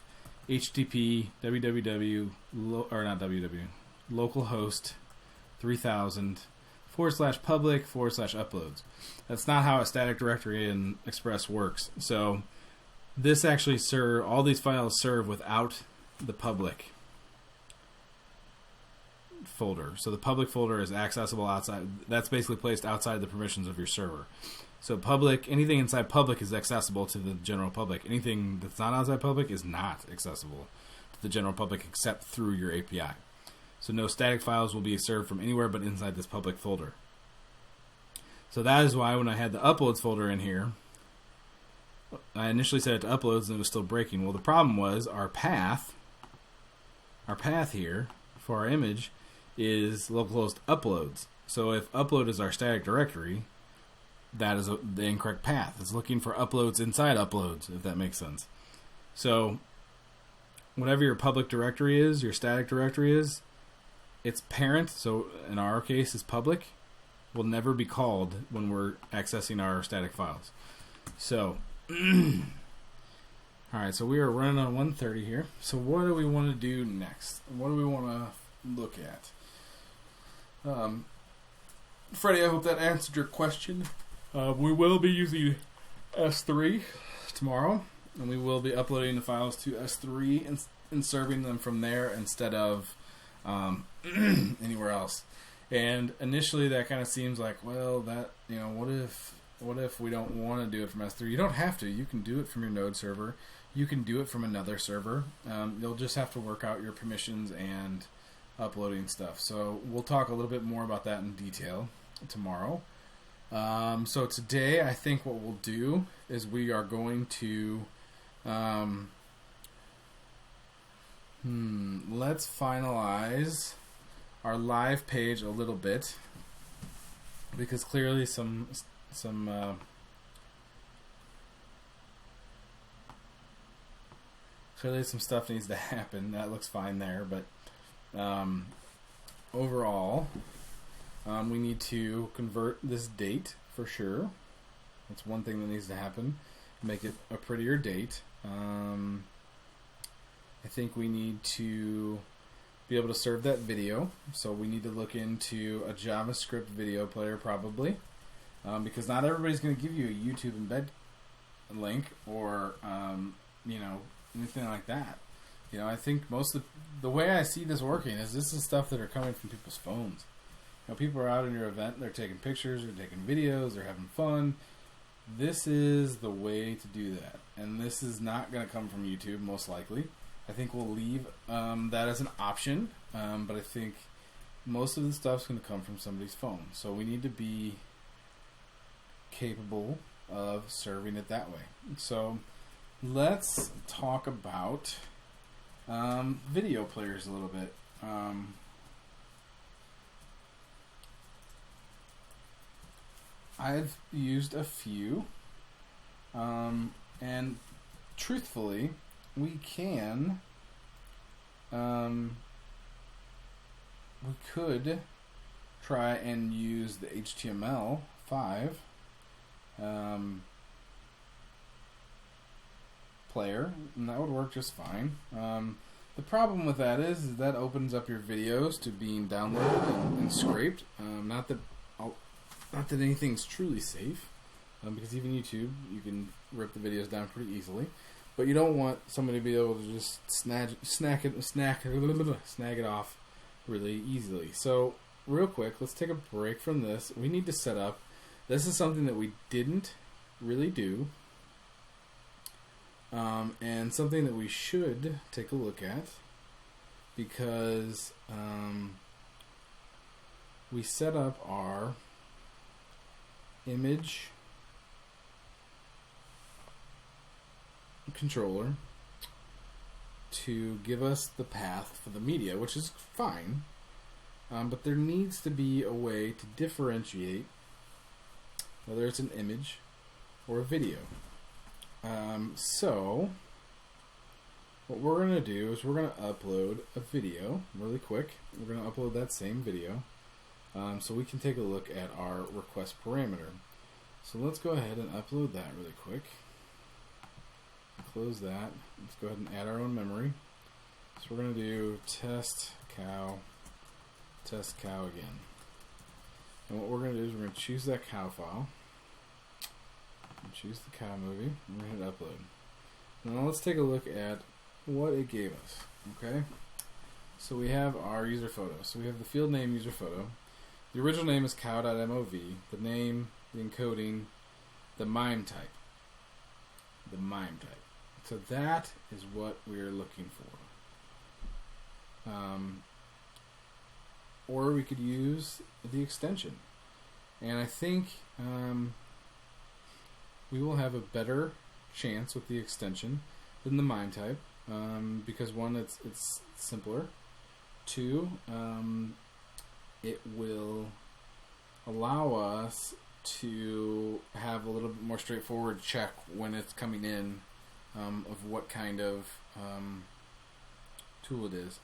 Speaker 2: HTTP www or not www localhost 3000 /public /uploads. That's not how a static directory in Express works. So this actually all these files serve without the public folder. So the public folder is accessible outside. That's basically placed outside the permissions of your server. So anything inside public is accessible to the general public. Anything that's not outside public is not accessible to the general public except through your API. So no static files will be served from anywhere but inside this public folder. So that is why when I had the uploads folder in here, I initially set it to uploads and it was still breaking. Well, the problem was our path here for our image is localhost uploads. So if upload is our static directory, that is the incorrect path. It's looking for uploads inside uploads, if that makes sense. So whatever your public directory is, your static directory is, its parent, so in our case is public, will never be called when we're accessing our static files. So alright, so we are running on 130 here. So what do we want to do next? What do we want to look at? Freddie, I hope that answered your question. We will be using S3 tomorrow, and we will be uploading the files to S3 and serving them from there instead of anywhere else. And initially that kind of seems like, well, that, what if we don't want to do it from S3? You don't have to. You can do it from your Node server. You can do it from another server. You'll just have to work out your permissions and uploading stuff. So we'll talk a little bit more about that in detail tomorrow. So today I think what we'll do is we are going to let's finalize our live page a little bit, because clearly some stuff needs to happen. That looks fine there, but overall we need to convert this date for sure. That's one thing that needs to happen. Make it a prettier date. I think we need to be able to serve that video. So we need to look into a JavaScript video player probably, because not everybody's going to give you a YouTube embed link or anything like that. I think most of the way I see this working is this is stuff that are coming from people's phones. People are out in your event, they're taking pictures, they're taking videos, they're having fun. This is the way to do that, and this is not going to come from YouTube most likely. I think we'll leave that as an option, but I think most of the stuff's going to come from somebody's phone. So we need to be capable of serving it that way. So let's talk about video players a little bit. I've used a few, and truthfully, we can, we could try and use the HTML5 player, and that would work just fine. The problem with that is that opens up your videos to being downloaded and scraped. Not that anything's truly safe, because even YouTube, you can rip the videos down pretty easily. But you don't want somebody to be able to just snag it off really easily. So, real quick, let's take a break from this. We need to set up. This is something that we didn't really do. And something that we should take a look at, because we set up our image controller to give us the path for the media, which is fine, but there needs to be a way to differentiate whether it's an image or a video. So what we're going to do is we're going to upload a video really quick. We're going to upload that same video so we can take a look at our request parameter. So let's go ahead and upload that really quick. Close that. Let's go ahead and add our own memory. So we're going to do test cow again. And what we're going to do is we're going to choose that cow file. Choose the cow movie. And we're going to hit upload. Now let's take a look at what it gave us. Okay. So we have our user photo. So we have the field name user photo. The original name is cow.mov. The name, the encoding, the MIME type. The MIME type. So that is what we're looking for. Or we could use the extension. And I think we will have a better chance with the extension than the MIME type, because one, it's simpler. Two, it will allow us to have a little bit more straightforward check when it's coming in of what kind of tool it is.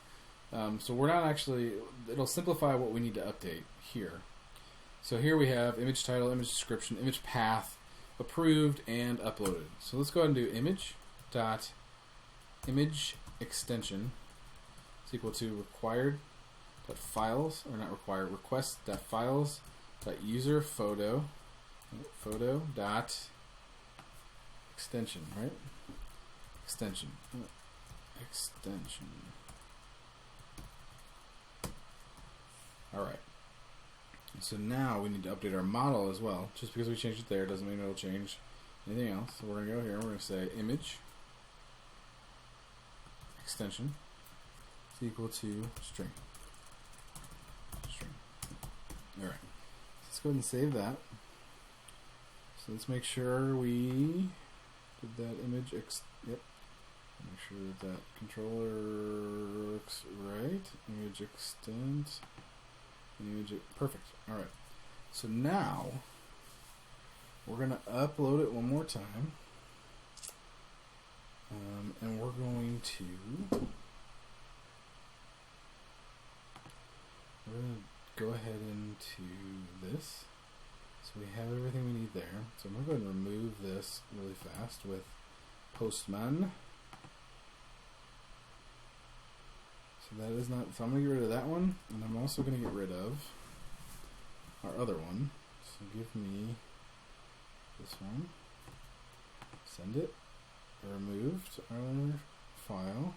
Speaker 2: So we're not actually, it'll simplify what we need to update here. So here we have image title, image description, image path, approved, and uploaded. So let's go ahead and do image extension is equal to required.files, or not required, request.files.user photo dot extension, right? Extension. Alright. So now we need to update our model as well. Just because we changed it there doesn't mean it'll change anything else. So we're going to go here and we're going to say image extension is equal to string. Alright. Let's go ahead and save that. So let's make sure we did that image yep. Make sure that controller looks right. Image extent. Perfect. Alright. So now we're going to upload it one more time. And we're going to go ahead into this. So we have everything we need there. So I'm going to go ahead and remove this really fast with Postman. So that is not, so I'm going to get rid of that one, and I'm also going to get rid of our other one. So give me this one. Send it. Removed our file.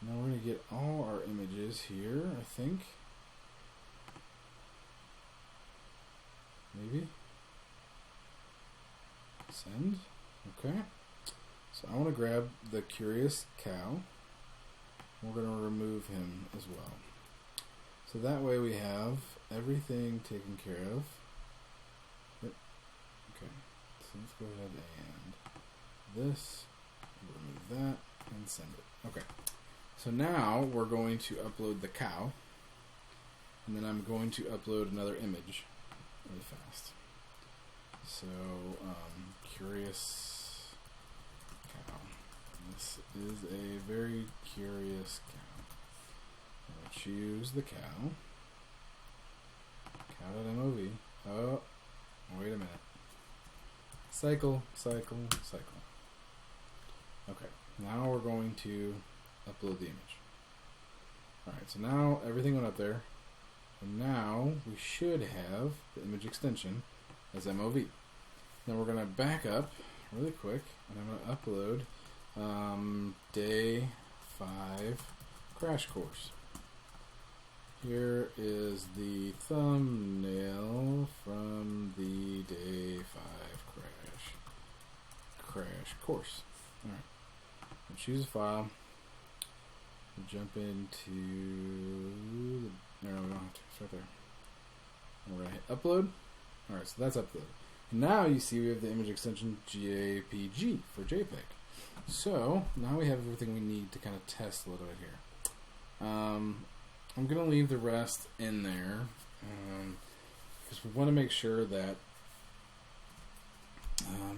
Speaker 2: Now we're going to get all our images here, I think. Maybe. Send. Okay. So I want to grab the curious cow. We're going to remove him as well. So that way we have everything taken care of. Yep. Okay. So let's go ahead and this. Remove that and send it. Okay. So now we're going to upload the cow. And then I'm going to upload another image really fast. So, curious cow. This is a very curious cow. I'll choose the cow. Cow.mov. Oh, wait a minute. Cycle, cycle, cycle. Okay, now we're going to upload the image. Alright, so now everything went up there. And now we should have the image extension as MOV. Then we're going to back up really quick, and I'm going to upload day 5 crash course. Here is the thumbnail from the day 5 crash course. Alright, choose a file. We'll jump into the, no, we don't have to. It's right there. And we're going to hit upload. Alright, so that's uploaded. And now you see we have the image extension JPG for JPEG. So now we have everything we need to kind of test a little bit here. I'm going to leave the rest in there because we want to make sure that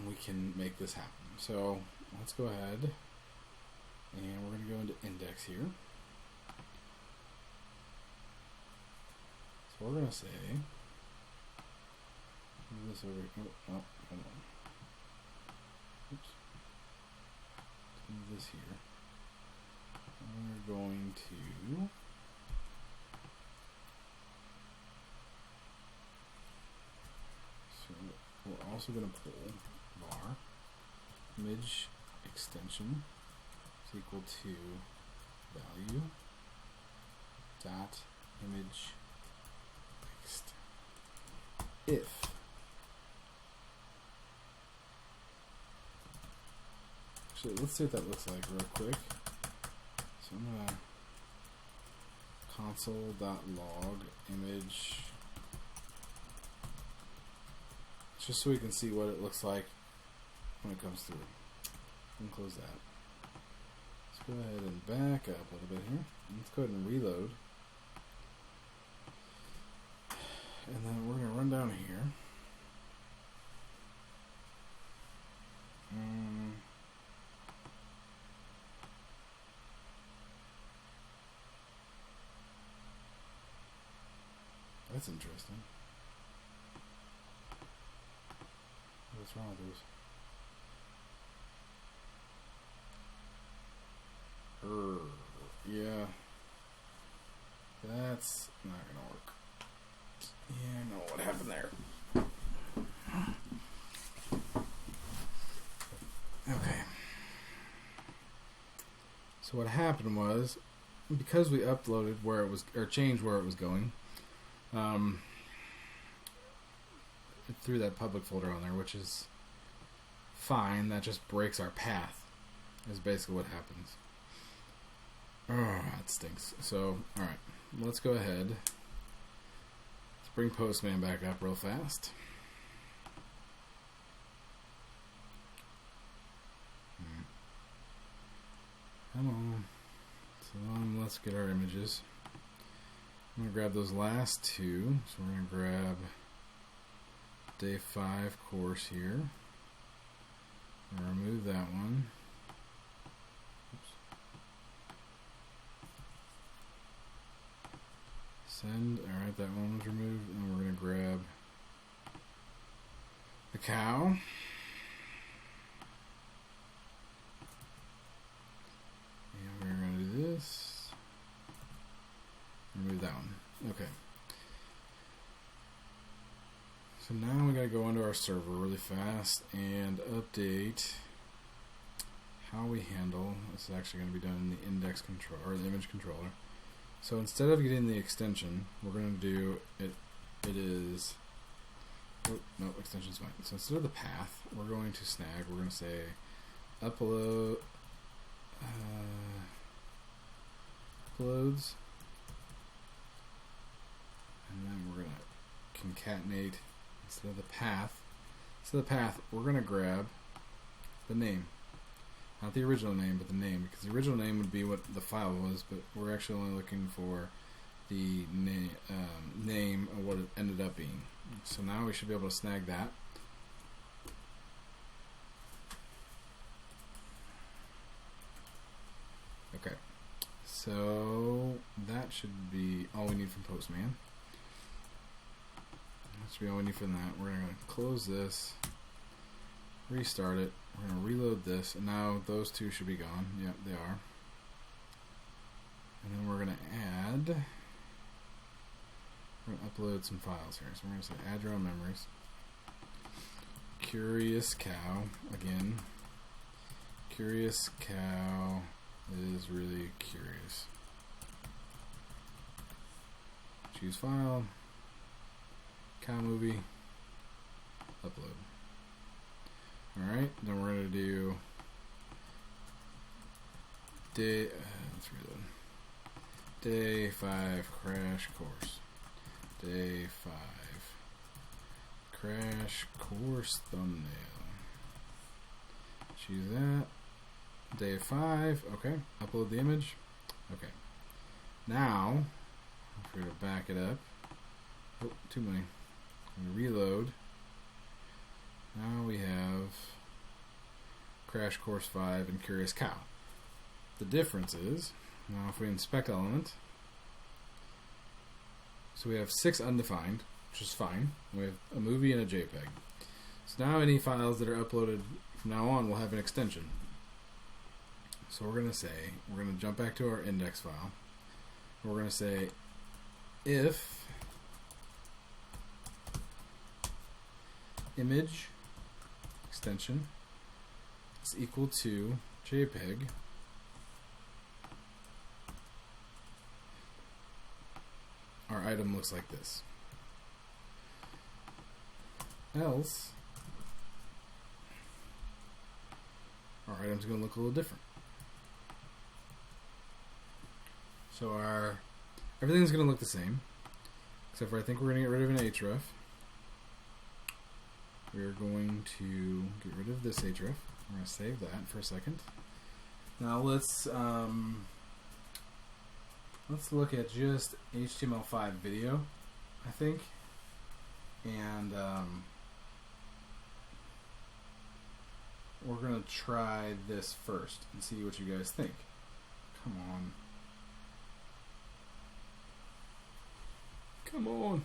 Speaker 2: we can make this happen. So let's go ahead and we're going to go into index here. So we're going to say, move this over. Oh, hold on. Oops. Let's move this here. And we're going to we're also going to pull var image extension is equal to value dot image text if actually let's see what that looks like real quick. So I'm going to console.log image just so we can see what it looks like when it comes through. And close that. Let's go ahead and back up a little bit here. Let's go ahead and reload. And then we're going to run down here. That's interesting. What's wrong with those? Yeah. That's not gonna work. Yeah, I know what happened there. Okay. So what happened was, because we uploaded where it was, or changed where it was going, it threw that public folder on there, which is fine. That just breaks our path, is basically what happens. Oh, that stinks. So, alright, let's go ahead. Let's bring Postman back up real fast. Come on. So let's get our images. I'm going to grab those last two. So we're going to grab day 5 course here. I'll remove that one. Oops. Send. Alright, that one was removed. And we're going to grab the cow. And we're going to do this. Remove that one. Okay. So now we got to go into our server really fast and update how we handle. This is actually going to be done in the index control or the image controller. So instead of getting the extension, we're going to do it. It is. Oh, no, extension's fine. So instead of the path, we're going to snag. We're going to say upload uploads, and then we're going to concatenate. Instead of the path, we're going to grab the name. Not the original name, but the name. Because the original name would be what the file was, but we're actually only looking for the name of what it ended up being. So now we should be able to snag that. So that should be all we need from Postman. That should be all we need from that. We're going to close this, restart it. We're going to reload this, and now those two should be gone. Yep, they are. And then we're going to add. We're going to upload some files here. So we're going to say add your own memories. Curious cow again. Curious cow is really curious. Choose file. Cow movie. Upload. Alright, then we're going to do let's reload. Day 5 crash course. Day 5 crash course thumbnail. Choose that. Day 5. Okay. Upload the image. Okay. Now, if we were to back it up. Oh, too many. We reload. Now we have Crash Course 5 and Curious Cow. The difference is, now if we inspect element, so we have 6 undefined, which is fine. We have a movie and a JPEG. So now any files that are uploaded from now on will have an extension. So we're going to jump back to our index file. We're going to say if image extension is equal to JPEG, our item looks like this. Else, our item's going to look a little different. So everything's going to look the same, except for I think we're going to get rid of an href. We're going to get rid of this href. We're going to save that for a second. Now let's look at just HTML5 video, I think, and we're going to try this first and see what you guys think. Come on. Come on.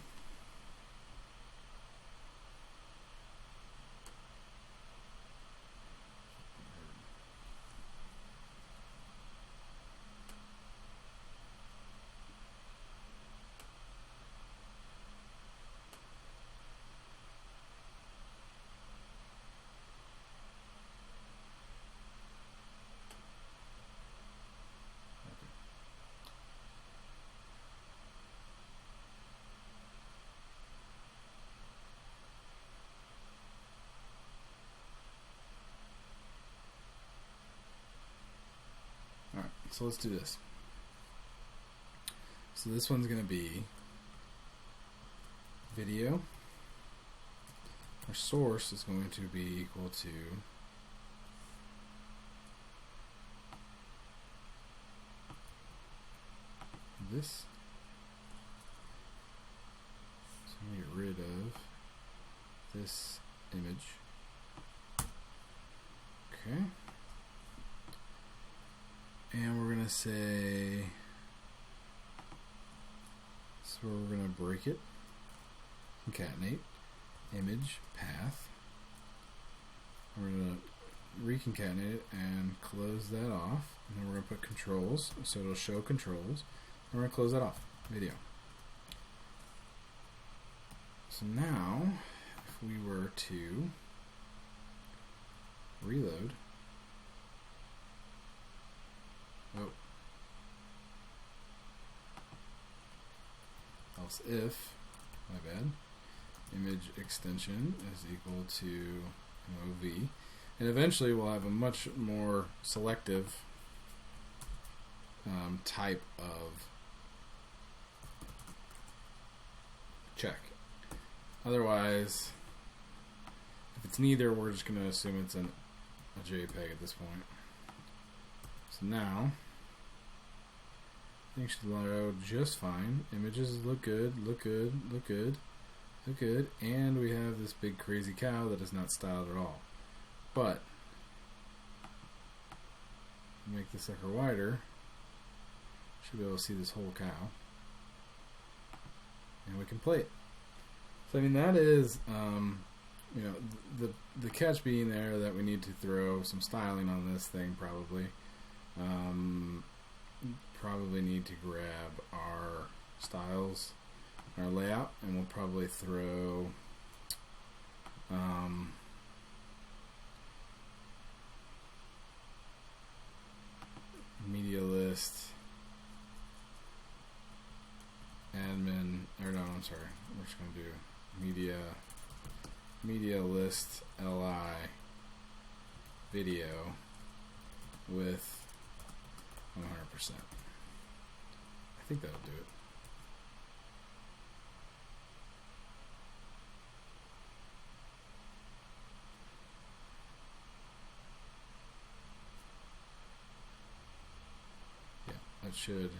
Speaker 2: Alright, so let's do this. So this one's going to be video. Our source is going to be equal to this. So I'm going to get rid of this image. Okay. And we're going to say, so we're going to break it, concatenate, image, path. We're going to reconcatenate it and close that off. And then we're going to put controls, so it'll show controls. And we're going to close that off, video. So now, if we were to reload, oh. Else if, my bad, image extension is equal to MOV. And eventually we'll have a much more selective type of check. Otherwise, if it's neither, we're just going to assume it's a JPEG at this point. So now, things should load just fine. Images look good, look good, look good, look good. And we have this big crazy cow that is not styled at all. But, make the sucker wider, Should be able to see this whole cow. And we can play it. So I mean that is, you know, the catch being there that we need to throw some styling on this thing probably. Probably need to grab our styles, our layout, and we'll probably throw media list admin, or no, I'm sorry, we're just going to do media list li video with 100%. I think that'll do it. Yeah, that should.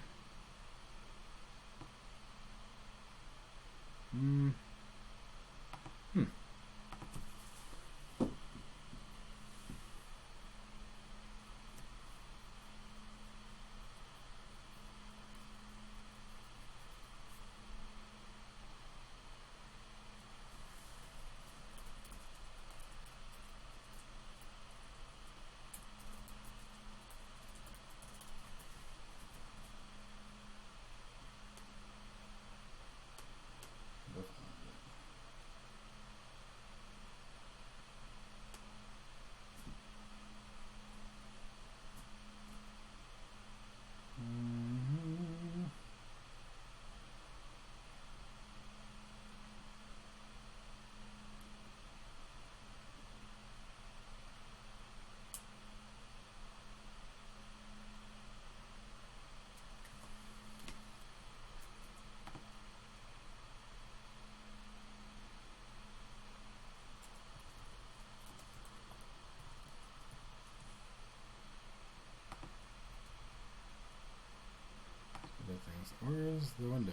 Speaker 2: Where's the window?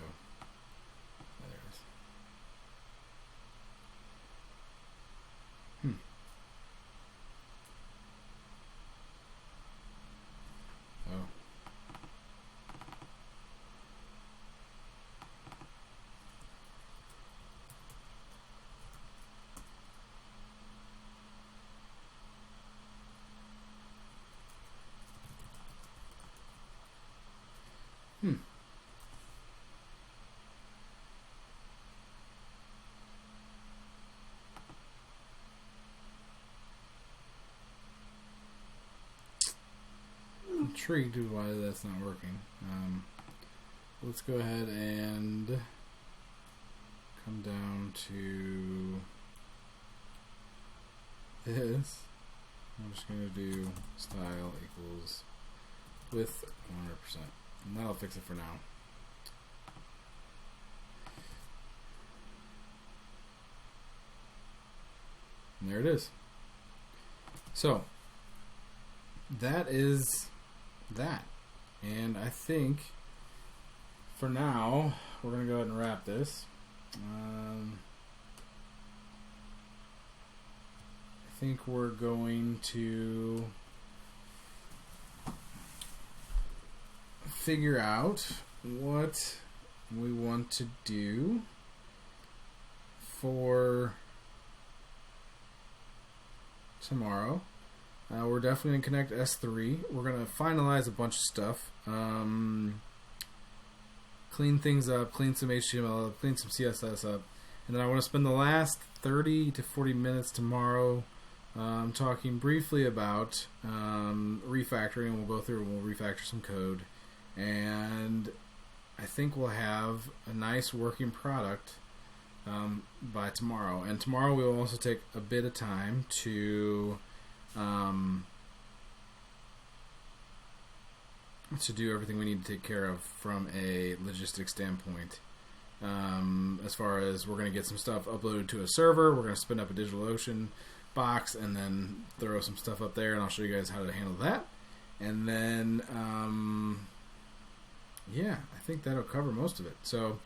Speaker 2: There it is. Oh. Intrigued with why that's not working. Let's go ahead and come down to this. I'm just going to do style equals with 100%, and that'll fix it for now. And there it is. So that is that, and I think for now we're gonna go ahead and wrap this. I think we're going to figure out what we want to do for tomorrow. We're definitely going to connect S3. We're going to finalize a bunch of stuff. Clean things up, clean some HTML up, clean some CSS up. And then I want to spend the last 30 to 40 minutes tomorrow talking briefly about refactoring. We'll go through and we'll refactor some code. And I think we'll have a nice working product by tomorrow. And tomorrow we will also take a bit of time to do everything we need to take care of from a logistics standpoint. As far as we're going to get some stuff uploaded to a server, we're going to spin up a DigitalOcean box and then throw some stuff up there, and I'll show you guys how to handle that. And then, yeah, I think that'll cover most of it. So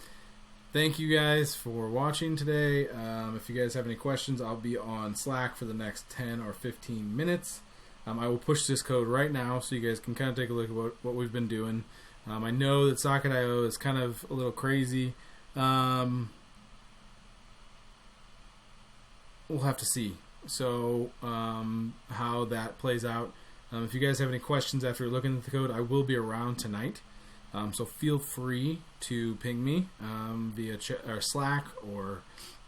Speaker 2: thank you guys for watching today. If you guys have any questions, I'll be on Slack for the next 10 or 15 minutes. I will push this code right now so you guys can kind of take a look at what we've been doing. I know that Socket.io is kind of a little crazy. We'll have to see. So how that plays out. If you guys have any questions after looking at the code, I will be around tonight. So feel free to ping me via or Slack or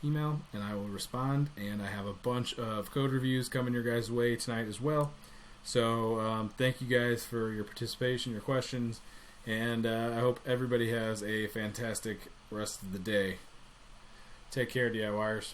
Speaker 2: email, and I will respond. And I have a bunch of code reviews coming your guys' way tonight as well. So thank you guys for your participation, your questions, and I hope everybody has a fantastic rest of the day. Take care, DIYers.